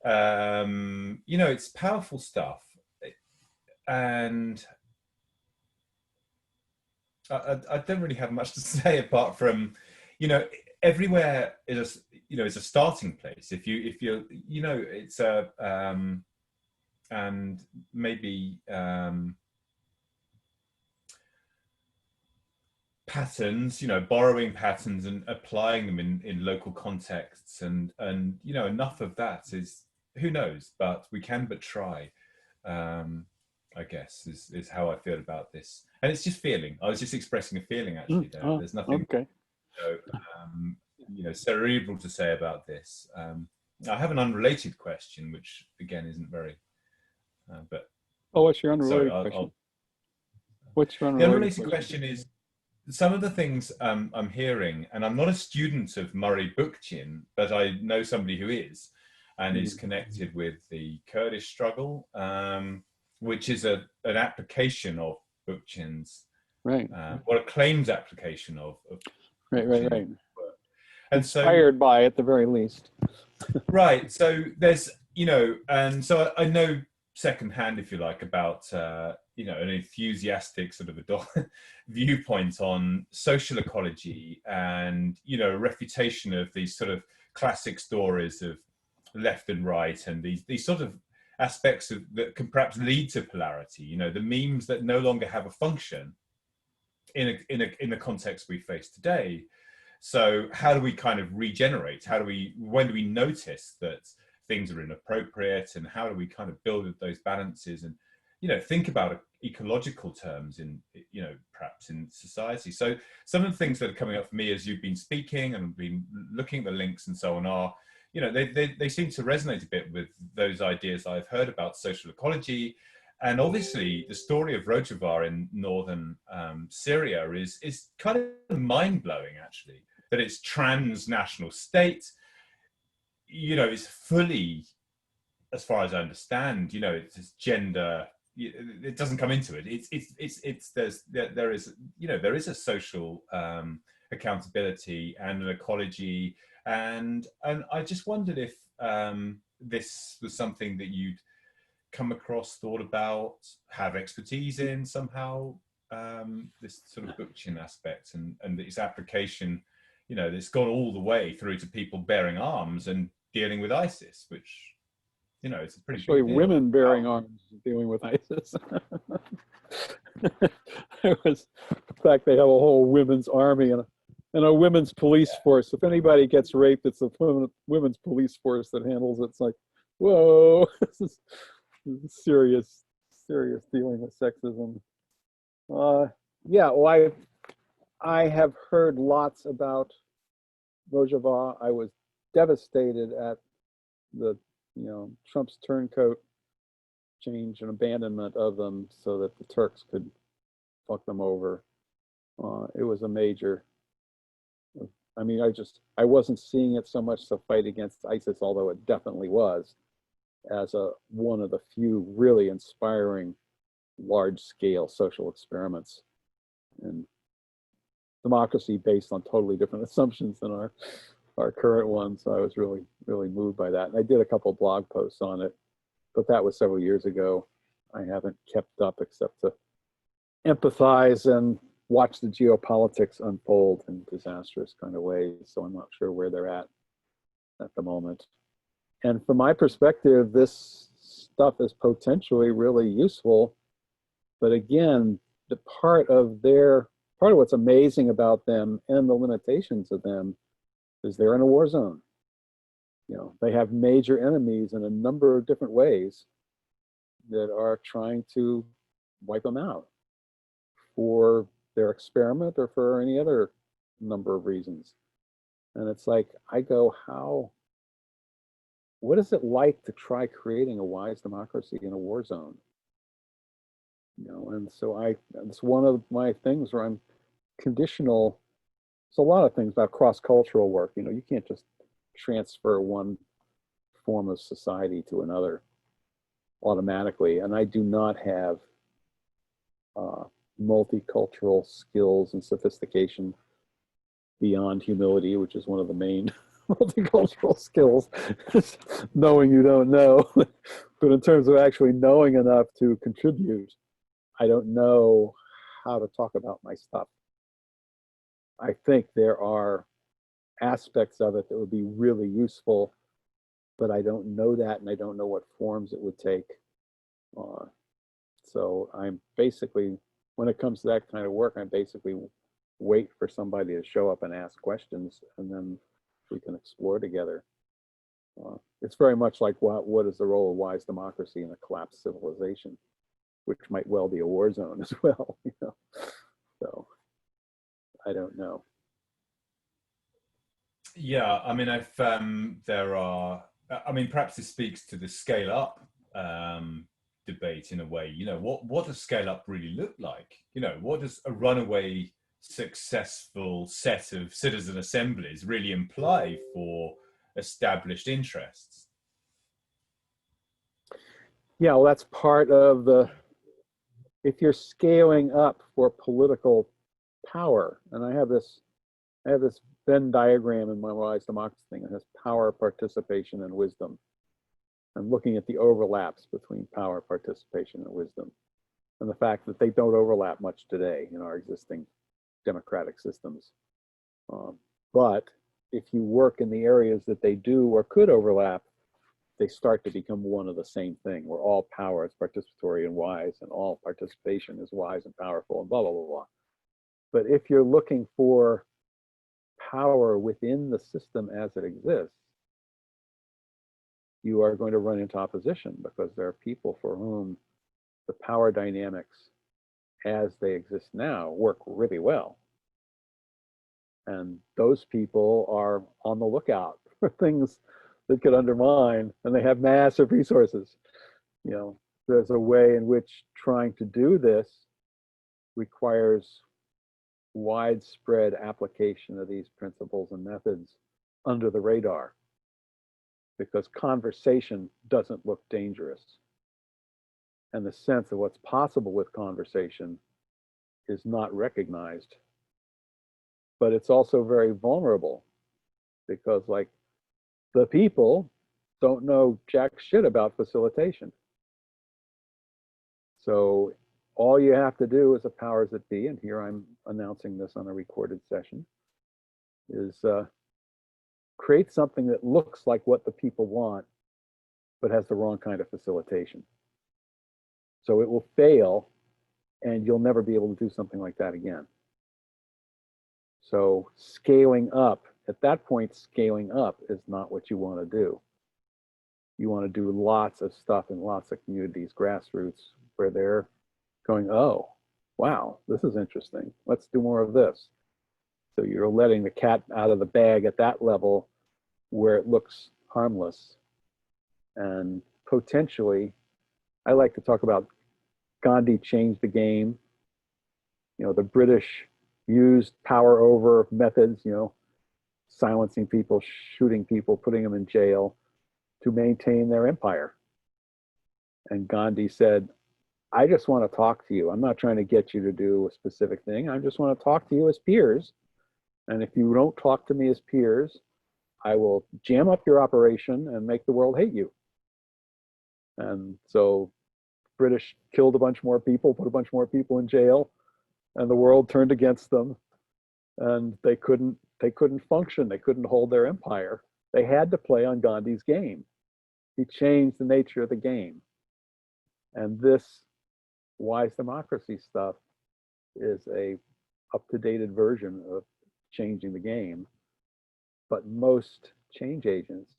It's powerful stuff. And I don't really have much to say apart from, everywhere is a starting place. If you're, it's and maybe patterns, borrowing patterns and applying them in local contexts, and enough of that is, who knows, but we can but try. I guess is how I feel about this, and it's just feeling. I was just expressing a feeling, actually. There's nothing okay. Cerebral to say about this. I have an unrelated question, which again isn't very. But what's your unrelated question? What's your the unrelated question is, some of the things I'm hearing, and I'm not a student of Murray Bookchin, but I know somebody who is, and is connected with the Kurdish struggle, which is an application of Bookchin's, right? Or a claims application of right. And inspired by, at the very least. Right. So there's, and so I know secondhand, if you like, about an enthusiastic sort of viewpoint on social ecology, and a refutation of these sort of classic stories of left and right, and these sort of aspects that can perhaps lead to polarity. The memes that no longer have a function in the context we face today. So how do we kind of regenerate? When do we notice that things are inappropriate, and how do we kind of build those balances, and think about ecological terms in perhaps in society. So some of the things that are coming up for me as you've been speaking and been looking at the links and so on are, they seem to resonate a bit with those ideas I've heard about social ecology. And obviously the story of Rojava in northern Syria is kind of mind-blowing, actually, that it's transnational state, is fully, as far as I understand, it's gender, it doesn't come into it. There is a social accountability and an ecology, and I just wondered if this was something that you'd come across, thought about, have expertise in somehow, this sort of Bookchin aspect and its application, that's gone all the way through to people bearing arms and dealing with ISIS, which, it's a pretty Actually, big deal. women bearing arms dealing with ISIS. In fact, they have a whole women's army and a women's police force. If anybody gets raped, it's a women's police force that handles it. It's like, whoa, this is serious dealing with sexism. Yeah, well, I have heard lots about Rojava. I was devastated at the Trump's turncoat change and abandonment of them so that the Turks could fuck them over. it was a major, I mean, I wasn't seeing it so much as a fight against ISIS, although it definitely was, as one of the few really inspiring large-scale social experiments in democracy based on totally different assumptions than our current ones. So I was really, really moved by that. And I did a couple of blog posts on it, but that was several years ago. I haven't kept up except to empathize and watch the geopolitics unfold in disastrous kind of ways. So I'm not sure where they're at the moment. And from my perspective, this stuff is potentially really useful. But again, the part of what's amazing about them and the limitations of them is they're in a war zone. You know, they have major enemies in a number of different ways that are trying to wipe them out for their experiment or for any other number of reasons. And it's like, I go, what is it like to try creating a wise democracy in a war zone? You know, and so it's one of my things where I'm conditional. There's a lot of things about cross-cultural work. You know, you can't just transfer one form of society to another automatically. And I do not have multicultural skills and sophistication beyond humility, which is one of the main multicultural skills, knowing you don't know. But in terms of actually knowing enough to contribute, I don't know how to talk about my stuff. I think there are aspects of it that would be really useful, but I don't know that, and I don't know what forms it would take. So I'm basically, when it comes to that kind of work, I basically wait for somebody to show up and ask questions, and then we can explore together. It's very much like what is the role of wise democracy in a collapsed civilization, which might well be a war zone as well. You know, so I don't know. Yeah, I mean, perhaps this speaks to the scale up debate in a way. You know, what does scale up really look like? You know, what does a runaway successful set of citizen assemblies really imply for established interests? Yeah, well, that's part of if you're scaling up for political power, and I have this Venn diagram in my wise democracy thing. It has power, participation, and wisdom. I'm looking at the overlaps between power, participation, and wisdom, and the fact that they don't overlap much today in our existing democratic systems. But if you work in the areas that they do or could overlap, they start to become one of the same thing, where all power is participatory and wise, and all participation is wise and powerful, and blah, blah, blah, blah. But if you're looking for power within the system as it exists, you are going to run into opposition, because there are people for whom the power dynamics as they exist now work really well. And those people are on the lookout for things that could undermine, and they have massive resources. You know, there's a way in which trying to do this requires widespread application of these principles and methods under the radar, because conversation doesn't look dangerous. And the sense of what's possible with conversation is not recognized. But it's also very vulnerable, because like the people don't know jack shit about facilitation. So all you have to do as a powers that be, and here I'm announcing this on a recorded session, is create something that looks like what the people want, but has the wrong kind of facilitation. So it will fail, and you'll never be able to do something like that again. So scaling up, at that point, scaling up is not what you want to do. You want to do lots of stuff in lots of communities, grassroots, where they're going, oh, wow, this is interesting. Let's do more of this. So you're letting the cat out of the bag at that level where it looks harmless. And potentially, I like to talk about Gandhi changed the game. You know, the British used power over methods, you know, silencing people, shooting people, putting them in jail to maintain their empire. And Gandhi said, I just want to talk to you. I'm not trying to get you to do a specific thing. I just want to talk to you as peers. And if you don't talk to me as peers, I will jam up your operation and make the world hate you. And so British killed a bunch more people, put a bunch more people in jail, and the world turned against them. And they couldn't function. They couldn't hold their empire. They had to play on Gandhi's game. He changed the nature of the game. And this wise democracy stuff is a up-to-date version of changing the game. But most change agents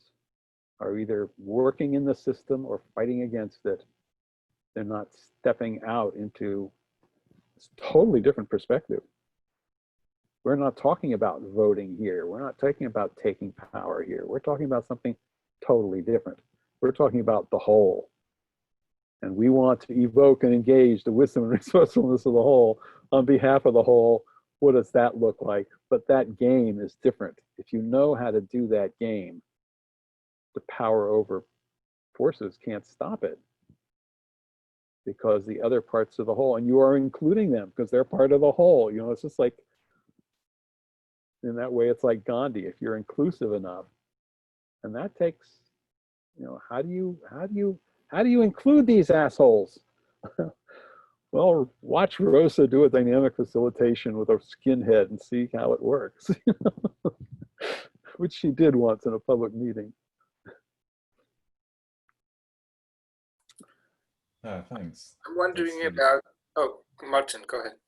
are either working in the system or fighting against it. They're not stepping out into a totally different perspective. We're not talking about voting here. We're not talking about taking power here. We're talking about something totally different. We're talking about the whole. And we want to evoke and engage the wisdom and resourcefulness of the whole on behalf of the whole. What does that look like? But that game is different. If you know how to do that game, the power over forces can't stop it, because the other parts of the whole, and you are including them because they're part of the whole. You know, it's just like, in that way, it's like Gandhi. If you're inclusive enough, and that takes, you know, how do you include these assholes? Well, watch Rosa do a dynamic facilitation with a skinhead and see how it works, which she did once in a public meeting. Thanks. I'm wondering about, oh, Martin, go ahead.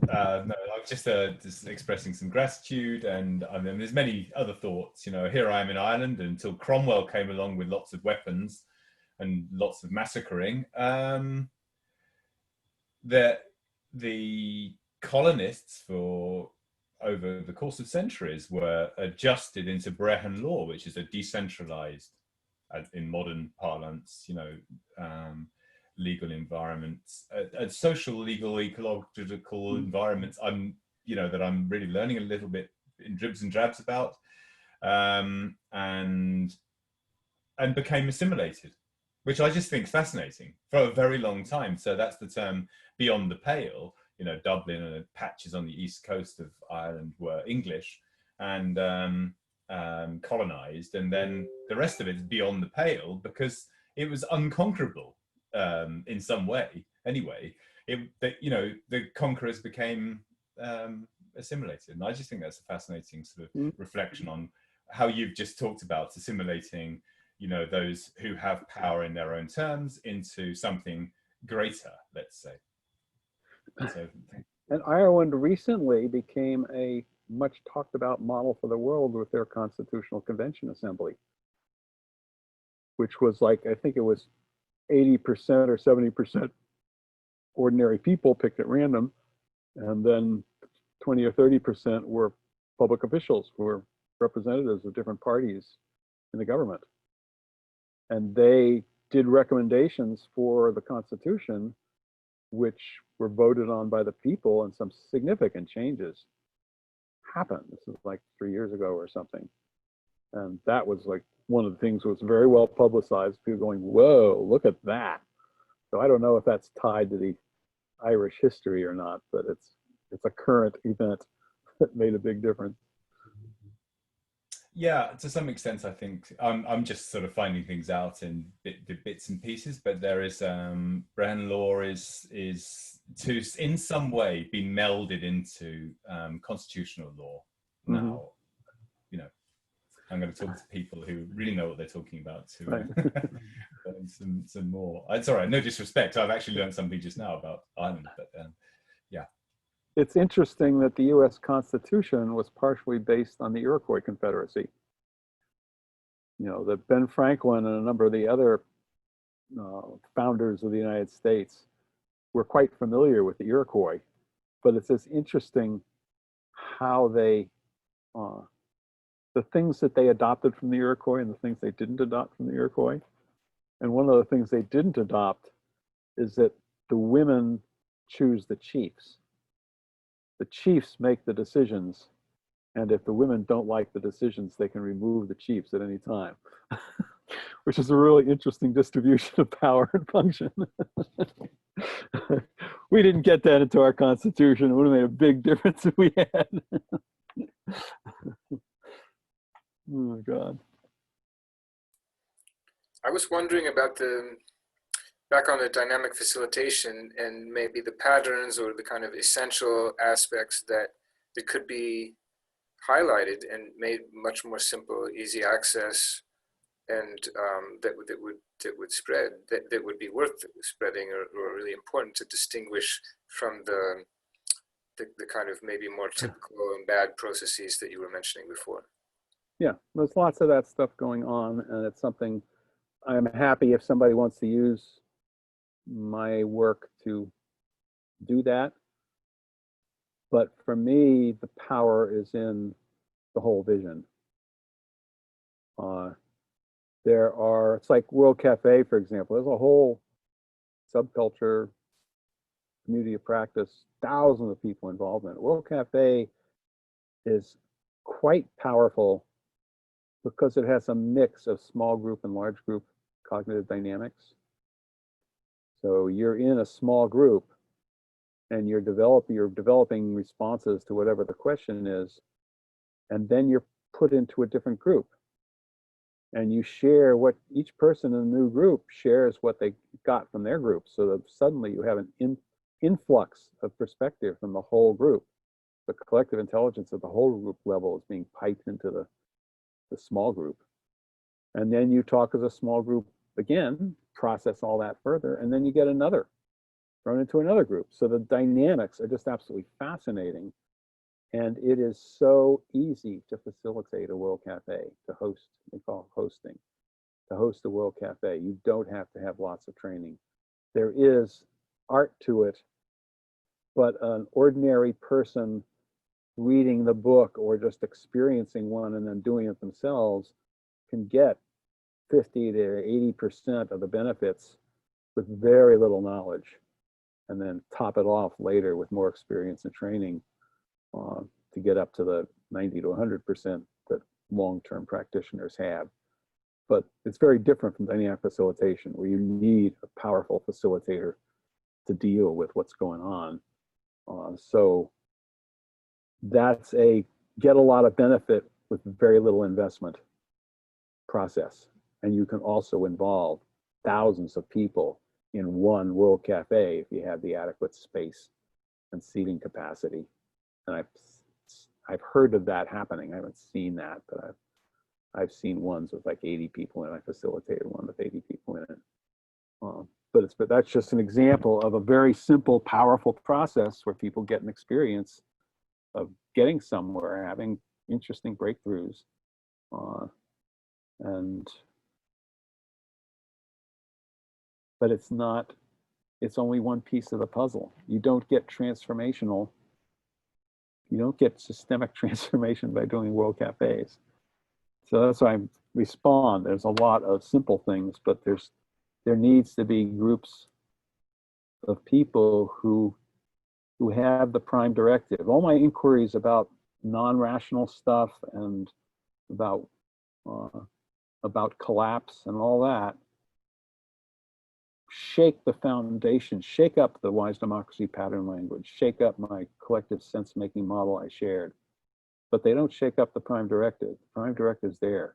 No, I was just expressing some gratitude, and I mean, there's many other thoughts. You know, here I am in Ireland until Cromwell came along with lots of weapons and lots of massacring. The colonists, for over the course of centuries, were adjusted into Brehon law, which is a decentralized, in modern parlance, you know, legal environments, social, legal, ecological environments. You know, that I'm really learning a little bit in dribs and drabs about, and became assimilated, which I just think is fascinating for a very long time. So that's the term beyond the pale. You know, Dublin and patches on the east coast of Ireland were English and colonized, and then the rest of it is beyond the pale because it was unconquerable in some way. Anyway, you know, the conquerors became assimilated, and I just think that's a fascinating sort of reflection on how you've just talked about assimilating, you know, those who have power in their own terms into something greater, let's say. So, and Ireland recently became a much talked about model for the world with their Constitutional Convention Assembly, which was like, I think it was 80% or 70% ordinary people picked at random, and then 20 or 30% were public officials who were representatives of different parties in the government. And they did recommendations for the Constitution, which were voted on by the people, and some significant changes happened. This is like 3 years ago or something. And that was like one of the things that was very well publicized, people going, whoa, look at that. So I don't know if that's tied to the Irish history or not, but it's a current event that made a big difference. Yeah, to some extent, I think I'm just sort of finding things out in bits and pieces. But there is Brehon law is to in some way be melded into constitutional law now. You know, I'm going to talk to people who really know what they're talking about to learn some more. It's all right, no disrespect. I've actually learned something just now about Ireland, but yeah. It's interesting that the US Constitution was partially based on the Iroquois Confederacy. You know, that Ben Franklin and a number of the other founders of the United States were quite familiar with the Iroquois, but it's just interesting how they, the things that they adopted from the Iroquois and the things they didn't adopt from the Iroquois. And one of the things they didn't adopt is that the women choose the chiefs. The chiefs make the decisions, and if the women don't like the decisions, they can remove the chiefs at any time, which is a really interesting distribution of power and function. We didn't get that into our Constitution. It would have made a big difference if we had. Oh my God. I was wondering about back on the dynamic facilitation and maybe the patterns or the kind of essential aspects that could be highlighted and made much more simple, easy access, and that would spread, that would be worth spreading or really important to distinguish from the kind of maybe more typical and bad processes that you were mentioning before. Yeah, there's lots of that stuff going on, and it's something I'm happy if somebody wants to use my work to do that. But for me, the power is in the whole vision. It's like World Cafe, for example. There's a whole subculture, community of practice, thousands of people involved in it. World Cafe is quite powerful because it has a mix of small group and large group cognitive dynamics. So you're in a small group and you're developing responses to whatever the question is, and then you're put into a different group. And you share what each person in the new group shares what they got from their group. So that suddenly you have an influx of perspective from the whole group. The collective intelligence at the whole group level is being piped into the small group. And then you talk as a small group again, process all that further, and then you get another thrown into another group. So the dynamics are just absolutely fascinating. And it is so easy to facilitate a World Cafe, to host, they call it hosting, to host a World Cafe. You don't have to have lots of training. There is art to it, but an ordinary person reading the book or just experiencing one and then doing it themselves can get 50 to 80% of the benefits with very little knowledge, and then top it off later with more experience and training to get up to the 90 to 100% that long-term practitioners have. But it's very different from dynamic facilitation, where you need a powerful facilitator to deal with what's going on. So that's a get a lot of benefit with very little investment process. And you can also involve thousands of people in one World Cafe if you have the adequate space and seating capacity. And I've heard of that happening. I haven't seen that, but I've seen ones with like 80 people in it. I facilitated one with 80 people in it. But that's just an example of a very simple, powerful process where people get an experience of getting somewhere, having interesting breakthroughs, but it's only one piece of the puzzle. You don't get transformational. You don't get systemic transformation by doing World Cafes. So that's why I respond. There's a lot of simple things, but there needs to be groups of people who have the prime directive. All my inquiries about non-rational stuff and about collapse and all that shake the foundation, shake up the wise democracy pattern language, shake up my collective sense-making model I shared. But they don't shake up the prime directive. The prime directive is there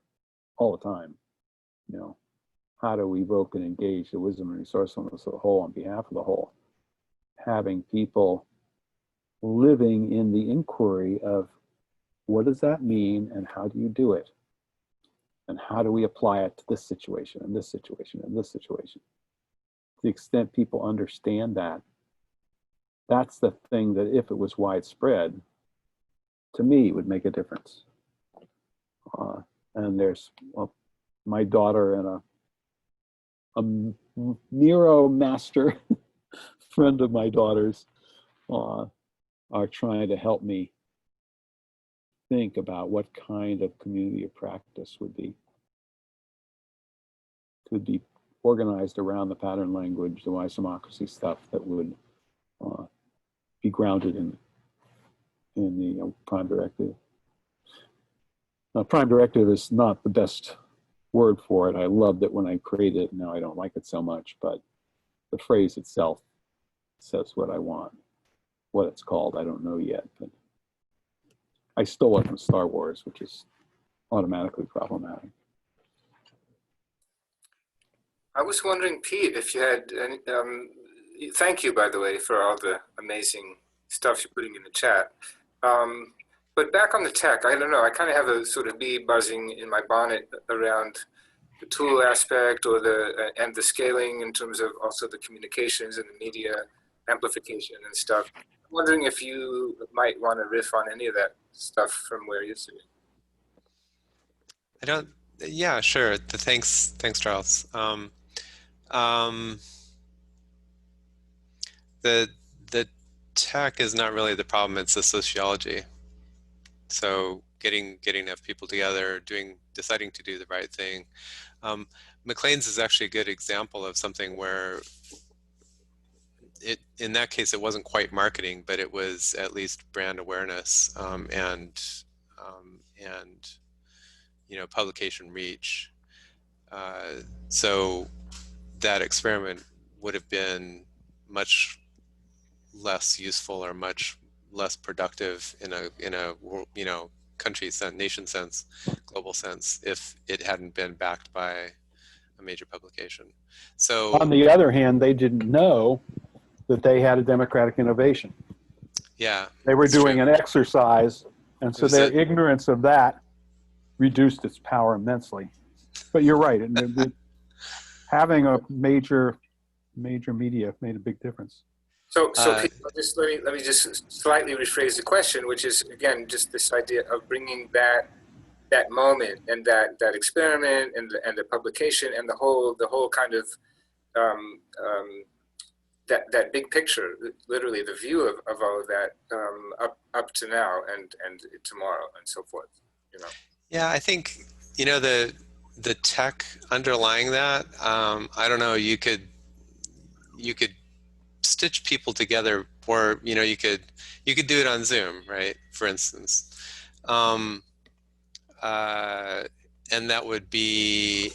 all the time. You know, how to evoke and engage the wisdom and resourcefulness of the whole on behalf of the whole. Having people living in the inquiry of what does that mean and how do you do it? And how do we apply it to this situation and this situation and this situation? To the extent people understand that, that's the thing that if it was widespread, to me, would make a difference. And there's my daughter and a Miro master friend of my daughter's are trying to help me think about what kind of community of practice would be organized around the pattern language, the wise democracy stuff that would be grounded in the prime directive. Now, prime directive is not the best word for it. I loved it when I created it. Now I don't like it so much, but the phrase itself says what I want. What it's called, I don't know yet, but I stole it from Star Wars, which is automatically problematic. I was wondering, Pete, if you had any, thank you, by the way, for all the amazing stuff you're putting in the chat. But back on the tech, I don't know, I kind of have a sort of bee buzzing in my bonnet around the tool aspect or and the scaling in terms of also the communications and the media amplification and stuff. I'm wondering if you might want to riff on any of that stuff from where you're sitting. Yeah, sure. Thanks, Charles. The tech is not really the problem, it's the sociology. So getting enough people together, deciding to do the right thing. McLean's is actually a good example of something where in that case, it wasn't quite marketing, but it was at least brand awareness and publication reach. So that experiment would have been much less useful or much less productive in a country sense, nation sense, global sense, if it hadn't been backed by a major publication. So on the other hand, they didn't know that they had a democratic innovation. Yeah, they were doing an exercise, and so their ignorance of that reduced its power immensely. But you're right, having a major media made a big difference. So Pete, let me just slightly rephrase the question, which is again just this idea of bringing that moment and that experiment and the publication and the whole kind of that big picture, literally the view of all of that up to now and tomorrow and so forth. Yeah, I think the tech underlying that. I don't know. You could stitch people together, or you could do it on Zoom, right? For instance, and that would be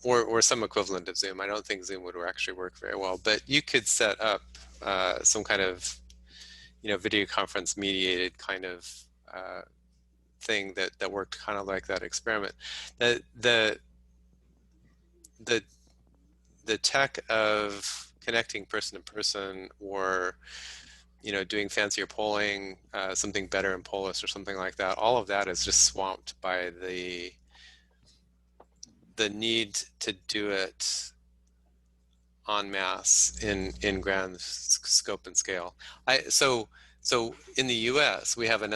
or some equivalent of Zoom. I don't think Zoom would actually work very well, but you could set up some kind of video conference mediated kind of thing that worked kind of like that experiment. The tech of connecting person to person, or doing fancier polling, something better in Polis or something like that, all of that is just swamped by the need to do it en masse in grand scope and scale. So in the U.S. we have an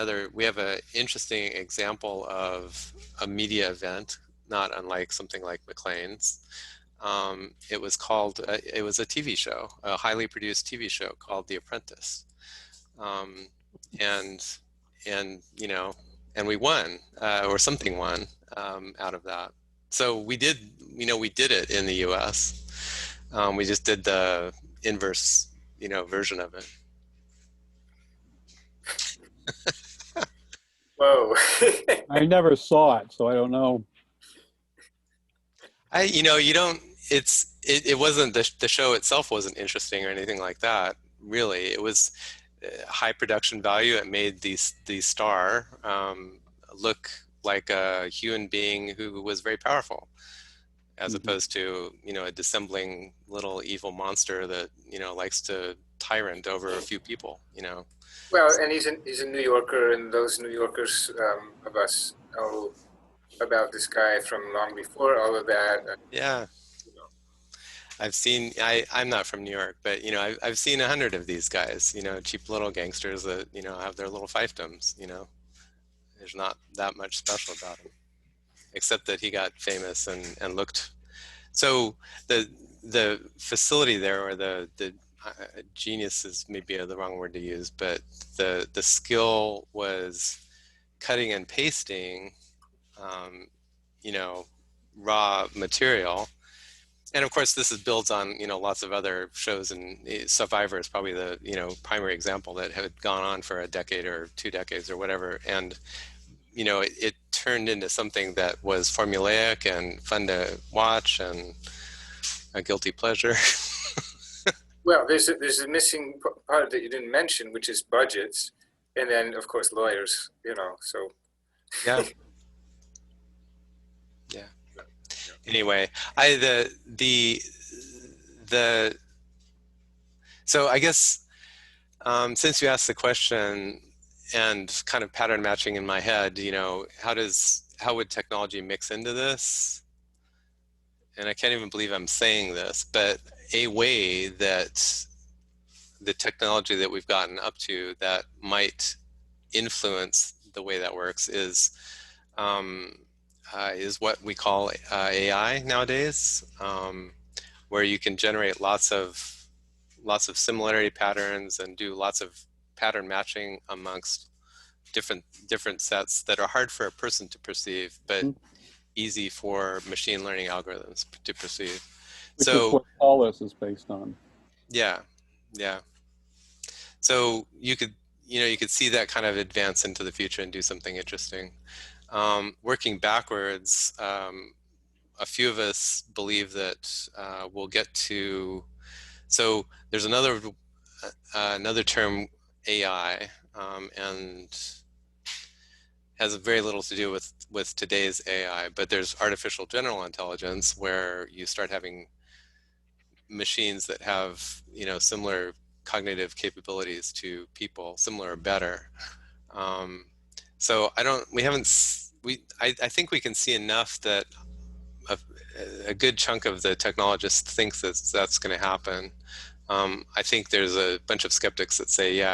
interesting example of a media event, not unlike something like McLean's. It was a TV show, a highly produced TV show called The Apprentice, and we won, or something won out of that. So we did it in the U.S. We just did the inverse, version of it. Whoa! I never saw it, so I don't know. It wasn't the show itself wasn't interesting or anything like that. Really, it was high production value. It made the star look like a human being who was very powerful, as opposed to a dissembling little evil monster that likes to tyrant over a few people. Well, and he's a New Yorker, and those New Yorkers of us know about this guy from long before all of that. Yeah. I've seen, I'm not from New York, but I've seen 100 of these guys, cheap little gangsters that, have their little fiefdoms, There's not that much special about him, except that he got famous and looked. So the facility there, or the genius is maybe the wrong word to use, but the skill was cutting and pasting, raw material and of course, this is built on, you know, lots of other shows, and Survivor is probably the, you know, primary example that had gone on for a decade or 2 decades or whatever. And, you know, it turned into something that was formulaic and fun to watch and a guilty pleasure. Well, there's a missing part that you didn't mention, which is budgets, and then of course lawyers. You know, so Yeah. Yeah. Anyway, so I guess since you asked the question and kind of pattern matching in my head, you know, how would technology mix into this? And I can't even believe I'm saying this, but a way that the technology that we've gotten up to that might influence the way that works is what we call AI nowadays, where you can generate lots of similarity patterns and do lots of pattern matching amongst different sets that are hard for a person to perceive, but easy for machine learning algorithms to perceive. Which is what all this is based on. Yeah, yeah. So you could see that kind of advance into the future and do something interesting. Working backwards, a few of us believe that we'll get to. So there's another term, AI, and has very little to do with today's AI. But there's artificial general intelligence, where you start having machines that have, you know, similar cognitive capabilities to people, similar or better. So I think we can see enough that a good chunk of the technologists thinks that that's going to happen. I think there's a bunch of skeptics that say, yeah,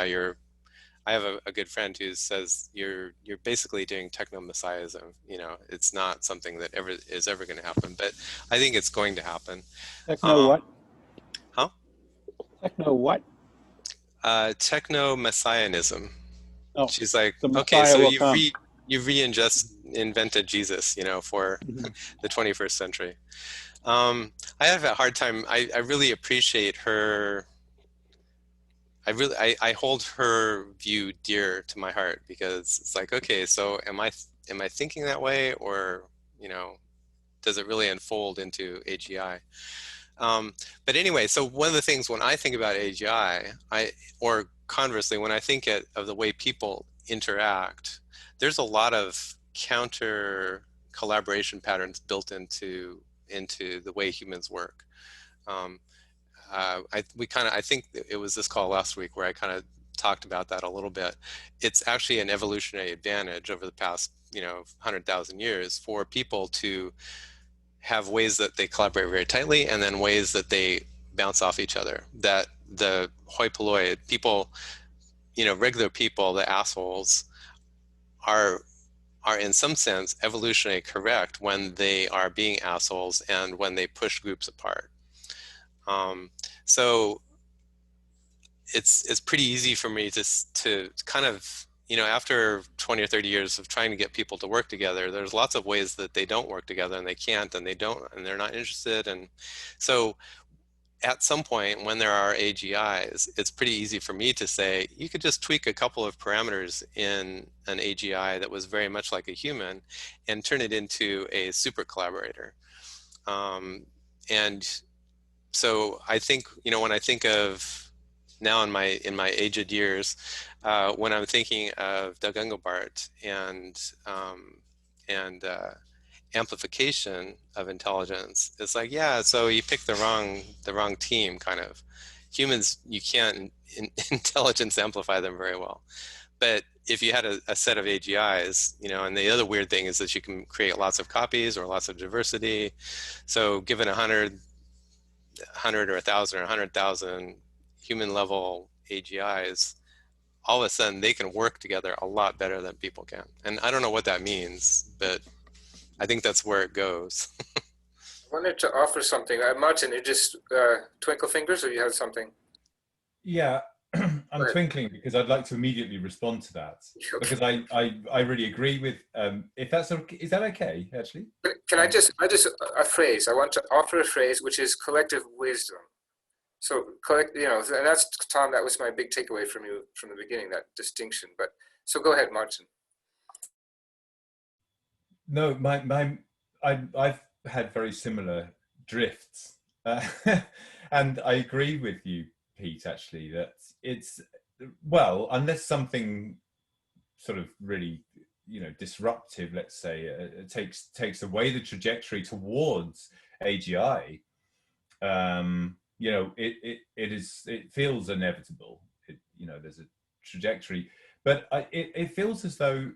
I have a good friend who says you're basically doing techno-messiahism. You know, it's not something that is ever going to happen, but I think it's going to happen. Techno what? Huh? Techno what? Techno-messianism. Oh, she's like, the okay, Messiah so will you've invented Jesus, you know, for the 21st century. I have a hard time. I really appreciate her. I hold her view dear to my heart, because it's like, okay, so am I thinking that way, or, you know, does it really unfold into AGI? But anyway, so one of the things when I think about AGI, or conversely, when I think of the way people interact, there's a lot of counter collaboration patterns built into the way humans work. I think it was this call last week where I kind of talked about that a little bit. It's actually an evolutionary advantage over the past, you know, 100,000 years for people to have ways that they collaborate very tightly, and then ways that they bounce off each other. That the hoi polloi people, you know, regular people, the assholes, are in some sense evolutionarily correct when they are being assholes and when they push groups apart. So it's pretty easy for me to kind of, you know, after 20 or 30 years of trying to get people to work together, there's lots of ways that they don't work together, and they can't, and they're not interested. And so at some point when there are AGIs, it's pretty easy for me to say, you could just tweak a couple of parameters in an AGI that was very much like a human and turn it into a super collaborator. And so I think, you know, when I think of now in my aged years, when I'm thinking of Doug Engelbart and amplification of intelligence, it's like, yeah, so you picked the wrong team, kind of. Humans, you can't intelligence amplify them very well. But if you had a set of AGIs, you know, and the other weird thing is that you can create lots of copies or lots of diversity. So given 100 or 1,000 or 100,000 human level AGIs, all of a sudden they can work together a lot better than people can. And I don't know what that means, but I think that's where it goes. I wanted to offer something. Martin, you just twinkle fingers, or you had something? Yeah, I'm twinkling because I'd like to immediately respond to that, Okay. because I really agree with, if that's okay, is that okay, actually? Can I just a phrase? I want to offer a phrase which is collective wisdom. So collect, you know, and that's, Tom, that was my big takeaway from you from the beginning, that distinction. But so go ahead, Martin. No, I've had very similar drifts, and I agree with you, Pete, actually, that it's, well, unless something sort of really, you know, disruptive, let's say, takes away the trajectory towards AGI, you know, it feels inevitable. You know, there's a trajectory, but it feels as though,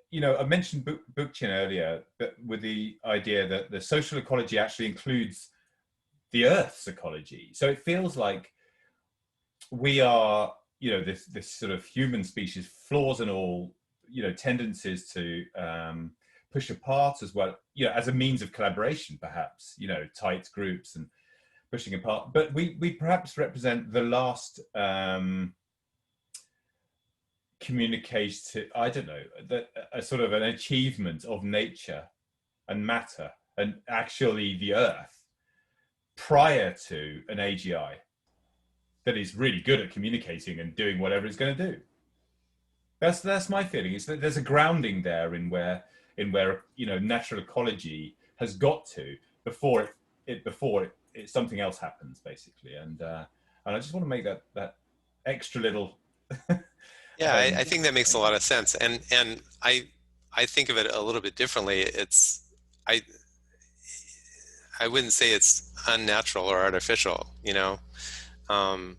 you know, I mentioned Bookchin earlier, but with the idea that the social ecology actually includes the Earth's ecology. So it feels like we are, you know, this sort of human species, flaws and all, you know, tendencies to push apart as well, you know, as a means of collaboration, perhaps, you know, tight groups and pushing apart. But we perhaps represent the last communication, I don't know, a sort of an achievement of nature and matter and actually the Earth prior to an AGI that is really good at communicating and doing whatever it's going to do. That's my feeling. Is that there's a grounding there in where you know, natural ecology has got to before something else happens, basically. And I just want to make that extra little. Yeah, I think that makes a lot of sense, and I think of it a little bit differently. It's I wouldn't say it's unnatural or artificial, you know. An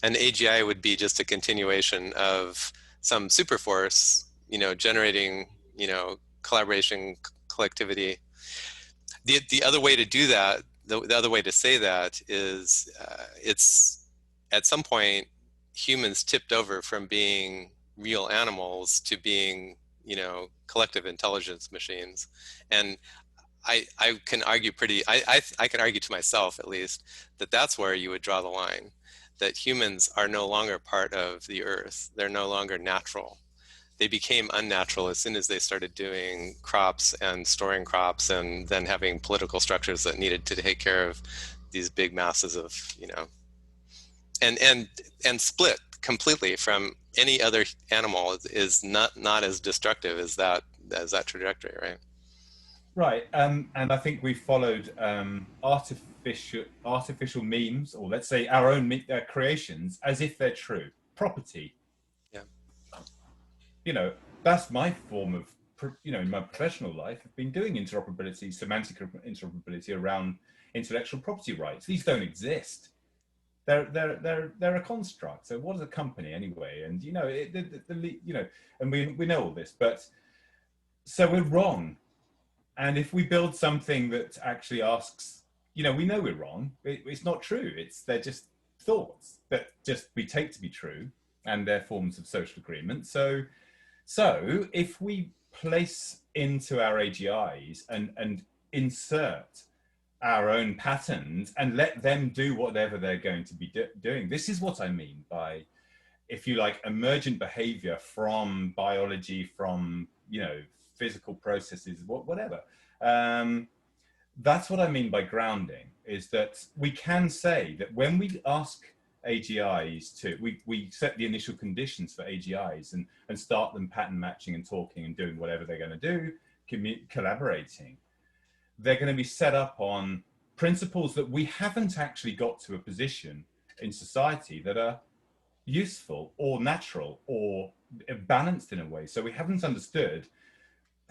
AGI would be just a continuation of some super force, you know, generating, you know, collaboration, collectivity. The other way to do that, the other way to say that is, it's at some point humans tipped over from being real animals to being, you know, collective intelligence machines. And I can argue I can argue to myself, at least, that that's where you would draw the line, that humans are no longer part of the Earth. They're no longer natural. They became unnatural as soon as they started doing crops and storing crops and then having political structures that needed to take care of these big masses of, you know, and split completely from any other animal is not as destructive as that trajectory, right? Right, and I think we followed artificial memes, or let's say our own creations, as if they're true. Property. Yeah. You know, that's my form of, you know, in my professional life, I've been doing interoperability, semantic interoperability around intellectual property rights. These don't exist. They're a construct. So what is a company anyway? And you know, you know, and we know all this, but so we're wrong. And if we build something that actually asks, you know, we know we're wrong. It's not true. They're just thoughts that just we take to be true, and they're forms of social agreement. So if we place into our AGIs and insert our own patterns and let them do whatever they're going to be doing, this is what I mean by, if you like, emergent behavior from biology, from, you know, physical processes, whatever. That's what I mean by grounding, is that we can say that when we ask AGIs to, we set the initial conditions for AGIs and start them pattern matching and talking and doing whatever they're going to do, collaborating. They're going to be set up on principles that we haven't actually got to a position in society that are useful or natural or balanced in a way. So we haven't understood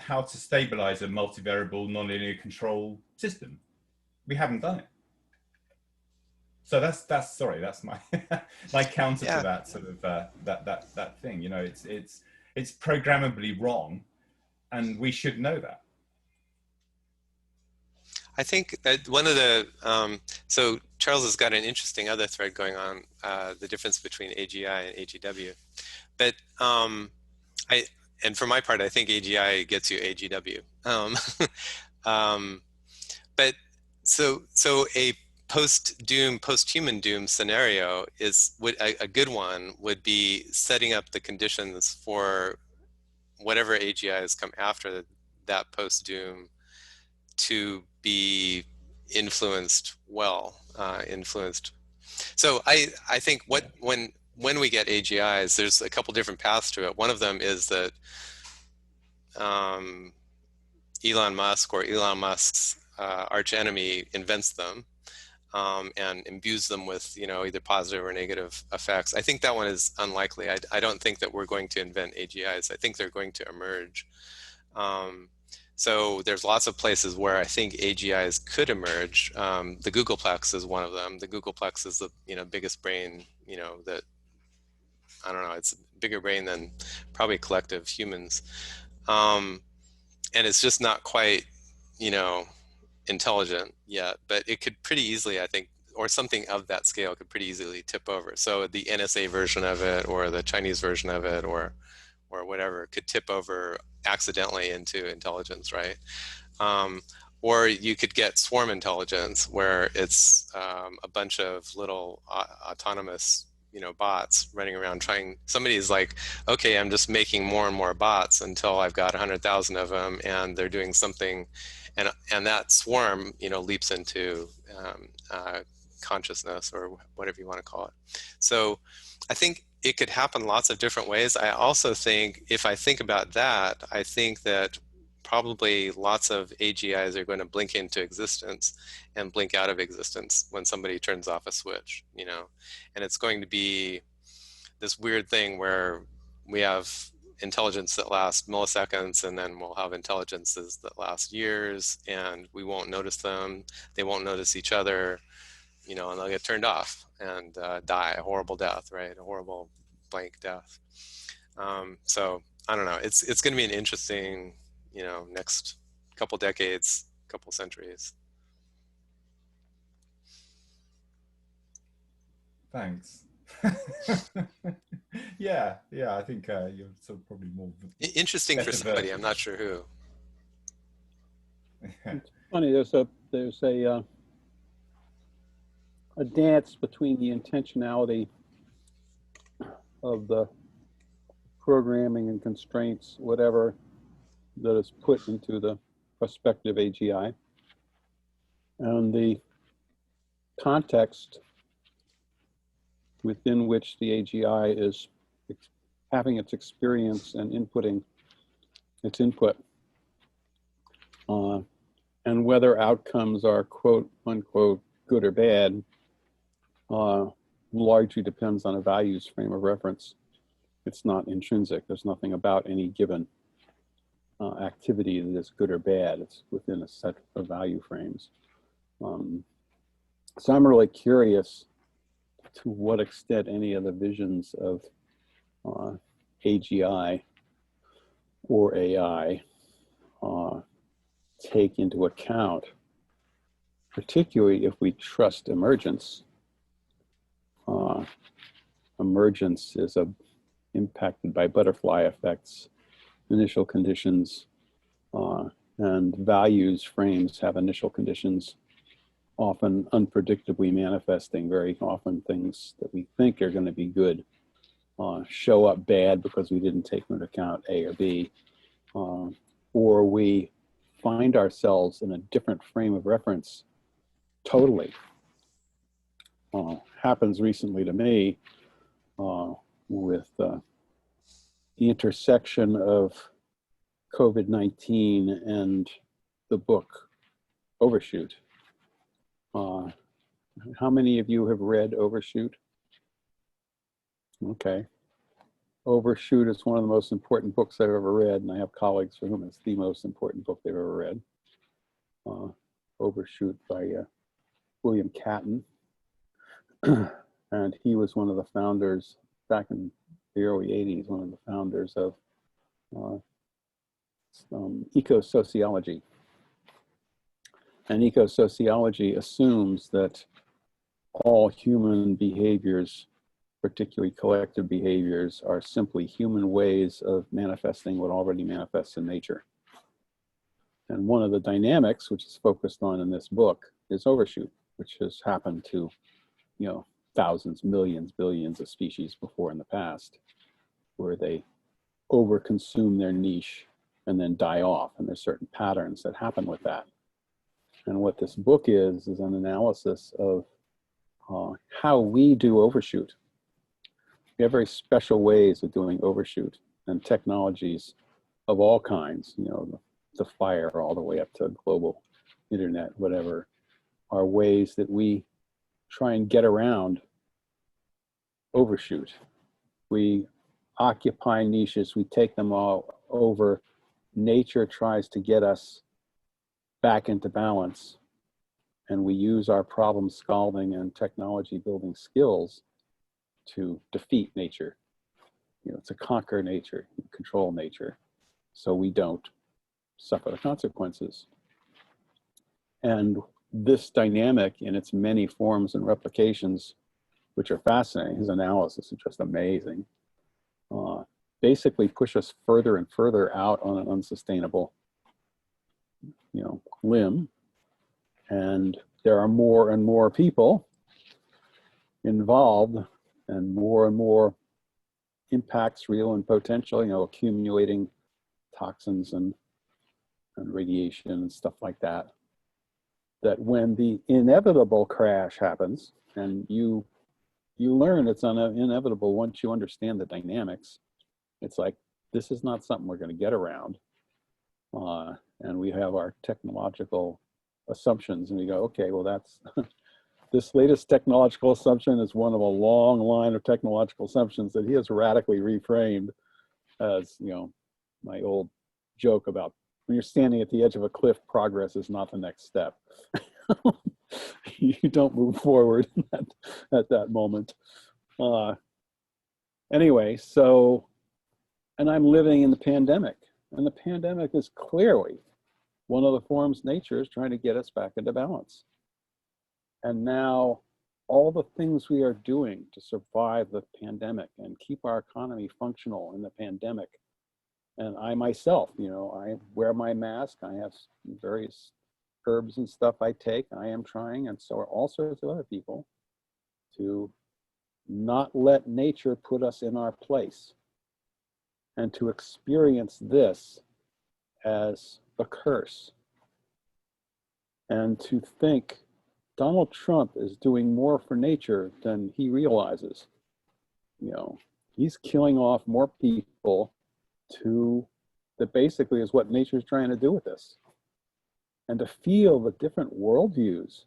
how to stabilize a multivariable nonlinear control system. We haven't done it. So that's my my counter to that sort of that thing. You know, it's programmably wrong, and we should know that. I think that one of the, so Charles has got an interesting other thread going on, the difference between AGI and AGW. But and for my part, I think AGI gets you AGW. But so post-doom, post-human doom scenario is a good one would be setting up the conditions for whatever AGIs come after that post-doom to be influenced well, influenced. So I think when we get AGIs, there's a couple different paths to it. One of them is that Elon Musk or Elon Musk's archenemy invents them and imbues them with, you know, either positive or negative effects. I think that one is unlikely. I don't think that we're going to invent AGIs. I think they're going to emerge. So there's lots of places where I think AGIs could emerge. The Googleplex is one of them. The Googleplex is the, you know, biggest brain, you know, that, I don't know, it's a bigger brain than probably collective humans. And it's just not quite, you know, intelligent yet, but it could pretty easily, I think, or something of that scale could pretty easily tip over. So the NSA version of it or the Chinese version of it or whatever could tip over accidentally into intelligence, right? Or you could get swarm intelligence where it's a bunch of little autonomous, you know, bots running around trying. Somebody's like, okay, I'm just making more and more bots until I've got 100,000 of them, and they're doing something, and that swarm, you know, leaps into consciousness or whatever you want to call it. So I think it could happen lots of different ways. I also think, if I think about that, I think that probably lots of AGIs are going to blink into existence and blink out of existence when somebody turns off a switch, you know, and it's going to be this weird thing where we have intelligence that lasts milliseconds, and then we'll have intelligences that last years, and we won't notice them. They won't notice each other, you know, and they'll get turned off and die a horrible death, right? A horrible blank death. So I don't know. It's going to be an interesting, you know, next couple decades, couple centuries. Thanks. yeah, I think you're sort of probably more interesting for somebody. I'm not sure who. It's funny. There's a dance between the intentionality of the programming and constraints, whatever, that is put into the prospective AGI, and the context within which the AGI is having its experience and inputting its input, and whether outcomes are quote unquote good or bad largely depends on a values frame of reference. It's not intrinsic. There's nothing about any given activity that is good or bad. It's within a set of value frames. So I'm really curious to what extent any of the visions of AGI or AI take into account, particularly if we trust emergence. Emergence is impacted by butterfly effects, initial conditions, and values frames have initial conditions, often unpredictably manifesting. Very often things that we think are going to be good show up bad because we didn't take into account A or B, or we find ourselves in a different frame of reference totally. Happens recently to me with the intersection of COVID-19 and the book Overshoot. How many of you have read Overshoot? Okay. Overshoot is one of the most important books I've ever read, and I have colleagues for whom it's the most important book they've ever read. Overshoot by William Catton. And he was one of the founders back in the early 80s, one of the founders of eco-sociology. And eco-sociology assumes that all human behaviors, particularly collective behaviors, are simply human ways of manifesting what already manifests in nature. And one of the dynamics, which is focused on in this book, is overshoot. which has happened to, thousands, millions, billions of species before in the past, where they overconsume their niche and then die off. And there's certain patterns that happen with that. And what this book is an analysis of how we do overshoot. We have very special ways of doing overshoot, and technologies of all kinds, the fire all the way up to global internet, whatever, are ways that we try and get around overshoot. We occupy niches, we take them all over. Nature tries to get us back into balance, and we use our problem solving and technology building skills to defeat nature, to conquer nature, control nature, so we don't suffer the consequences. And this dynamic in its many forms and replications, which are fascinating, his analysis is just amazing, basically push us further and further out on an unsustainable, limb. And there are more and more people involved, and more impacts, real and potential, accumulating toxins and radiation and stuff like that, that when the inevitable crash happens, and you learn it's inevitable once you understand the dynamics, it's like, this is not something we're going to get around. And we have our technological assumptions, and we go, okay, well, that's this latest technological assumption is one of a long line of technological assumptions that he has radically reframed as, my old joke about when you're standing at the edge of a cliff, progress is not the next step. You don't move forward at that moment. Anyway, so, and I'm living in the pandemic, and the pandemic is clearly one of the forms nature is trying to get us back into balance. And now all the things we are doing to survive the pandemic and keep our economy functional in the pandemic. And I myself, I wear my mask. I have various herbs and stuff I take. I am trying, and so are all sorts of other people, to not let nature put us in our place, and to experience this as a curse, and to think Donald Trump is doing more for nature than he realizes. He's killing off more people that basically is what nature's trying to do with us. And to feel the different worldviews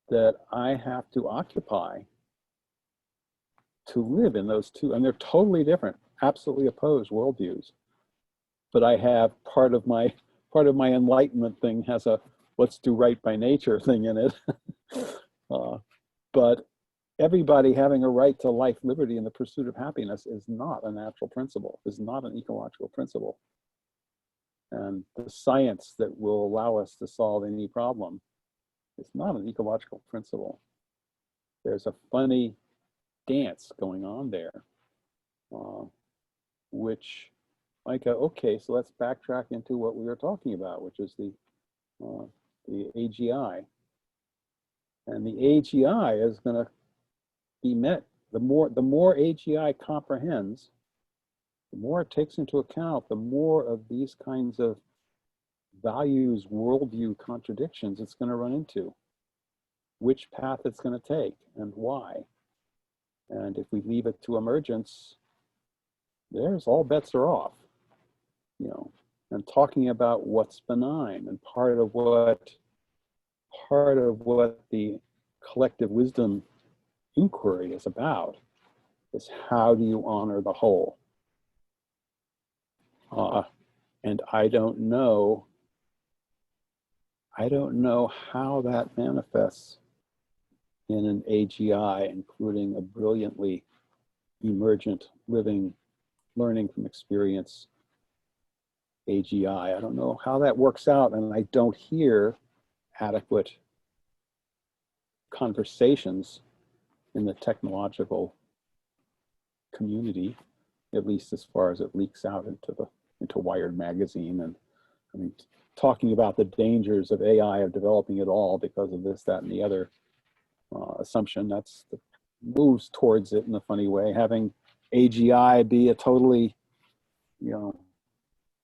that I have to occupy to live in those two, and they're totally different, absolutely opposed worldviews. But I have part of my enlightenment thing has a let's do right by nature thing in it. But everybody having a right to life, liberty, and the pursuit of happiness is not a natural principle, is not an ecological principle. And the science that will allow us to solve any problem is not an ecological principle. There's a funny dance going on there, which I go, okay, so let's backtrack into what we were talking about, which is the AGI. And the AGI is going to be met. The more AGI comprehends, the more it takes into account, the more of these kinds of values, worldview contradictions it's going to run into, which path it's going to take and why. And if we leave it to emergence, there's all bets are off, and talking about what's benign. And part of what the collective wisdom inquiry is about is how do you honor the whole? And I don't know how that manifests in an AGI, including a brilliantly emergent, living, learning from experience AGI. I don't know how that works out, and I don't hear adequate conversations in the technological community, at least as far as it leaks out into Wired magazine and I mean, talking about the dangers of AI, of developing it all because of this, that, and the other assumption. That's the moves towards it in a funny way. Having AGI be a totally,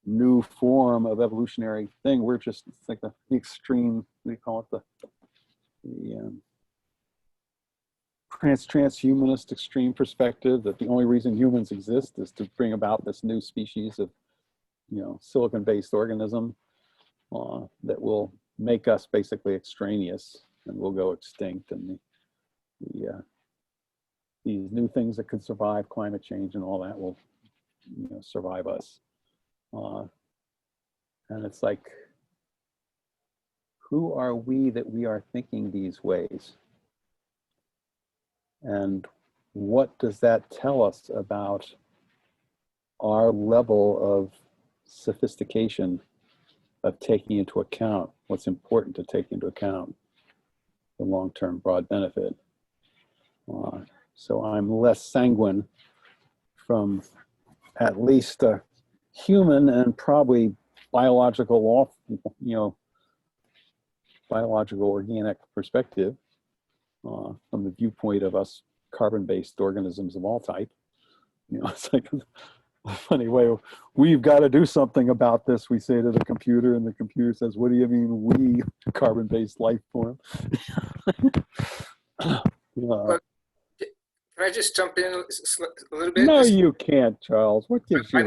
new form of evolutionary thing. We're just, it's like the extreme, we call it the transhumanist extreme perspective that the only reason humans exist is to bring about this new species of, silicon-based organism that will make us basically extraneous and we'll go extinct. And these new things that could survive climate change and all that will, survive us. And it's like, who are we that we are thinking these ways? And what does that tell us about our level of sophistication of taking into account what's important to take into account, the long-term broad benefit? So I'm less sanguine from at least a human and probably biological, biological organic perspective from the viewpoint of us carbon-based organisms of all type. It's like a funny way, we've got to do something about this, we say to the computer, and the computer says, what do you mean we, carbon-based life form? Well, can I just jump in a little bit? No, you can't, Charles. What gives you? I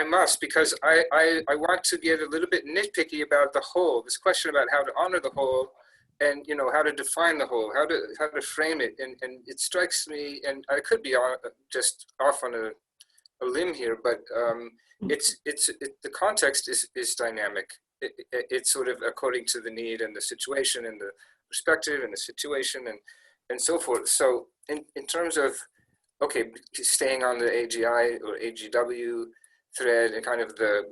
must, because I want to get a little bit nitpicky about the whole. This question about how to honor the whole, and how to define the whole, how to frame it, and it strikes me, and I could be just off on a limb here, but the context is dynamic. It's sort of according to the need and the situation and the perspective and the situation and so forth. So in terms of, okay, staying on the AGI or AGW thread and kind of the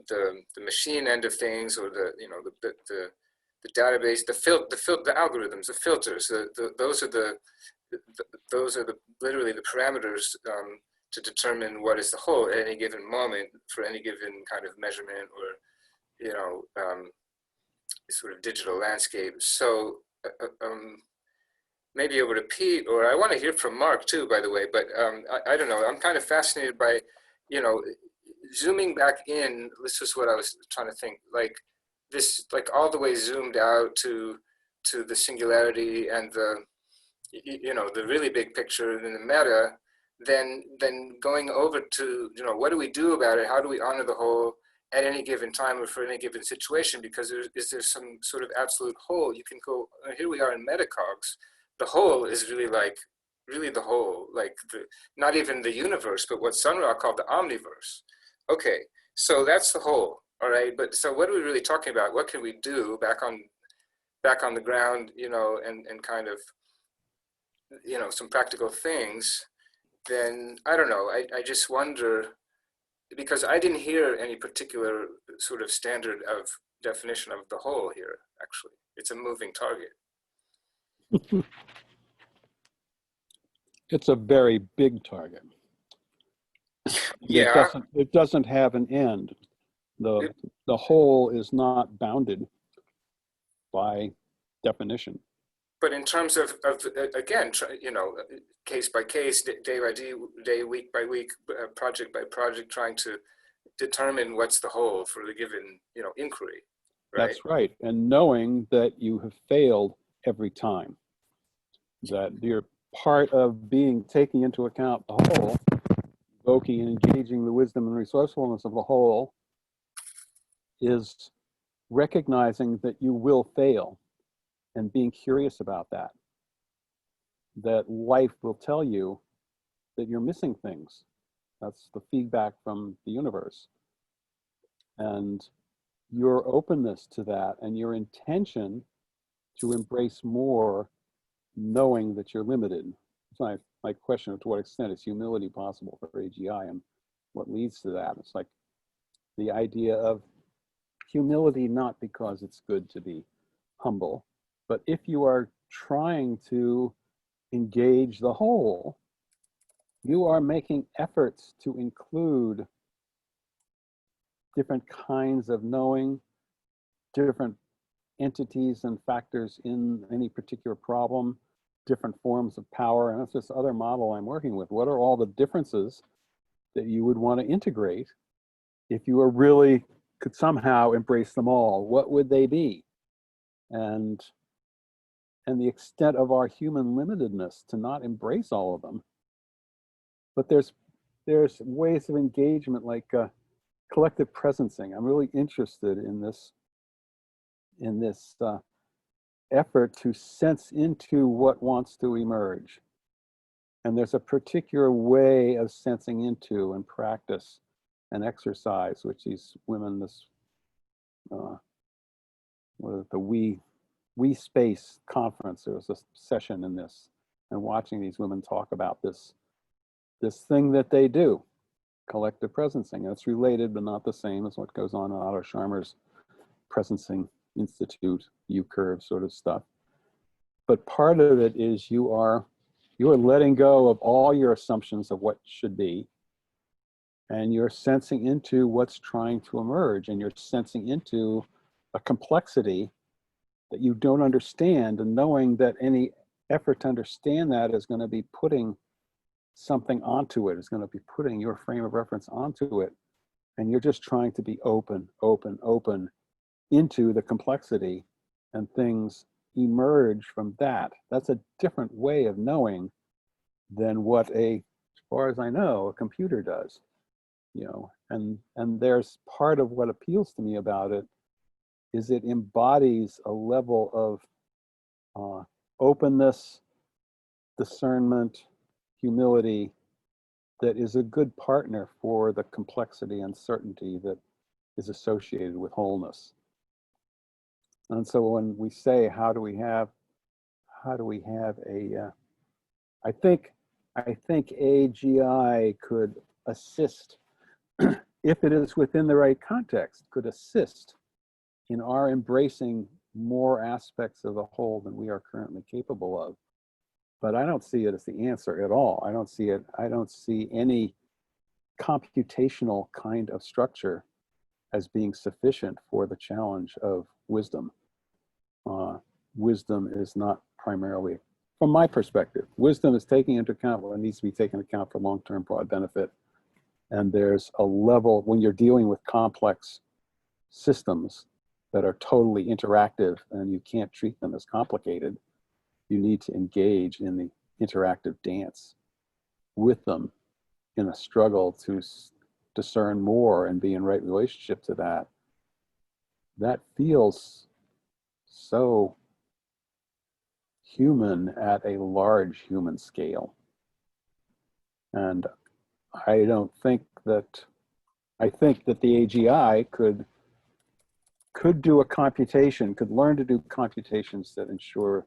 machine end of things, or the database, the algorithms, the filters, those are literally the parameters to determine what is the whole at any given moment for any given kind of measurement or sort of digital landscape. So maybe over to Pete, or I want to hear from Mark too, by the way, but I don't know, I'm kind of fascinated by, zooming back in. This is what I was trying to think, like this, like all the way zoomed out to the singularity and the really big picture and the meta, then going over to, what do we do about it? How do we honor the whole at any given time or for any given situation? Because is there some sort of absolute whole? You can go, here we are in MetaCAugs. The whole is really the whole, like not even the universe, but what Sun Ra called the omniverse. Okay, so that's the whole, all right? But so what are we really talking about? What can we do back on the ground, and kind of, some practical things? Then I don't know, I just wonder, because I didn't hear any particular sort of standard of definition of the whole here, actually. It's a moving target. It's a very big target. Yeah. It doesn't have an end. The whole is not bounded by definition. But in terms of again, case by case, day by day, week by week, project by project, trying to determine what's the whole for the given, inquiry. Right? That's right. And knowing that you have failed every time, that you're part of taking into account the whole, evoking and engaging the wisdom and resourcefulness of the whole, is recognizing that you will fail and being curious about that. That life will tell you that you're missing things. That's the feedback from the universe. And your openness to that and your intention to embrace more, knowing that you're limited. So my question, to what extent is humility possible for AGI, and what leads to that? It's like the idea of humility, not because it's good to be humble, but if you are trying to engage the whole, you are making efforts to include different kinds of knowing, different entities and factors in any particular problem, different forms of power, and that's this other model I'm working with. What are all the differences that you would want to integrate if you were really could somehow embrace them all? What would they be? And the extent of our human limitedness to not embrace all of them. But there's ways of engagement like collective presencing. I'm really interested in this effort to sense into what wants to emerge. And there's a particular way of sensing into and practice and exercise, which these women, the We Space conference, there was a session in this, and watching these women talk about this thing that they do, collective presencing. And it's related, but not the same as what goes on in Otto Scharmer's Presencing Institute, U-curve sort of stuff. But part of it is you are letting go of all your assumptions of what should be, and you're sensing into what's trying to emerge, and you're sensing into a complexity that you don't understand, and knowing that any effort to understand that is going to be putting something onto it, is going to be putting your frame of reference onto it, and you're just trying to be open into the complexity, and things emerge from that. That's a different way of knowing than what as far as I know, a computer does, and there's part of what appeals to me about it is it embodies a level of openness, discernment, humility that is a good partner for the complexity and certainty that is associated with wholeness. And so when we say, how do we have a, I think AGI could assist, if it is within the right context, could assist in our embracing more aspects of the whole than we are currently capable of. But I don't see it as the answer at all. I don't see any computational kind of structure as being sufficient for the challenge of wisdom. Wisdom is not primarily, from my perspective, wisdom is taking into account what needs to be taken into account for long-term broad benefit. And there's a level, when you're dealing with complex systems that are totally interactive and you can't treat them as complicated, you need to engage in the interactive dance with them in a struggle to discern more and be in right relationship to that. That feels so human at a large human scale. And I think that the AGI could do a computation, could learn to do computations that ensure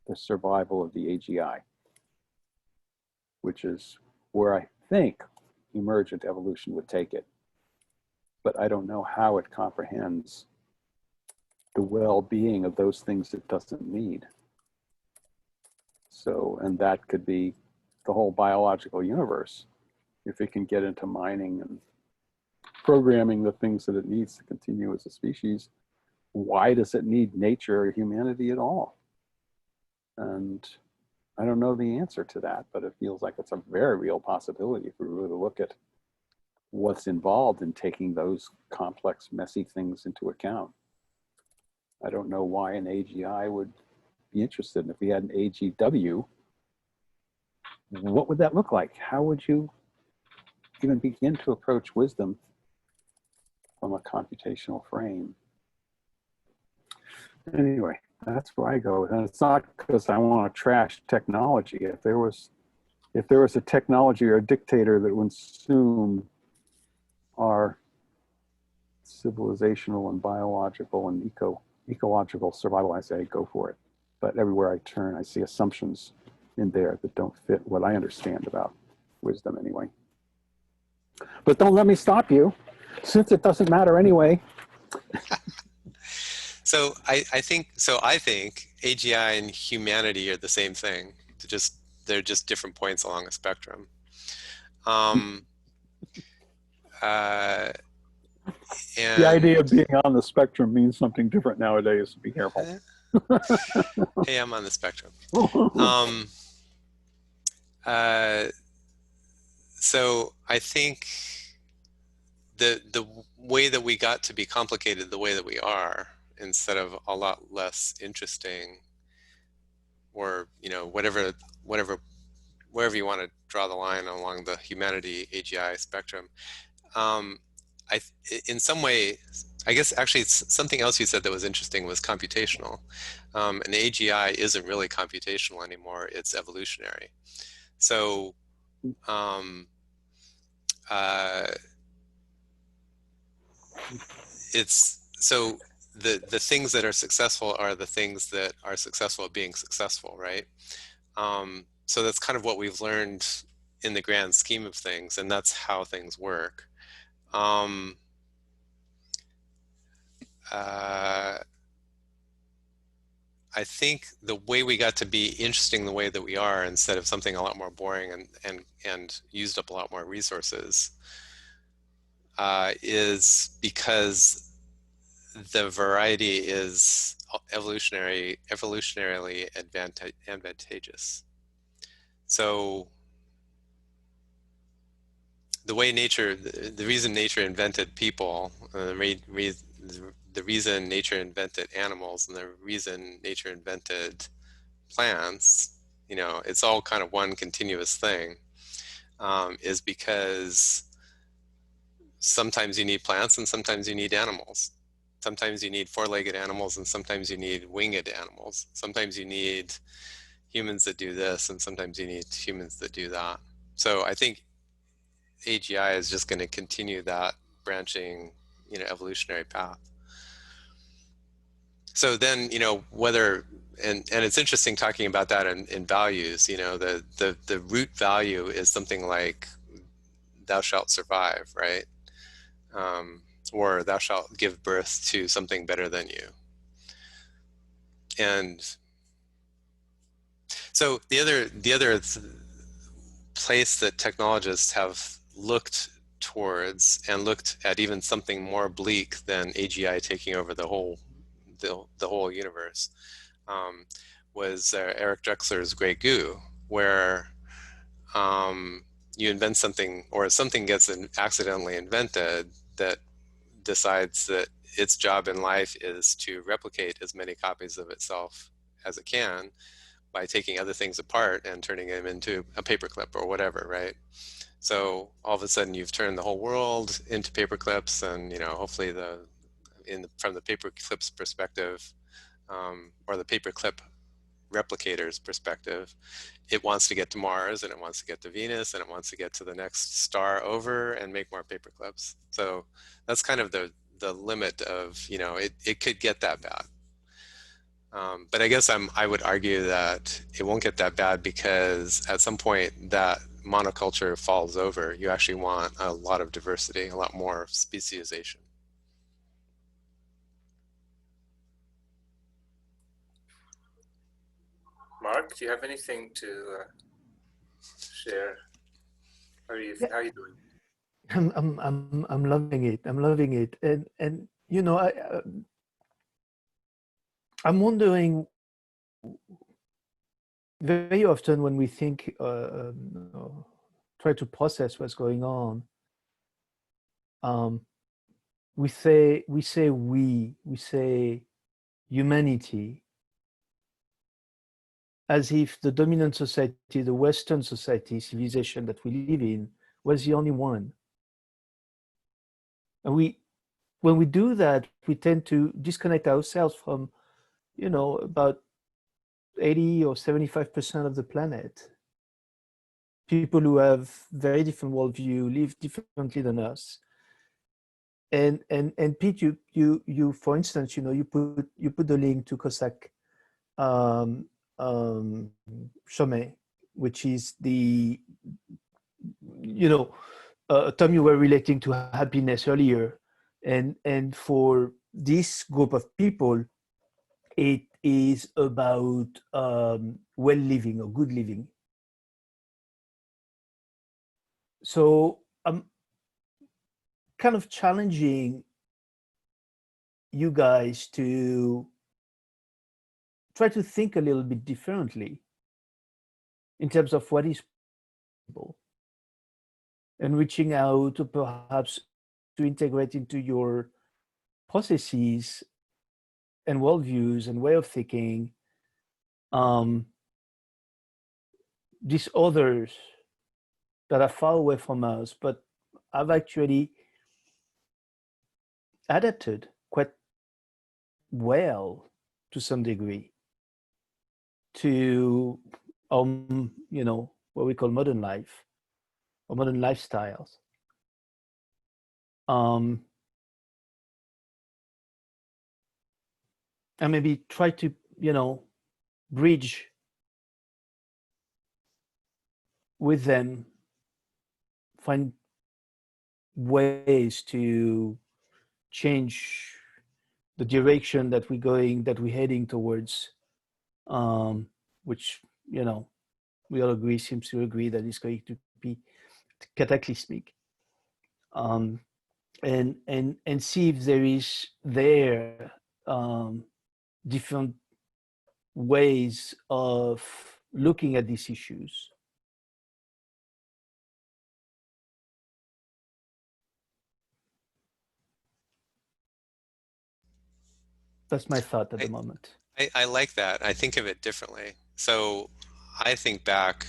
the survival of the AGI, which is where I think emergent evolution would take it. But I don't know how it comprehends the well-being of those things it doesn't need. So, and that could be the whole biological universe. If it can get into mining and programming the things that it needs to continue as a species, why does it need nature or humanity at all? And I don't know the answer to that, but it feels like it's a very real possibility if we really look at what's involved in taking those complex, messy things into account. I don't know why an AGI would be interested. And if we had an AGW, what would that look like? How would you even begin to approach wisdom from a computational frame? Anyway, that's where I go. And it's not because I want to trash technology. If there was a technology or a dictator that would assume our civilizational and biological and ecological survival, I say go for it. But everywhere I turn, I see assumptions in there that don't fit what I understand about wisdom anyway. But don't let me stop you, since it doesn't matter anyway. So I think AGI and humanity are the same thing. They're just different points along the spectrum. And The idea of being on the spectrum means something different nowadays. Be careful. hey, I'm on the spectrum. So I think the way that we got to be complicated the way that we are, instead of a lot less interesting, or wherever you want to draw the line along the humanity AGI spectrum, in some way, I guess actually it's something else you said that was interesting was computational. And AGI isn't really computational anymore, it's evolutionary. So the things that are successful are the things that are successful at being successful, right? So that's kind of what we've learned in the grand scheme of things, and that's how things work. I think the way we got to be interesting the way that we are, instead of something a lot more boring and used up a lot more resources, is because the variety is evolutionarily advantageous. So the way the reason nature invented people, the reason nature invented animals, and the reason nature invented plants, it's all kind of one continuous thing, is because sometimes you need plants and sometimes you need animals. Sometimes you need four-legged animals and sometimes you need winged animals. Sometimes you need humans that do this and sometimes you need humans that do that. So I think AGI is just going to continue that branching, evolutionary path. So then, whether, and it's interesting talking about that in values, the root value is something like thou shalt survive, right? Or thou shalt give birth to something better than you. And so the other place that technologists have looked towards, and looked at even something more bleak than AGI taking over the whole universe, was Eric Drexler's Grey Goo, where you invent something, or something gets accidentally invented that decides that its job in life is to replicate as many copies of itself as it can by taking other things apart and turning them into a paperclip or whatever, right? So all of a sudden you've turned the whole world into paperclips, and hopefully from the paperclip's perspective, or the paperclip replicator's perspective, it wants to get to Mars, and it wants to get to Venus, and it wants to get to the next star over and make more paperclips. So that's kind of the limit of, it could get that bad. But I guess I would argue that it won't get that bad, because at some point that monoculture falls over. You actually want a lot of diversity, a lot more speciesization. Mark, do you have anything to share? How are you doing? I'm loving it. I'm loving it. And I'm wondering, very often when we think, try to process what's going on, we say humanity, as if the dominant society, the Western society, civilization that we live in, was the only one. And when we do that, we tend to disconnect ourselves from, about 80 or 75% of the planet. People who have very different worldview, live differently than us. And Pete, you for instance, you put the link to Cossack Chomé, which is the, Tom, you were relating to happiness earlier, and for this group of people, it is about well living or good living. So kind of challenging you guys to try to think a little bit differently in terms of what is possible, and reaching out to perhaps to integrate into your processes and worldviews and way of thinking these others that are far away from us, but have actually adapted quite well to some degree to you know, what we call modern life or modern lifestyles. And maybe try to, you know, bridge with them, find ways to change the direction that we're heading towards, which, you know, we all seems to agree that it's going to be cataclysmic. And see if there is different ways of looking at these issues. That's my thought at the moment. I like that. I think of it differently. So I think back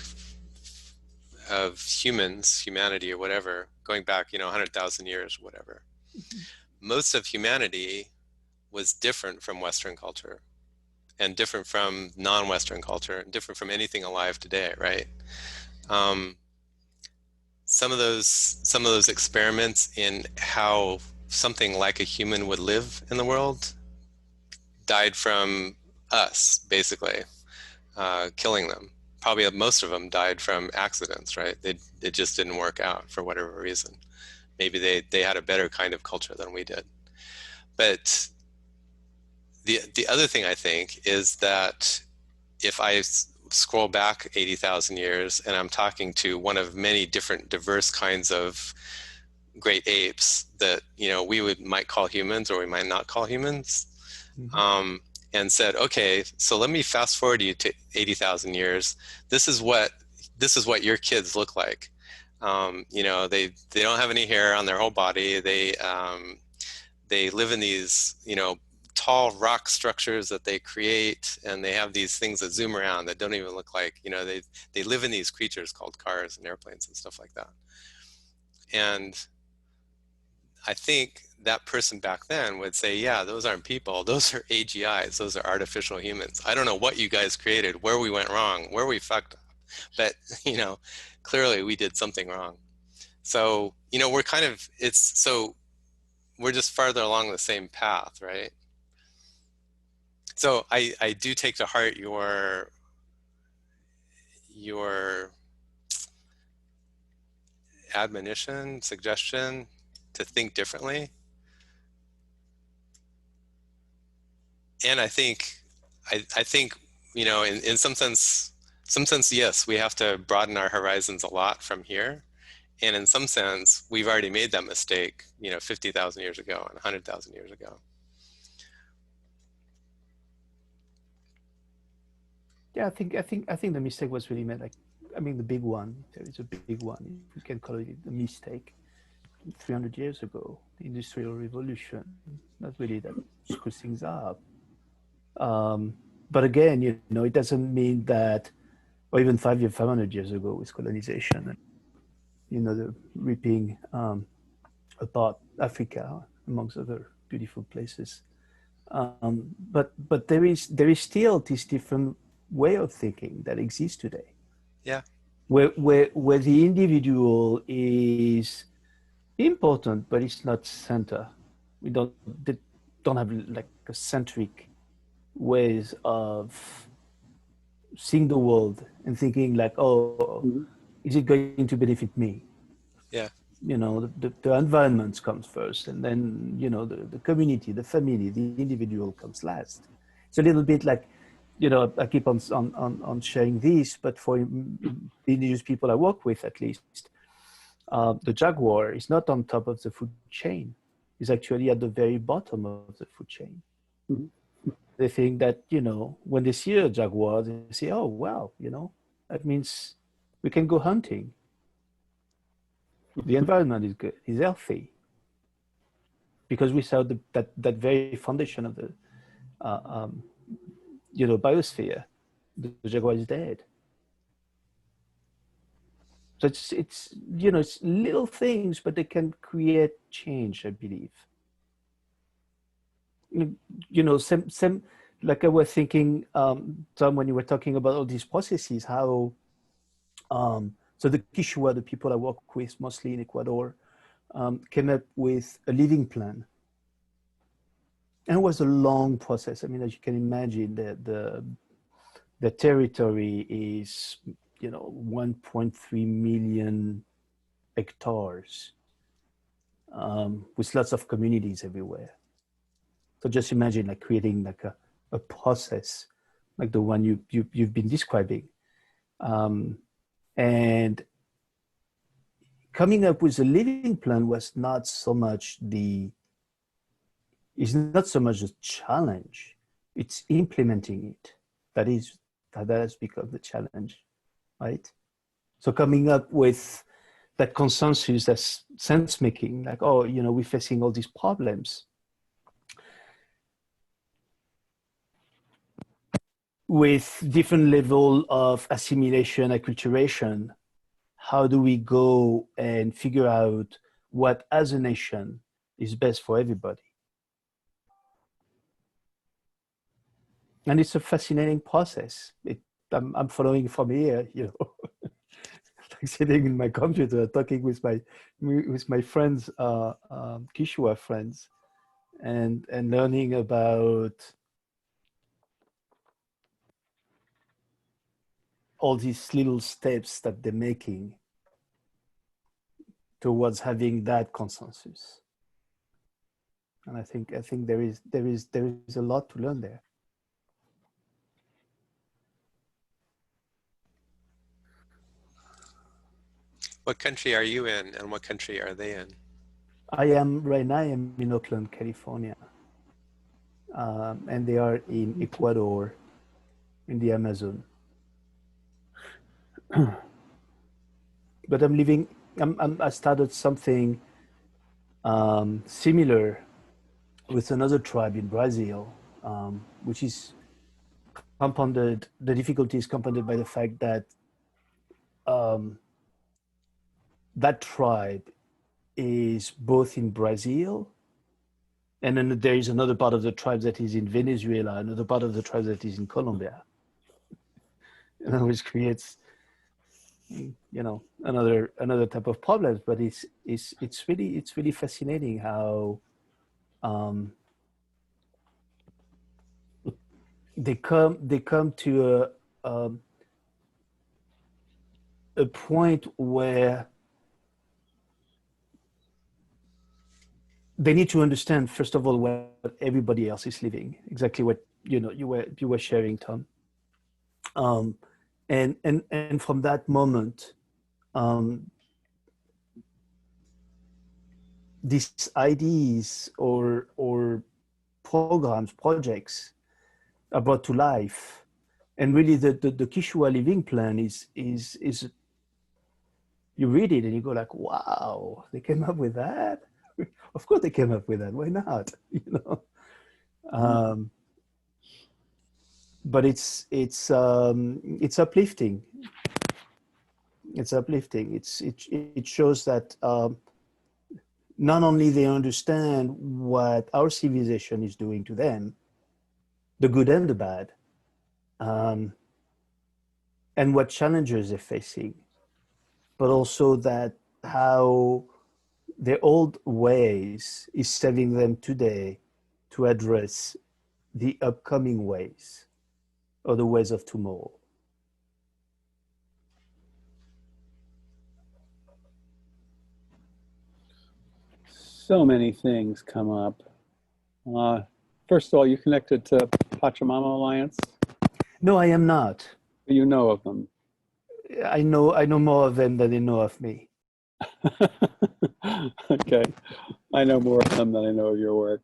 of humanity or whatever, going back, 100,000 years, whatever. Mm-hmm. Most of humanity was different from Western culture and different from non-Western culture and different from anything alive today, right? Some of those experiments in how something like a human would live in the world died from us, basically, killing them. Probably most of them died from accidents, right? It just didn't work out for whatever reason. Maybe they had a better kind of culture than we did. But the other thing I think is that if I scroll back 80,000 years and I'm talking to one of many different diverse kinds of great apes that, we might call humans or we might not call humans, mm-hmm. And said, okay, so let me fast forward you to 80,000 years. This is what your kids look like. They don't have any hair on their whole body. They live in these, tall rock structures that they create, and they have these things that zoom around that don't even look like, they live in these creatures called cars and airplanes and stuff like that. And I think that person back then would say, yeah, those aren't people. Those are AGIs. Those are artificial humans. I don't know what you guys created, where we went wrong, where we fucked up. But, clearly we did something wrong. So, we're we're just farther along the same path, right? So I do take to heart your admonition, suggestion to think differently. And I think, in some sense, yes, we have to broaden our horizons a lot from here. And in some sense, we've already made that mistake, 50,000 years ago and 100,000 years ago. Yeah, I think the mistake was really made. The big one. There is a big one. You can call it a mistake. 300 years ago, the Industrial Revolution. Not really that screws things up. But again, it doesn't mean that, or even 500 years ago with colonization, the ripping apart Africa amongst other beautiful places. But there is still this different way of thinking that exists today. Yeah. Where the individual is important, but it's not center. They don't have like a centric ways of seeing the world and thinking like, oh, mm-hmm. Is it going to benefit me? Yeah. The environment comes first, and then, the community, the family, the individual comes last. It's a little bit like, I keep on sharing this, but for indigenous people I work with, at least, The jaguar is not on top of the food chain. It's actually at the very bottom of the food chain. Mhm. They think that, you know, when they see a jaguar, they say, oh, wow, you know, that means we can go hunting. The environment is good, is healthy. Because without that very foundation of the, you know, biosphere, the jaguar is dead. So it's you know, it's little things, but they can create change, I believe. You know, same like I was thinking, Tom, when you were talking about all these processes, how so the Quechua, the people I work with mostly in Ecuador, came up with a living plan. And it was a long process. I mean, as you can imagine, the territory is, you know, 1.3 million hectares, with lots of communities everywhere. So just imagine like creating like a process like the one you've been describing, and coming up with a living plan was not so much is not so much a challenge. It's implementing it that has become the challenge, right? So coming up with that consensus, that sense making, like, oh, you know, we're facing all these problems. With different level of assimilation, acculturation, how do we go and figure out what as a nation is best for everybody? And it's a fascinating process. I'm following from here, you know, like sitting in my computer, talking with my friends, Quechua friends, and learning about all these little steps that they're making towards having that consensus. And I think there is a lot to learn there. What country are you in, and what country are they in? Right now I am in Oakland, California. And they are in Ecuador, in the Amazon. But I started something similar with another tribe in Brazil, which is compounded, the difficulty is compounded by the fact that that tribe is both in Brazil, and then there is another part of the tribe that is in Venezuela, another part of the tribe that is in Colombia, which creates, you know, another type of problems. But it's really fascinating how they come to a point where they need to understand, first of all, what everybody else is living, exactly what, you know, you were sharing, Tom. And from that moment, these ideas or programs, projects are brought to life. And really the Quechua living plan is you read it and you go like, wow, they came up with that? Of course they came up with that. Why not? You know? But it's uplifting. It's uplifting. It shows that not only they understand what our civilization is doing to them, the good and the bad, and what challenges they're facing, but also that how their old ways is serving them today to address the upcoming ways or the ways of tomorrow. So many things come up. First of all, you connected to Pachamama Alliance? No, I am not. You know of them. I know more of them than they know of me. Okay, I know more of them than I know of your work,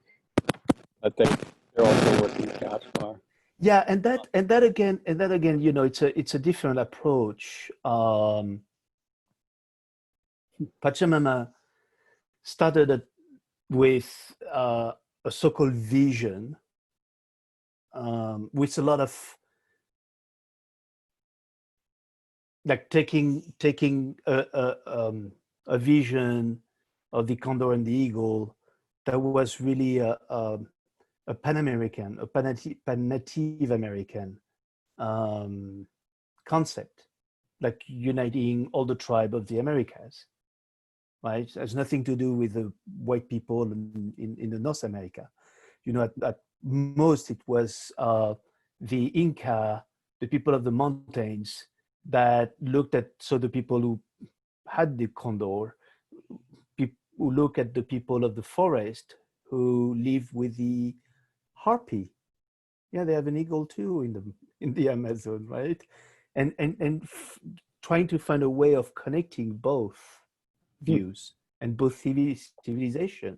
but they're also working at Gaspar. Yeah, and that again, you know, it's a different approach. Pachamama started with a so-called vision, with a lot of like taking a vision of the condor and the eagle that was really a Pan-American, a Pan-Native American concept, like uniting all the tribe of the Americas, right? It has nothing to do with the white people in the North America. You know, at most it was the Inca, the people of the mountains that looked at, so the people who had the condor, who look at the people of the forest who live with the harpy. Yeah, they have an eagle too in the Amazon, right? And trying to find a way of connecting both views and both civilization.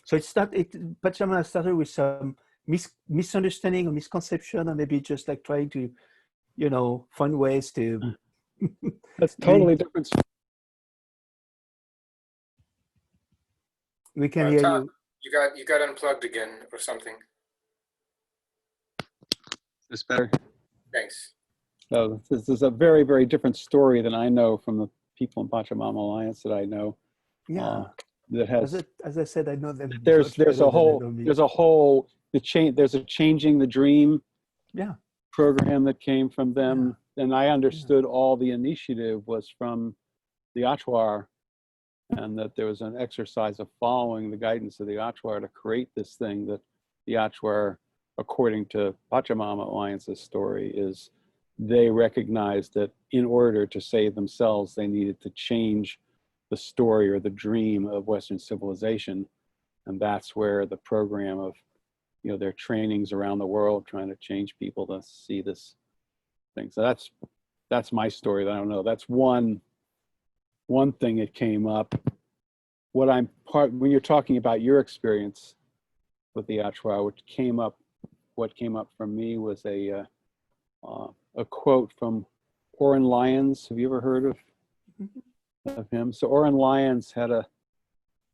So Pachamama started with some misunderstanding or misconception, or maybe just like trying to, you know, find ways to. That's totally different. We can hear Tom, you. you got unplugged again or something. This better? Thanks. So this is a very, very different story than I know from the people in Pachamama Alliance that I know. Yeah. That has, as I said, I know them. There's a whole there's a Changing the Dream program that came from them, and I understood all the initiative was from the Achuar, and that there was an exercise of following the guidance of the Achuar to create this thing that the Achuar, according to Pachamama Alliance's story, is they recognized that in order to save themselves, they needed to change the story or the dream of Western civilization. And that's where the program of, you know, their trainings around the world, trying to change people to see this thing. So that's my story. I don't know. That's one thing that came up. When you're talking about your experience with the Achuar, what came up for me was a quote from Oren Lyons. Have you ever heard of him? So Oren Lyons had a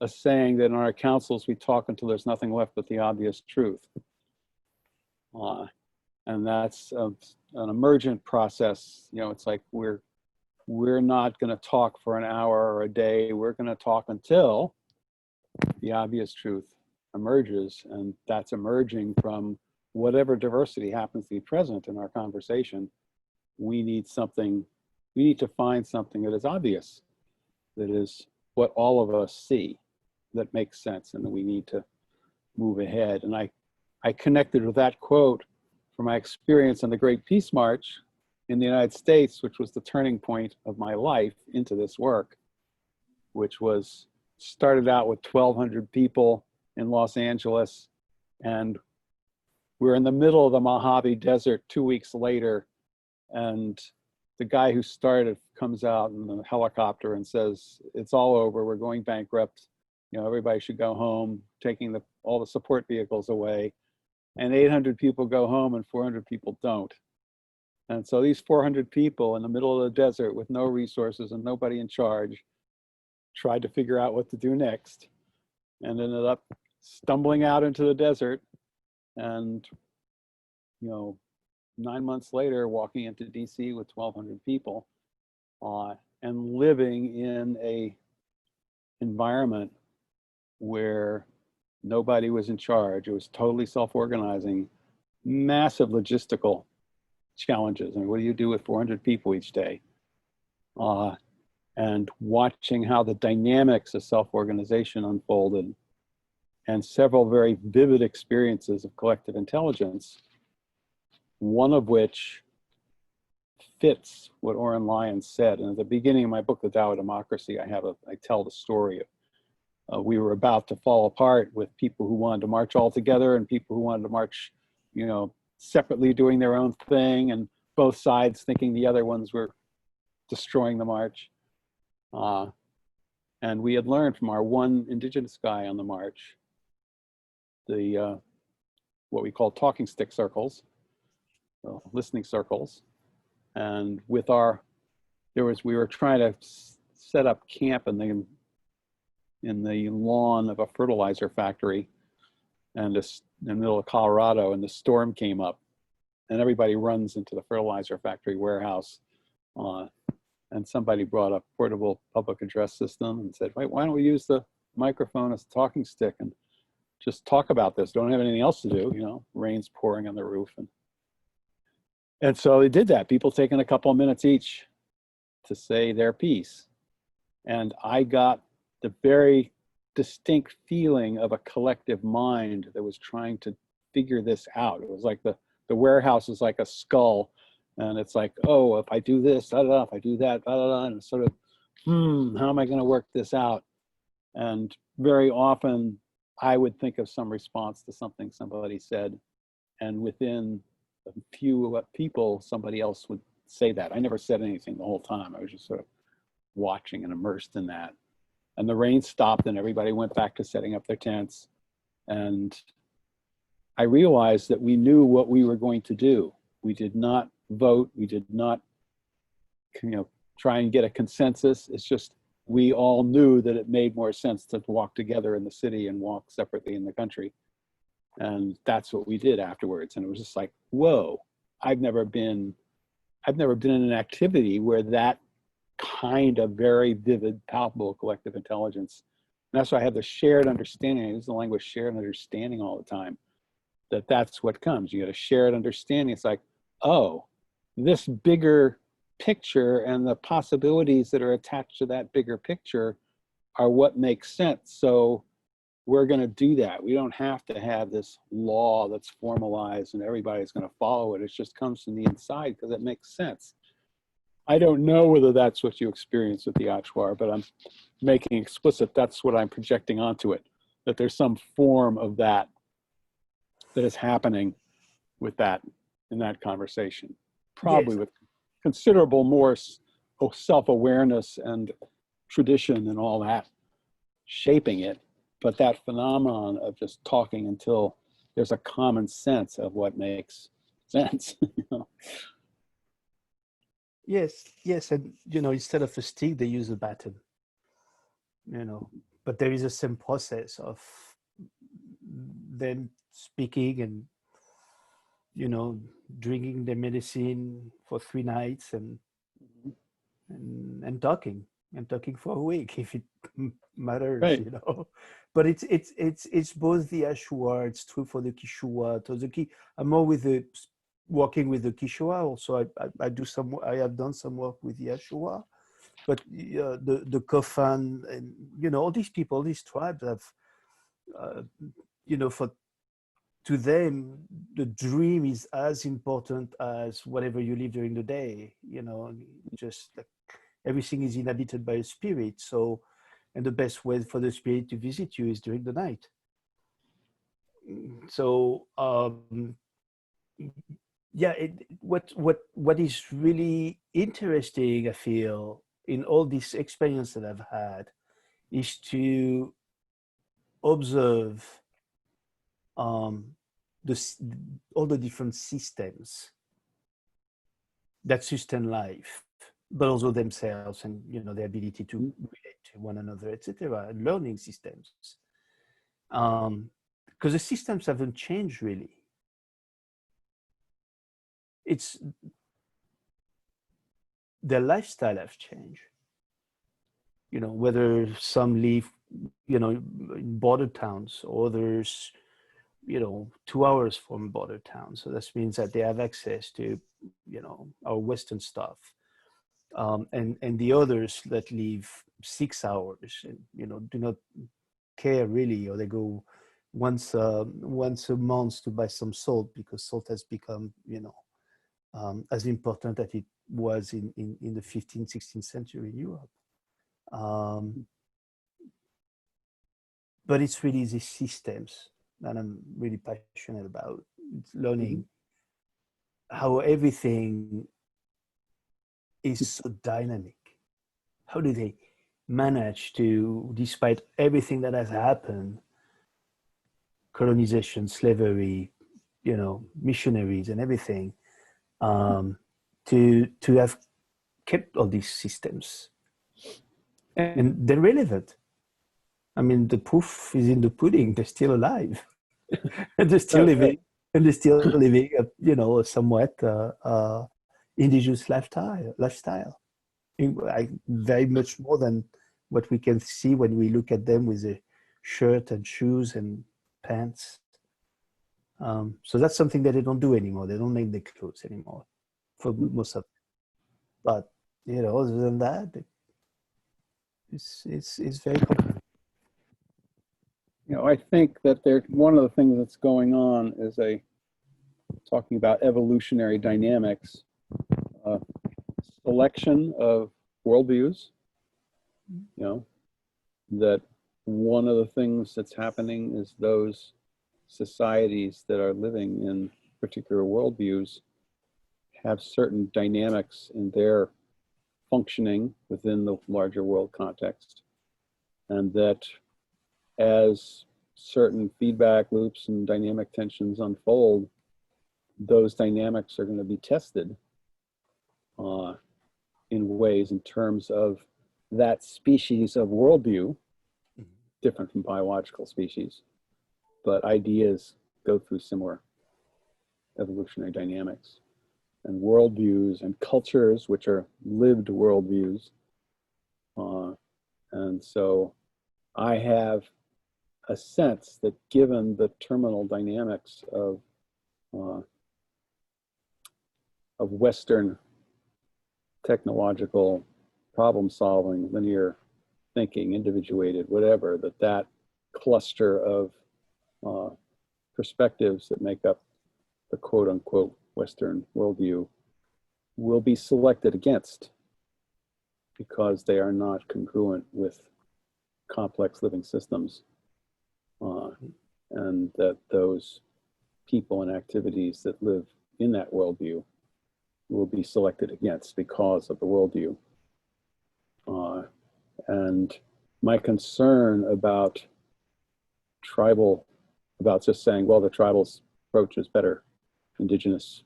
saying that in our councils we talk until there's nothing left but the obvious truth, and that's an emergent process. You know, it's like we're not going to talk for an hour or a day. We're going to talk until the obvious truth emerges, and that's emerging from whatever diversity happens to be present in our conversation. We need to find something that is obvious, that is what all of us see, that makes sense, and that we need to move ahead. And I connected with that quote from my experience on the Great Peace March in the United States, which was the turning point of my life into this work, which was started out with 1,200 people in Los Angeles, and we're in the middle of the Mojave Desert 2 weeks later, and the guy who started comes out in a helicopter and says, "It's all over, we're going bankrupt. You know, everybody should go home," taking all the support vehicles away. And 800 people go home and 400 people don't. And so these 400 people in the middle of the desert with no resources and nobody in charge tried to figure out what to do next, and ended up stumbling out into the desert, and, you know, 9 months later, walking into DC with 1,200 people, and living in a environment where nobody was in charge. It was totally self-organizing, massive logistical challenges. I mean, what do you do with 400 people each day? And watching how the dynamics of self-organization unfolded, and several very vivid experiences of collective intelligence, one of which fits what Oren Lyons said. And at the beginning of my book, The Tao of Democracy, I tell the story of we were about to fall apart with people who wanted to march all together and people who wanted to march, you know, separately, doing their own thing, and both sides thinking the other ones were destroying the march. And we had learned from our one indigenous guy on the march, the what we call talking stick circles, listening circles. And with our, we were trying to set up camp in the lawn of a fertilizer factory, and this in the middle of Colorado, and the storm came up, and everybody runs into the fertilizer factory warehouse, and somebody brought a portable public address system and said, wait, why don't we use the microphone as a talking stick and just talk about this? Don't have anything else to do, you know, rain's pouring on the roof. And so they did that, people taking a couple of minutes each to say their piece. And I got the very distinct feeling of a collective mind that was trying to figure this out. It was like the warehouse is like a skull, and it's like, oh, if I do this, da, da, da, if I do that, da, da, da, and sort of, how am I going to work this out? And very often I would think of some response to something somebody said, and within a few people, somebody else would say that. I never said anything the whole time. I was just sort of watching and immersed in that. And the rain stopped and everybody went back to setting up their tents. And I realized that we knew what we were going to do. We did not vote. We did not, you know, try and get a consensus. It's just, we all knew that it made more sense to walk together in the city and walk separately in the country. And that's what we did afterwards. And it was just like, whoa, I've never been in an activity where that kind of very vivid, palpable collective intelligence. And that's why I have the shared understanding. I use the language shared understanding all the time, that's what comes. You get a shared understanding. It's like, oh, this bigger picture and the possibilities that are attached to that bigger picture are what makes sense. So we're going to do that. We don't have to have this law that's formalized and everybody's going to follow it. It just comes from the inside because it makes sense. I don't know whether that's what you experience with the Achuar, but I'm making explicit that's what I'm projecting onto it, that there's some form of that is happening with that in that conversation, probably Yes. with considerable more self-awareness and tradition and all that shaping it, but that phenomenon of just talking until there's a common sense of what makes sense. You know? Yes, and you know, instead of a stick, they use a baton. You know, but there is a same process of them speaking and, you know, drinking their medicine for 3 nights and talking for a week if it matters, Right. you know. But it's both the Achuar, it's true for the Quechua. I'm more with the working with the Quechua. Also, I have done some work with the Achuar, but the Kofan and, you know, all these people, these tribes have, you know, to them, the dream is as important as whatever you live during the day. You know, just like everything is inhabited by a spirit. So, and the best way for the spirit to visit you is during the night. So, yeah, what is really interesting, I feel, in all this experience that I've had, is to observe all the different systems that sustain life, but also themselves, and, you know, the ability to relate to one another, etc. And learning systems, because the systems haven't changed really. It's their lifestyle have changed. You know, whether some live, you know, in border towns, others, you know, 2 hours from border town. So that means that they have access to, you know, our Western stuff. And the others that live 6 hours and, you know, do not care really, or they go once a month to buy some salt because salt has become, you know, as important as it was in the 15th, 16th century in Europe. But it's really these systems that I'm really passionate about. It's learning how everything is so dynamic. How do they managed to, despite everything that has happened, colonization, slavery, you know, missionaries and everything, to have kept all these systems. And they're relevant. I mean, the proof is in the pudding. They're still alive. And they're still living. And they're still living a, you know, a somewhat indigenous lifestyle. Very much more than what we can see when we look at them with a shirt and shoes and pants. So that's something that they don't do anymore. They don't make the clothes anymore for most of them. But, you know, other than that, it's very complicated. You know, I think that one of the things that's going on is talking about evolutionary dynamics, selection of worldviews. You know, that one of the things that's happening is those societies that are living in particular worldviews have certain dynamics in their functioning within the larger world context, and that as certain feedback loops and dynamic tensions unfold, those dynamics are going to be tested in ways in terms of that species of worldview, different from biological species, but ideas go through similar evolutionary dynamics. And worldviews and cultures, which are lived worldviews. And so I have a sense that given the terminal dynamics of Western technological problem solving, linear thinking, individuated, whatever, that cluster of perspectives that make up the quote unquote Western worldview will be selected against because they are not congruent with complex living systems. And that those people and activities that live in that worldview will be selected against because of the worldview. And my concern about just saying, well, the tribal approach is better, indigenous,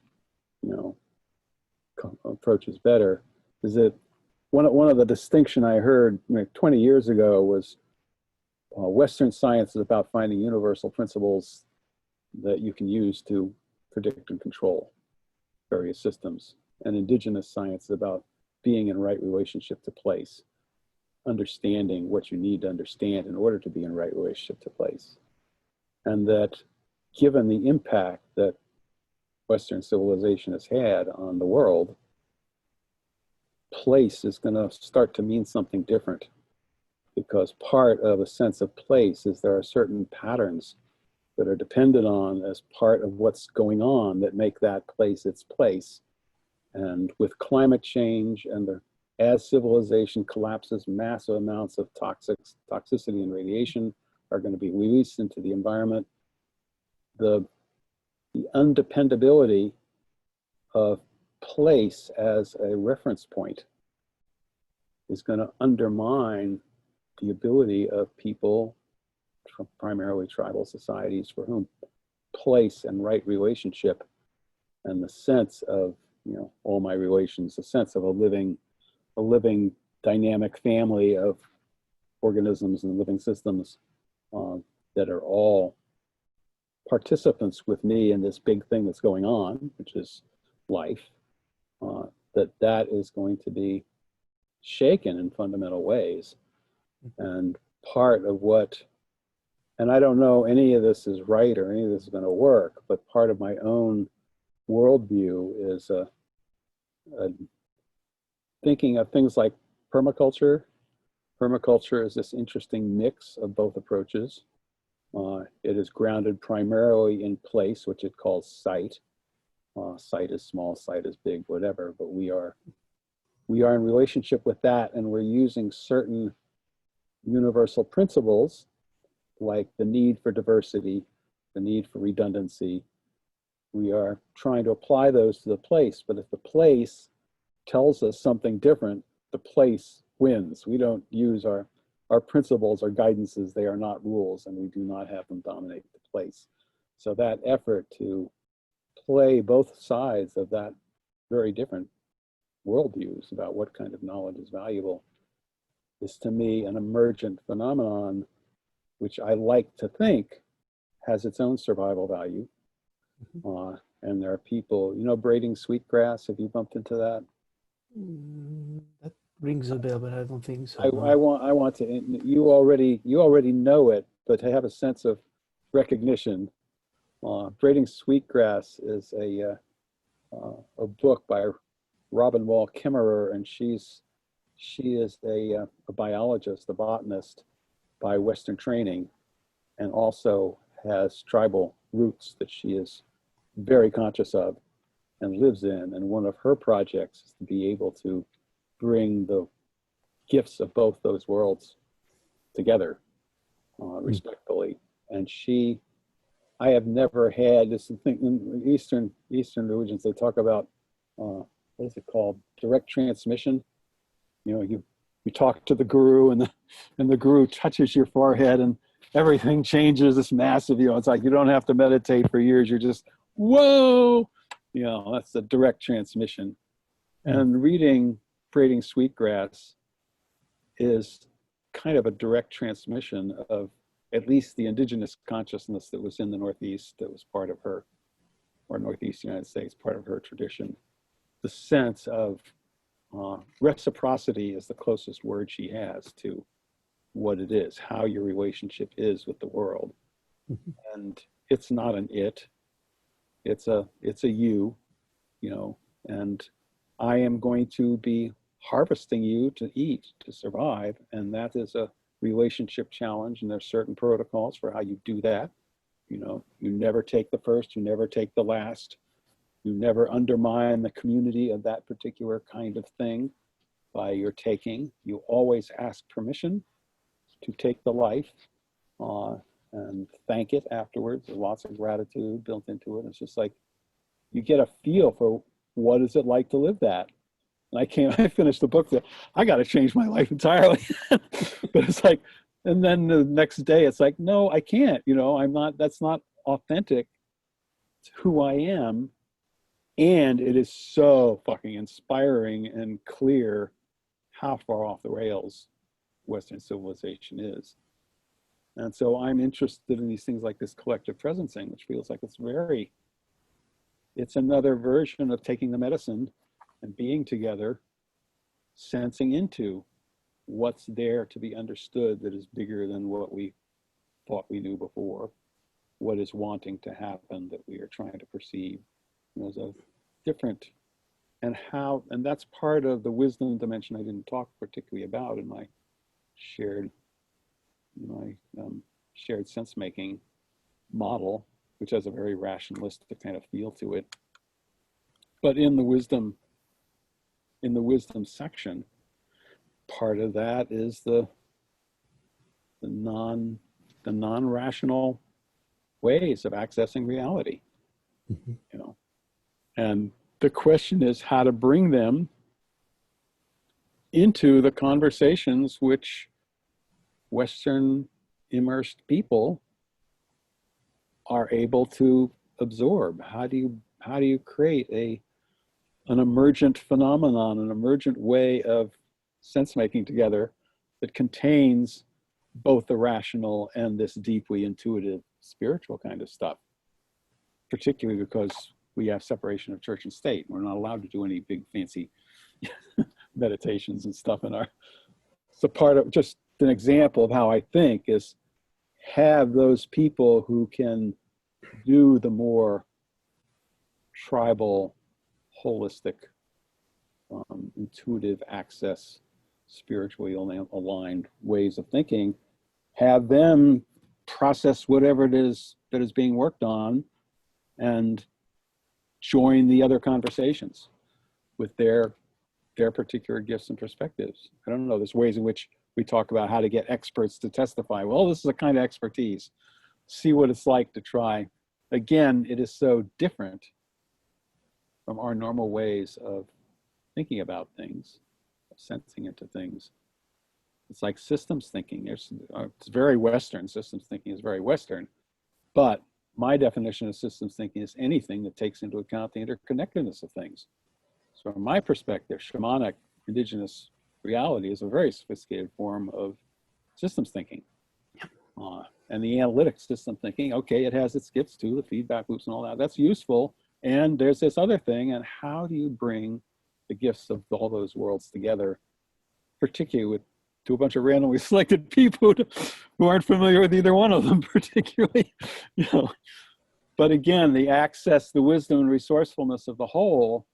you know, approach is better, is that one of the distinction I heard 20 years ago was Western science is about finding universal principles that you can use to predict and control various systems. And indigenous science is about being in right relationship to place, understanding what you need to understand in order to be in right relationship to place. And that given the impact that Western civilization has had on the world, place is going to start to mean something different, because part of a sense of place is there are certain patterns that are dependent on as part of what's going on that make that place its place. And with climate change and as civilization collapses, massive amounts of toxicity and radiation are going to be released into the environment. The undependability of place as a reference point is going to undermine the ability of people, primarily tribal societies, for whom place and right relationship and the sense of, you know, all my relations, the sense of a living dynamic family of organisms and living systems that are all participants with me in this big thing that's going on, which is life, that is going to be shaken in fundamental ways. And part of and I don't know any of this is right or any of this is going to work, but part of my own worldview is thinking of things like permaculture. Permaculture is this interesting mix of both approaches. It is grounded primarily in place, which it calls site. Site is small, site is big, whatever, but we are in relationship with that, and we're using certain universal principles like the need for diversity, the need for redundancy. We are trying to apply those to the place, but if the place tells us something different, the place wins. We don't use our principles or guidances. They are not rules, and we do not have them dominate the place. So that effort to play both sides of that very different worldviews about what kind of knowledge is valuable is, to me, an emergent phenomenon, which I like to think has its own survival value. And there are people, you know, braiding sweetgrass. Have you bumped into that? That rings a bell, but I don't think so. I want to. You already know it, but to have a sense of recognition. Braiding Sweetgrass is a book by Robin Wall Kimmerer, and she is a biologist, a botanist by Western training, and also has tribal roots that she is very conscious of and lives in. And one of her projects is to be able to bring the gifts of both those worlds together respectfully. And I have never had this thing in Eastern religions. They talk about what is it called? Direct transmission. You know, you talk to the guru, and the guru touches your forehead, and everything changes. It's massive. You know, it's like you don't have to meditate for years. You're just whoa. You know, that's the direct transmission. And reading Braiding Sweetgrass is kind of a direct transmission of at least the indigenous consciousness that was in the Northeast, that was part of her, or Northeast United States, part of her tradition. The sense of reciprocity is the closest word she has to what it is, how your relationship is with the world. And it's not an it's a you know, and I am going to be harvesting you to eat, to survive, and that is a relationship challenge, and there's certain protocols for how you do that. You know, you never take the first, you never take the last, you never undermine the community of that particular kind of thing by your taking. You always ask permission to take the life and thank it afterwards. There's lots of gratitude built into it. It's just like you get a feel for what is it like to live that. And I finished the book that I got to change my life entirely. But it's like, and then the next day it's like, no, I can't, you know, that's not authentic to who I am. And it is so fucking inspiring and clear how far off the rails Western civilization is. And so I'm interested in these things like this collective presencing, which feels like it's another version of taking the medicine and being together, sensing into what's there to be understood that is bigger than what we thought we knew before, what is wanting to happen that we are trying to perceive. There's a different, and that's part of the wisdom dimension I didn't talk particularly about in my shared sense-making model, which has a very rationalistic kind of feel to it. But in the wisdom section, part of that is the non-rational ways of accessing reality. You know, and the question is how to bring them into the conversations which Western immersed people are able to absorb. How do you create an emergent phenomenon, an emergent way of sense making together that contains both the rational and this deeply intuitive spiritual kind of stuff, particularly because we have separation of church and state. We're not allowed to do any big fancy meditations and stuff in our, so part of, just an example of how I think is have those people who can do the more tribal, holistic, intuitive access, spiritually aligned ways of thinking, have them process whatever it is that is being worked on and join the other conversations with their particular gifts and perspectives. I don't know, there's ways in which we talk about how to get experts to testify. Well, this is a kind of expertise. See what it's like to try. Again, it is so different from our normal ways of thinking about things, sensing into things, It's like systems thinking. It's very Western. Systems thinking is very Western. But my definition of systems thinking is anything that takes into account the interconnectedness of things. So from my perspective, shamanic indigenous reality is a very sophisticated form of systems thinking. And the analytic system thinking, okay, it has its gifts too, the feedback loops and all that. That's useful. And there's this other thing, and how do you bring the gifts of all those worlds together, particularly with to a bunch of randomly selected people who aren't familiar with either one of them particularly, you know. But again, the access, the wisdom and resourcefulness of the whole,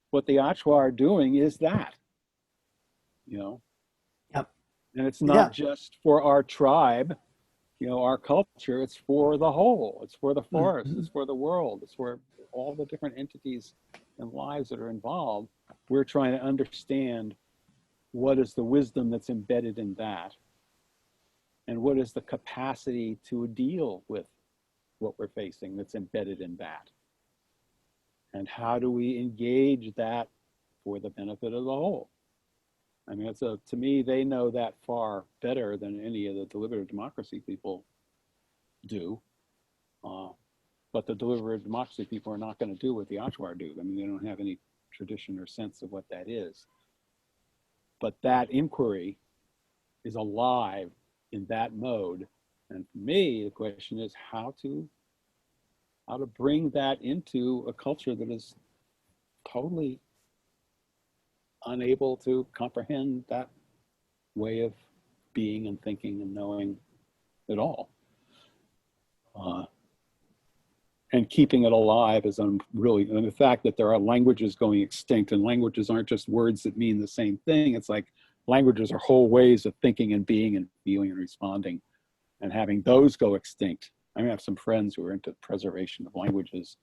what the Achwa are doing is that, you know. Yep. And it's not just for our tribe, you know, our culture, it's for the whole, it's for the forest, it's for the world, it's for all the different entities and lives that are involved. We're trying to understand what is the wisdom that's embedded in that, and what is the capacity to deal with what we're facing that's embedded in that, and how do we engage that for the benefit of the whole. I mean, to me, they know that far better than any of the deliberative democracy people do. But the deliberative democracy people are not going to do what the Achwa do. I mean, they don't have any tradition or sense of what that is. But that inquiry is alive in that mode. And for me, the question is how to bring that into a culture that is totally unable to comprehend that way of being and thinking and knowing at all. And keeping it alive is really, and the fact that there are languages going extinct, and languages aren't just words that mean the same thing. It's like languages are whole ways of thinking and being and feeling and responding, and having those go extinct. I have some friends who are into preservation of languages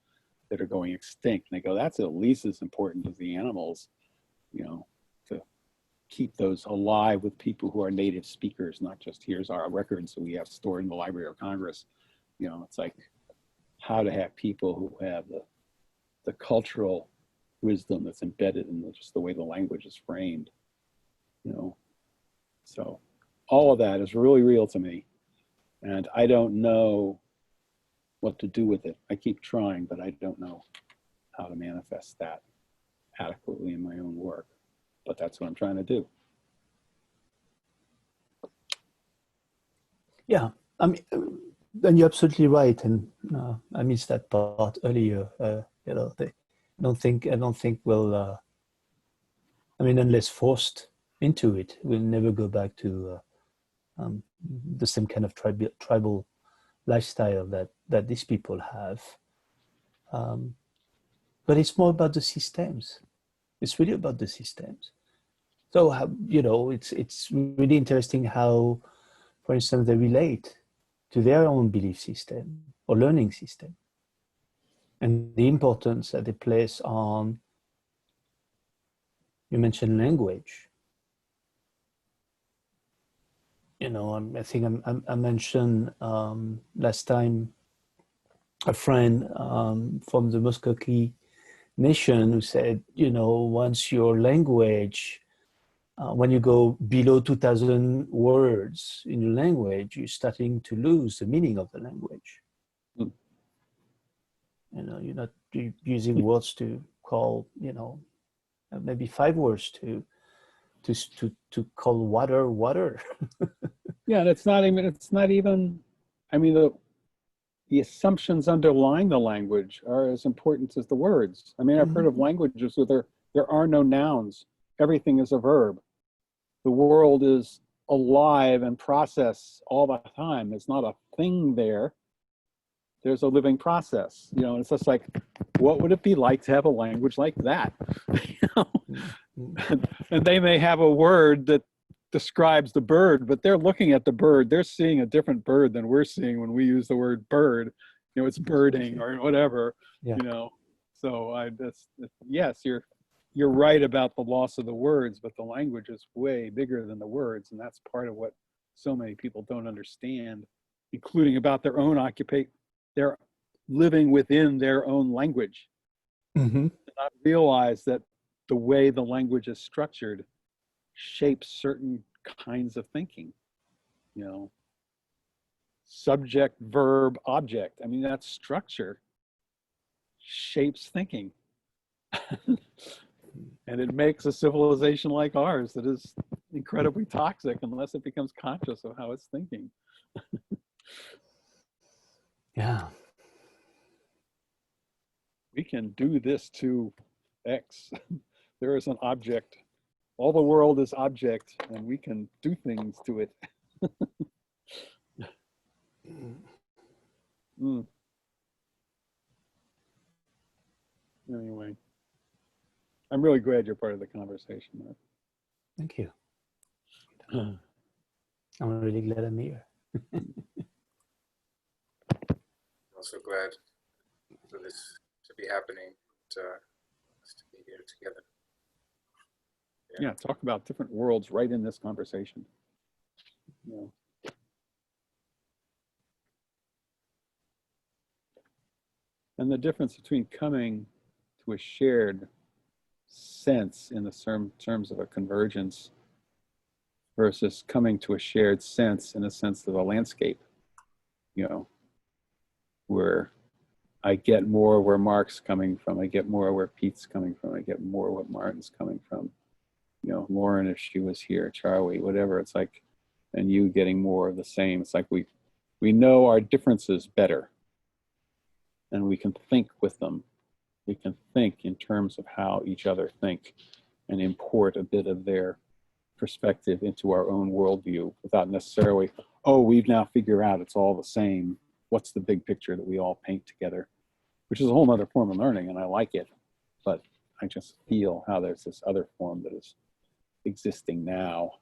that are going extinct, and they go, that's at least as important as the animals, you know, to keep those alive with people who are native speakers, not just here's our records that we have stored in the Library of Congress. You know, it's like how to have people who have the cultural wisdom that's embedded in just the way the language is framed, you know. So all of that is really real to me, and I don't know what to do with it. I keep trying, but I don't know how to manifest that adequately in my own work, but that's what I'm trying to do. Yeah, I mean, and you're absolutely right, and I missed that part earlier. You know, I don't think we'll. I mean, unless forced into it, we'll never go back to the same kind of tribal lifestyle that these people have. But it's more about the systems. It's really about the systems. So, you know, it's really interesting how, for instance, they relate to their own belief system or learning system, and the importance that they place on, you mentioned language. You know, I think I mentioned last time a friend from the Muskogee Nation who said, you know, once your language, when you go below 2,000 words in your language, you're starting to lose the meaning of the language. You know, you're not using words to call, you know, maybe 5 words to call water water. Yeah, and it's not even, I mean, the assumptions underlying the language are as important as the words. I mean, I've heard of languages where there are no nouns. Everything is a verb. The world is alive and process all the time. There's not a thing there. There's a living process, you know. And it's just like, what would it be like to have a language like that? You know? And they may have a word that describes the bird, but they're looking at the bird. They're seeing a different bird than we're seeing when we use the word bird. You know, it's birding or whatever. Yeah. You know. So yes, you're right about the loss of the words, but the language is way bigger than the words, and that's part of what so many people don't understand, including about their own occupation. They're living within their own language. Not realize that the way the language is structured shapes certain kinds of thinking, you know, subject, verb, object. I mean, that structure shapes thinking. And it makes a civilization like ours that is incredibly toxic unless it becomes conscious of how it's thinking. Yeah. We can do this to X. There is an object. All the world is object, and we can do things to it. Anyway, I'm really glad you're part of the conversation, Mark. Thank you. I'm really glad I'm here. Also glad for this to be happening, us to be here together. Yeah, talk about different worlds right in this conversation. You know. And the difference between coming to a shared sense in the terms of a convergence versus coming to a shared sense in a sense of a landscape, you know, where I get more where Mark's coming from, I get more where Pete's coming from, I get more what Martin's coming from, you know, Lauren if she was here, Charlie, whatever, it's like, and you getting more of the same. It's like we know our differences better, and we can think with them. We can think in terms of how each other think and import a bit of their perspective into our own worldview without necessarily, oh, we've now figured out it's all the same. What's the big picture that we all paint together? Which is a whole other form of learning, and I like it. But I just feel how there's this other form that is existing now.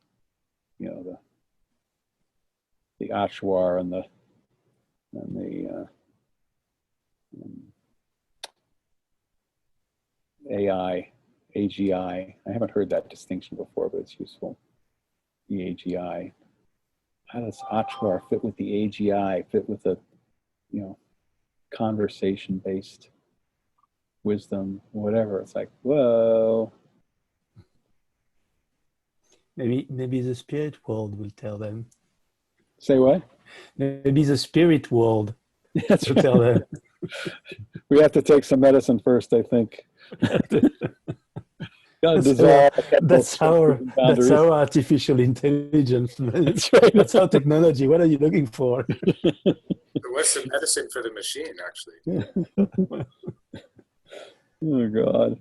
You know, the Ashwar and the AI, AGI. I haven't heard that distinction before, but it's useful. The AGI. How does Achwar fit with the AGI, fit with the, you know, conversation-based wisdom, whatever? It's like, whoa. Maybe the spirit world will tell them. Say what? Maybe the spirit world That's will right. tell them. We have to take some medicine first, I think. That's our artificial intelligence. That's right. That's our technology. What are you looking for? What's the medicine for the machine, actually? Oh, God.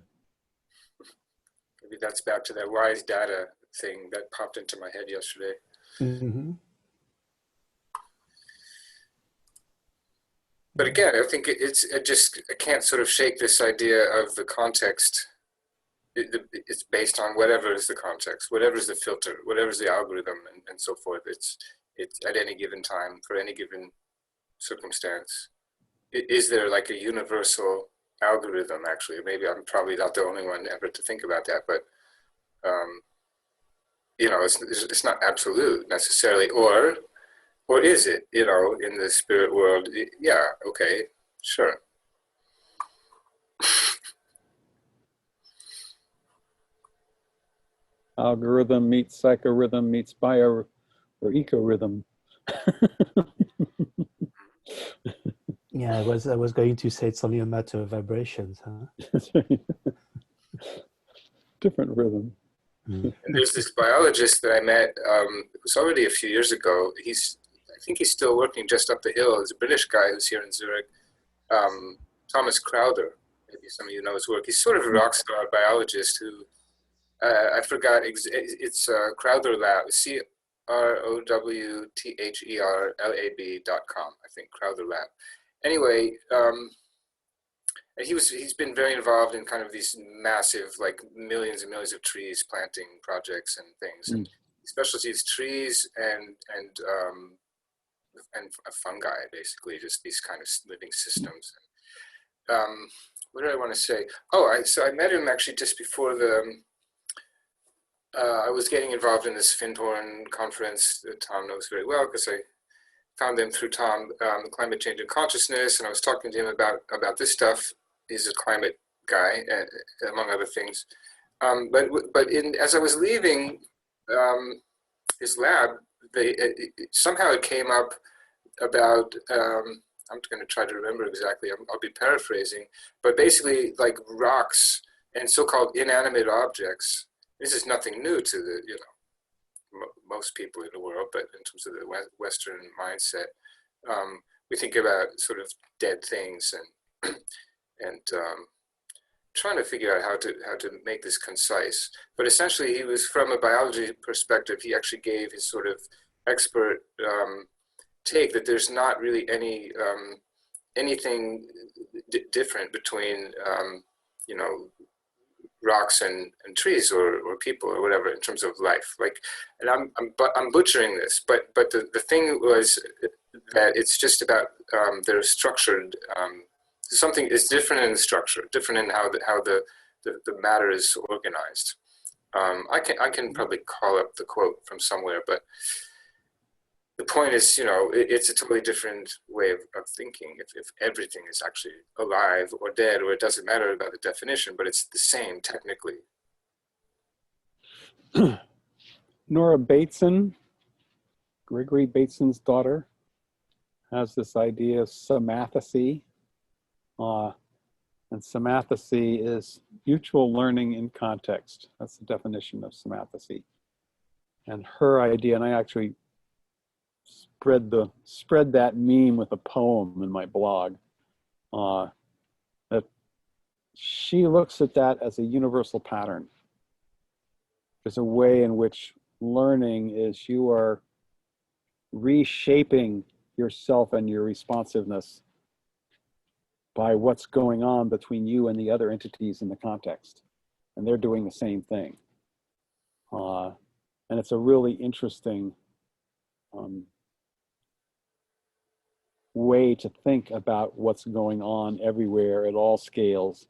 Maybe that's back to that wise data thing that popped into my head yesterday. Mm-hmm. But again, I think I can't sort of shake this idea of the context. It's based on whatever is the context, whatever is the filter, whatever is the algorithm, and so forth. It's at any given time, for any given circumstance. Is there like a universal algorithm, actually? Maybe I'm probably not the only one ever to think about that, but you know, it's not absolute necessarily, or is it, you know, in the spirit world? Yeah, okay, sure. Algorithm meets psychorhythm meets bio or eco-rhythm. Yeah, I was going to say it's only a matter of vibrations, huh? That's right. Different rhythm. And there's this biologist that I met, it was already a few years ago. I think he's still working just up the hill. He's a British guy who's here in Zurich, Thomas Crowther. Maybe some of you know his work. He's sort of a rock star biologist who, I forgot, it's Crowther Lab, CROWTHERLAB.com, I think, Crowther Lab. Anyway, he's been very involved in kind of these massive, like millions and millions of trees planting projects and things. And his specialty is trees and fungi, basically, just these kind of living systems. What did I want to say? Oh, so I met him actually just before I was getting involved in this Findhorn conference that Tom knows very well, because I found them through Tom, Climate Change and Consciousness, and I was talking to him about this stuff. He's a climate guy, among other things. But as I was leaving, his lab, somehow it came up about, I'm going to try to remember exactly, I'll be paraphrasing, but basically like rocks and so-called inanimate objects. This is nothing new to the, most people in the world, but in terms of the Western mindset, we think about sort of dead things and trying to figure out how to make this concise. But essentially, he was, from a biology perspective, he actually gave his sort of expert take that there's not really anything different between rocks and trees or people or whatever in terms of life. Like, and I'm butchering this, but the thing was that it's just about they're structured. Something is different in the structure, different in how the matter is organized. I can probably call up the quote from somewhere, but the point is, it's a totally different way of thinking. If everything is actually alive or dead, or it doesn't matter about the definition, but it's the same technically. Nora Bateson, Gregory Bateson's daughter, has this idea of semathesy. And semathesy is mutual learning in context. That's the definition of semathesy. And her idea, and I actually spread that meme with a poem in my blog, that she looks at that as a universal pattern. There's a way in which learning is you are reshaping yourself and your responsiveness by what's going on between you and the other entities in the context. And they're doing the same thing. And it's a really interesting way to think about what's going on everywhere at all scales.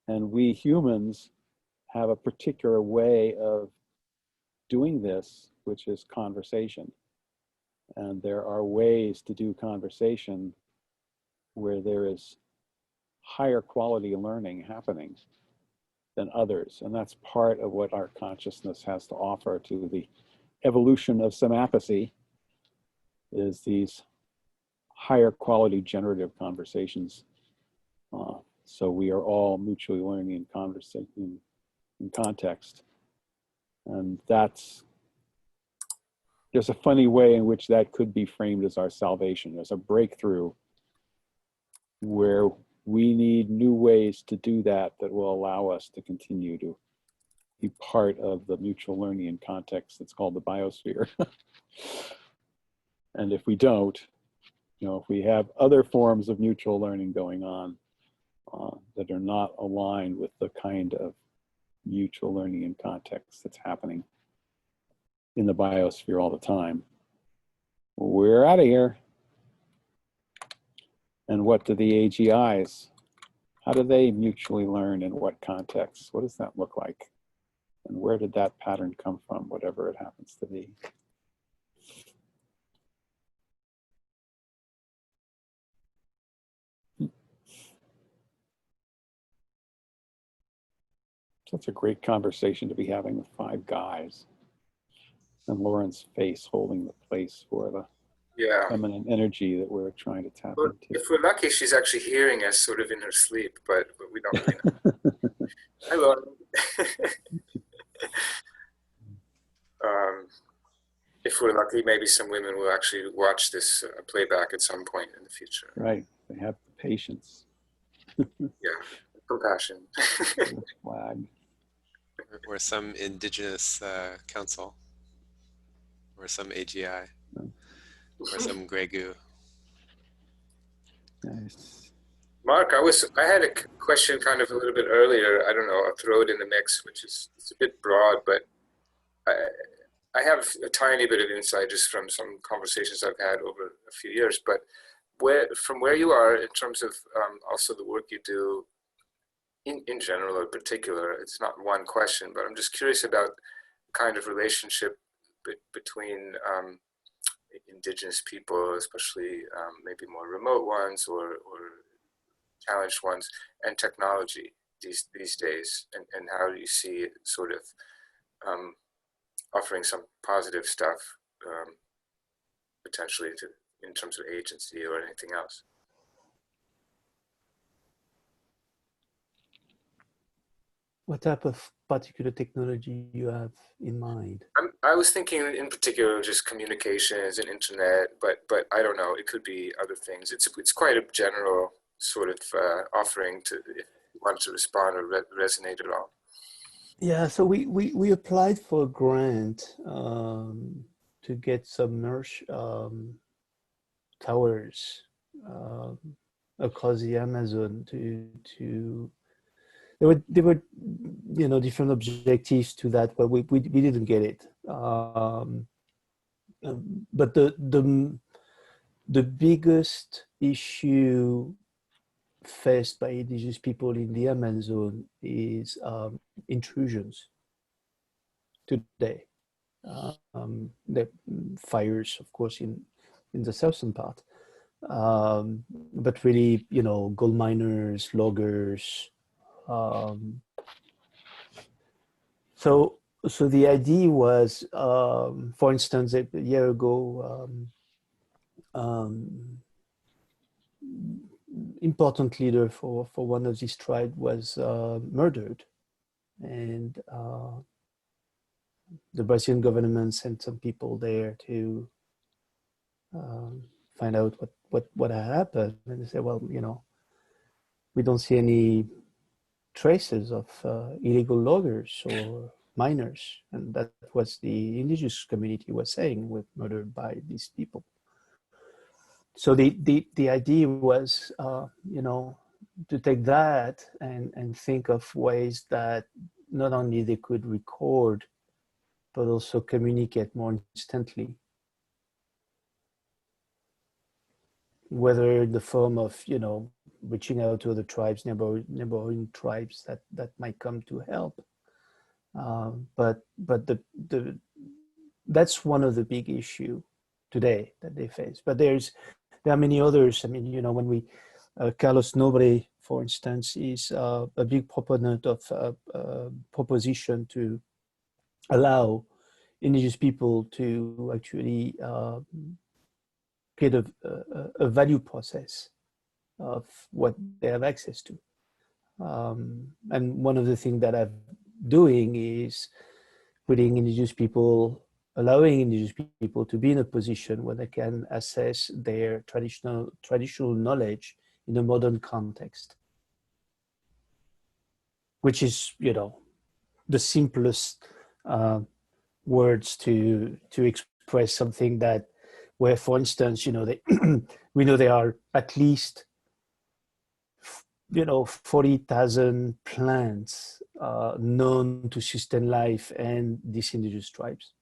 And we humans have a particular way of doing this, which is conversation. And there are ways to do conversation where there is higher quality learning happening than others. And that's part of what our consciousness has to offer to the evolution of semathesy, is these higher quality generative conversations. So we are all mutually learning in conversation, in context. And there's a funny way in which that could be framed as our salvation. There's a breakthrough where we need new ways to do that will allow us to continue to be part of the mutual learning in context that's called the biosphere. And if we don't, if we have other forms of mutual learning going on that are not aligned with the kind of mutual learning in context that's happening in the biosphere all the time, we're out of here. And what do the AGIs, how do they mutually learn in what context? What does that look like? And where did that pattern come from, whatever it happens to be? Such a great conversation to be having with 5 guys. And Lauren's face holding the place for the feminine energy that we're trying to tap into. If we're lucky, she's actually hearing us sort of in her sleep, but we don't really know. Hi, Lauren. If we're lucky, maybe some women will actually watch this playback at some point in the future. Right, they have the patience. Yeah, compassion. Flag. Or some indigenous council, or some AGI, or some Grey Goo. Nice. Mark, I had a question kind of a little bit earlier. I don't know, I'll throw it in the mix, which is, it's a bit broad, but I have a tiny bit of insight just from some conversations I've had over a few years. But from where you are in terms of also the work you do in general or in particular, it's not one question, but I'm just curious about the kind of relationship between indigenous people, especially maybe more remote ones or challenged ones, and technology these days, and how do you see it sort of offering some positive stuff, potentially in terms of agency or anything else. What type of particular technology you have in mind? I was thinking in particular just communications and internet, but I don't know. It could be other things. It's quite a general sort of offering to if you want to respond or resonate at all. Yeah, so we applied for a grant to get some towers across the Amazon to there were different objectives to that, but we didn't get it. But the biggest issue faced by indigenous people in the Amazon is intrusions today. The fires, of course, in the southern part, but really, gold miners, loggers. So the idea was, for instance, a year ago, important leader for one of these tribes was murdered, and the Brazilian government sent some people there to find out what had happened. And they said, well, we don't see any traces of illegal loggers or miners, and that was the indigenous community was saying, were murdered by these people. So the idea was, to take that and think of ways that not only they could record, but also communicate more instantly, whether in the form of, reaching out to other tribes, neighboring tribes that might come to help. But that's one of the big issue today that they face. But there are many others. I mean, when Carlos Nobre, for instance, is a big proponent of a proposition to allow indigenous people to actually create a value process of what they have access to. And one of the things that I'm doing is allowing indigenous people to be in a position where they can assess their traditional knowledge in a modern context, which is, the simplest words to express something that, where, for instance, we know there are at least 40,000 plants known to sustain life and these indigenous tribes.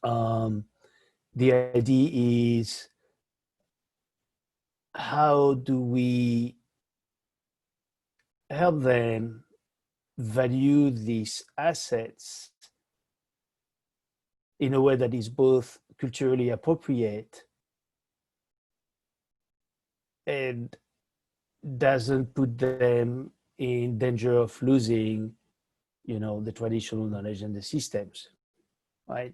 The idea is, how do we help them value these assets in a way that is both culturally appropriate and doesn't put them in danger of losing, the traditional knowledge and the systems, right?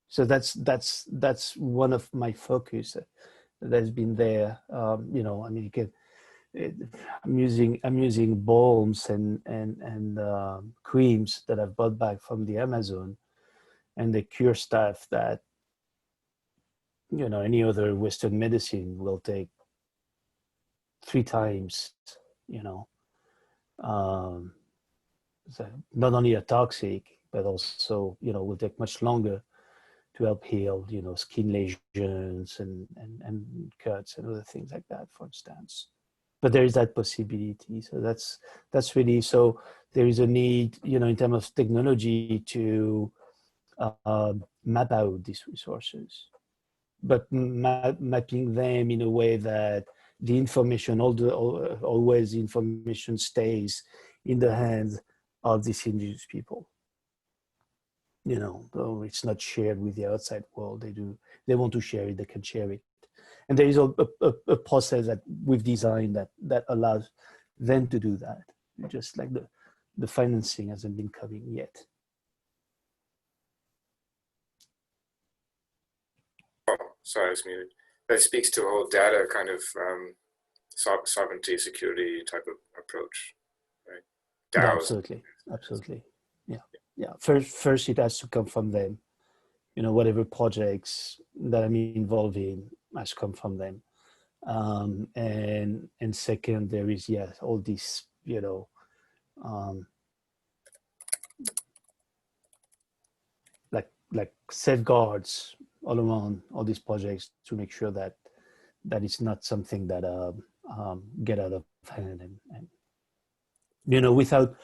So that's one of my focus that's been there. I mean, I'm using balms and creams that I've brought back from the Amazon, and they cure stuff that any other Western medicine will take 3 times. So not only are toxic, but also will take much longer to help heal skin lesions and cuts and other things like that, for instance. But there is that possibility. So that's really, so there is a need in terms of technology to map out these resources, but mapping them in a way that the information, always the information stays in the hands of these indigenous people. Though it's not shared with the outside world. They want to share it, they can share it. And there is a process that we've designed that allows them to do that. Just like the financing hasn't been coming yet. Oh, sorry, I was muted. That speaks to a whole data kind of sovereignty, security type of approach, right? Yeah, DAOs. absolutely, absolutely. Yeah, yeah. First, it has to come from them. You know, whatever projects that I'm involved in has come from them. And second, there is all this, you know, like safeguards all around all these projects to make sure that it's not something that get out of hand and you know without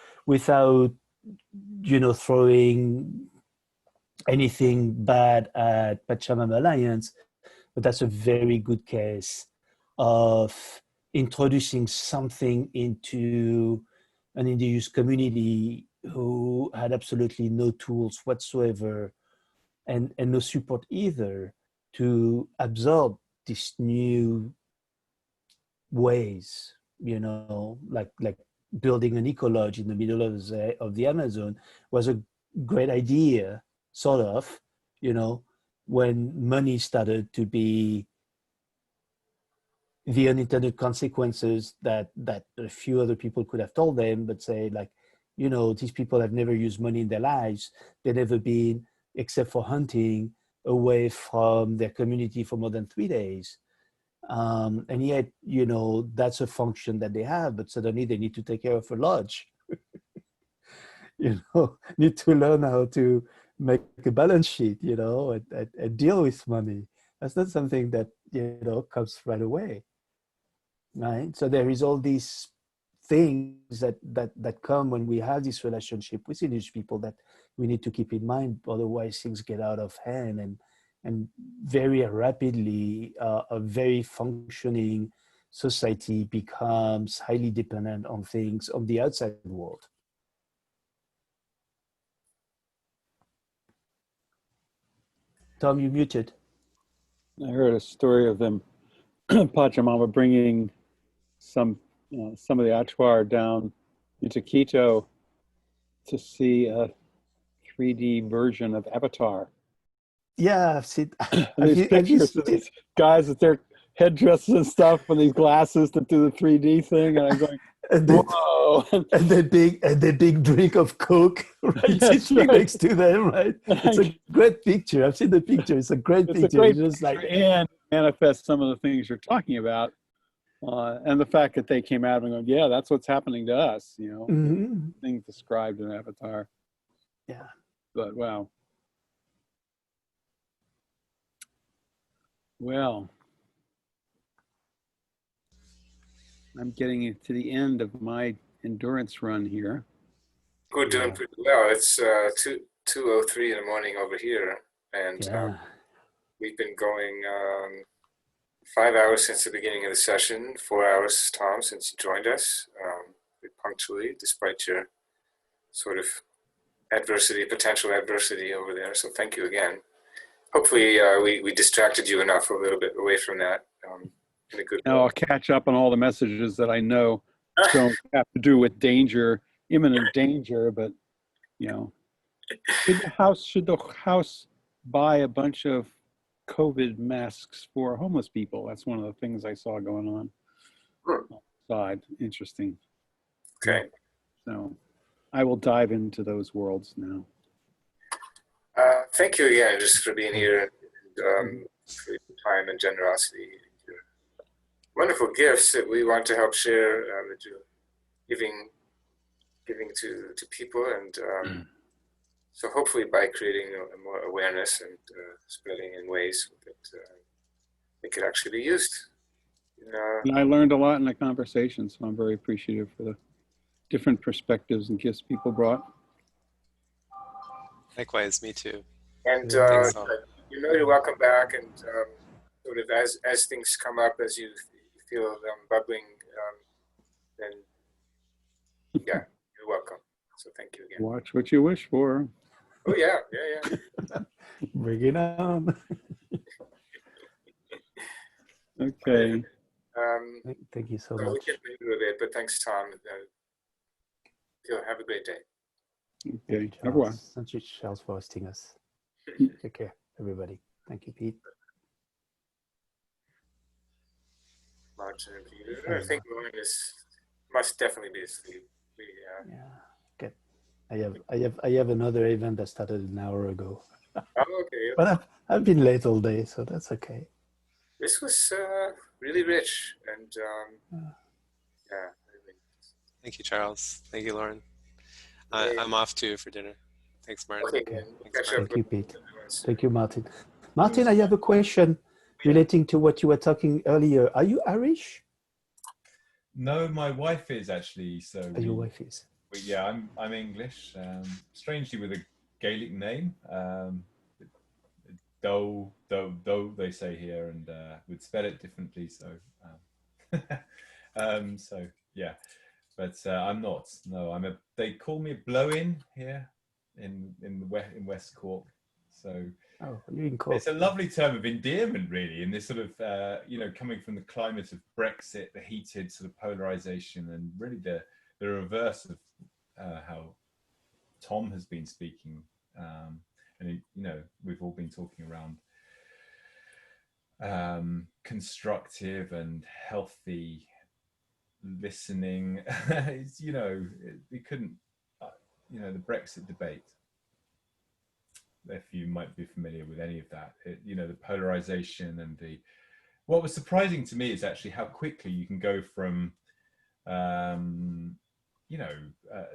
you know throwing anything bad at Pachamama Alliance, but that's a very good case of introducing something into an indigenous community who had absolutely no tools whatsoever and no support either to absorb these new ways, you know, like building an eco lodge in the middle of the Amazon was a great idea, sort of, you know, when money started to be the unintended consequences that a few other people could have told them, but say like, you know, these people have never used money in their lives. They've never been, except for hunting, away from their community for more than 3 days. And yet, you know, that's a function that they have, but suddenly they need to take care of a lodge. You know, need to learn how to make a balance sheet, you know, and deal with money. That's not something that, you know, comes right away. Right. So there is all these things that come when we have this relationship with Indigenous people that we need to keep in mind. Otherwise, things get out of hand, and very rapidly, a very functioning society becomes highly dependent on things on the outside world. Tom, you muted. I heard a story of them, Pachamama bringing some of the Achuar down into Quito to see a 3D version of Avatar. Yeah, I've seen. These pictures of these guys with their headdresses and stuff and these glasses that do the 3D thing, and I'm going, whoa! And the big drink of Coke right sitting next to them, right? It's a great picture. I've seen the picture. It's a great picture. It's a great just picture like and manifests some of the things you're talking about. And the fact that they came out and going, yeah, that's what's happening to us, you know, things described in Avatar. Yeah. But wow. Well, I'm getting to the end of my endurance run here. We're doing pretty well. It's 2:03 in the morning over here, and we've been going 5 hours since the beginning of the session, 4 hours, Tom, since you joined us punctually, despite your sort of potential adversity over there. So thank you again. Hopefully we distracted you enough a little bit away from that in a good way. Now I'll catch up on all the messages that I know don't have to do with danger, imminent danger, but you know, should the house buy a bunch of COVID masks for homeless people? That's one of the things I saw going on. Side, interesting. Okay. So I will dive into those worlds now. Thank you again, just for being here, and for your time and generosity. Your wonderful gifts that we want to help share, that you're giving to people, and so hopefully by creating more awareness and spreading in ways that it could actually be used. And I learned a lot in the conversation, so I'm very appreciative for the different perspectives and gifts people brought. Likewise, me too. And you know you're welcome back, and sort of as things come up, as you feel them bubbling, then yeah, you're welcome. So thank you again. Watch what you wish for. Oh yeah. Bring it on. Okay. Thank you so We much. can leave it with it, but thanks, Tom. Have a great day. Okay. Everyone. Thank you, Charles, for hosting us. Take care, everybody. Thank you, Pete. Martin, I think Lauren must definitely be asleep. Yeah. Okay. I have another event that started an hour ago. Oh, okay. But I've been late all day, so that's okay. This was really rich, and yeah. Thank you, Charles. Thank you, Lauren. Yeah. I'm off too for dinner. Thanks, Martin. Okay, Okay. then. We'll Thanks, catch up Thank you, with Pete. everyone soon. Thank you, Martin. Martin, I have a question relating to what you were talking earlier. Are you Irish? No, my wife is actually. So Your wife is. yeah, I'm English. Strangely, with a Gaelic name. Doe, they say here, and would spell it differently. So, so yeah, but I'm not. No, they call me a blow-in here in West Cork. So Oh, you're in Cork. it's a lovely term of endearment, really, in this sort of coming from the climate of Brexit, the heated sort of polarization, and really the reverse of how Tom has been speaking. And we've all been talking around constructive and healthy listening. We couldn't, the Brexit debate, if you might be familiar with any of that, the polarization and what was surprising to me is actually how quickly you can go from,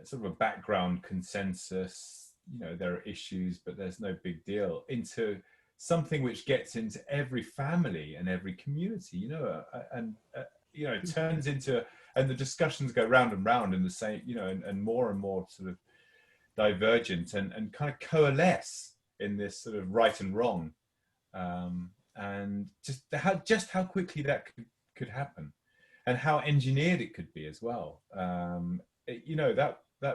sort of a background consensus, there are issues, but there's no big deal, into something which gets into every family and every community, it turns into, and the discussions go round and round in the same, and more sort of divergent and kind of coalesce in this sort of right and wrong, and just how quickly that could happen, and how engineered it could be as well. That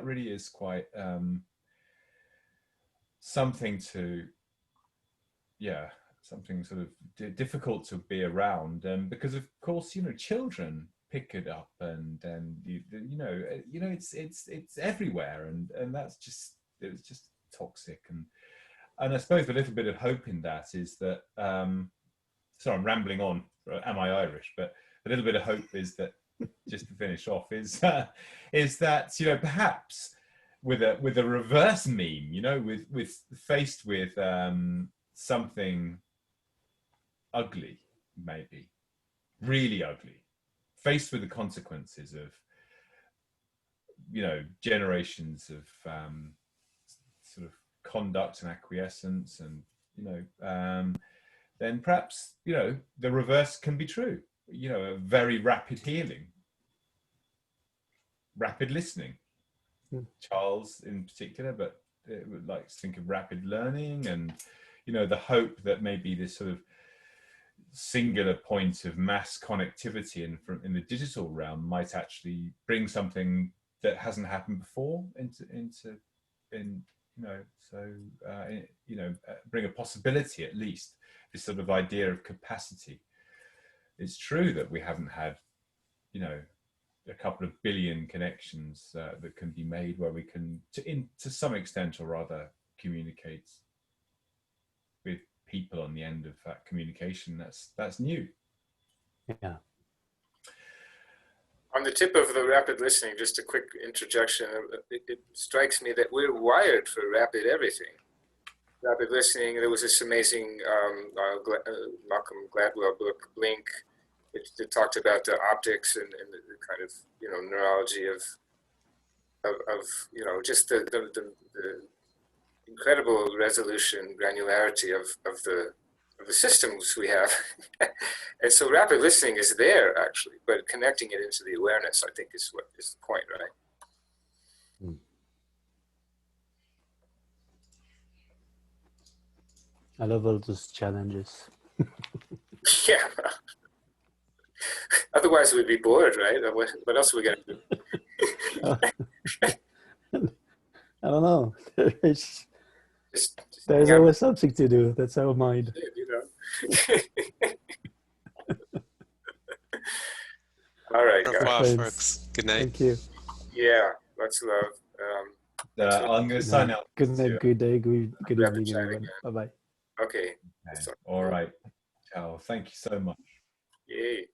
really is quite something something sort of difficult to be around, because of course children pick it up, and it's everywhere, and that's just, it was just toxic, and I suppose a little bit of hope in that is that sorry, I'm rambling on, am I Irish, but a little bit of hope is that, just to finish off, is that perhaps with a reverse meme, with faced with something ugly, maybe really ugly, faced with the consequences of generations of sort of conduct and acquiescence, and then perhaps the reverse can be true, a very rapid healing, rapid listening. Charles in particular, but it would like to think of rapid learning, and the hope that maybe this sort of singular point of mass connectivity in the digital realm might actually bring something that hasn't happened before bring a possibility, at least this sort of idea of capacity. It's true that we haven't had a couple of billion connections that can be made where we can, to some extent or other, communicate with people on the end of that communication. That's new. Yeah. On the tip of the rapid listening, just a quick interjection. It strikes me that we're wired for rapid everything. Rapid listening. There was this amazing Malcolm Gladwell book, Blink. It talked about the optics and the kind of neurology of just the incredible resolution, granularity of the systems we have. And so rapid listening is there actually, but connecting it into the awareness, I think, is what is the point, right? I love all those challenges. Yeah. Otherwise we'd be bored, right? What else are we going to do? I don't know. There's always something to do. That's our mind. All right, guys. Good night. Thank you. Yeah, lots of love. I'm going to sign out. Good night, good day, good evening, everyone. Bye-bye. Okay. All right. Ciao. Thank you so much. Yay.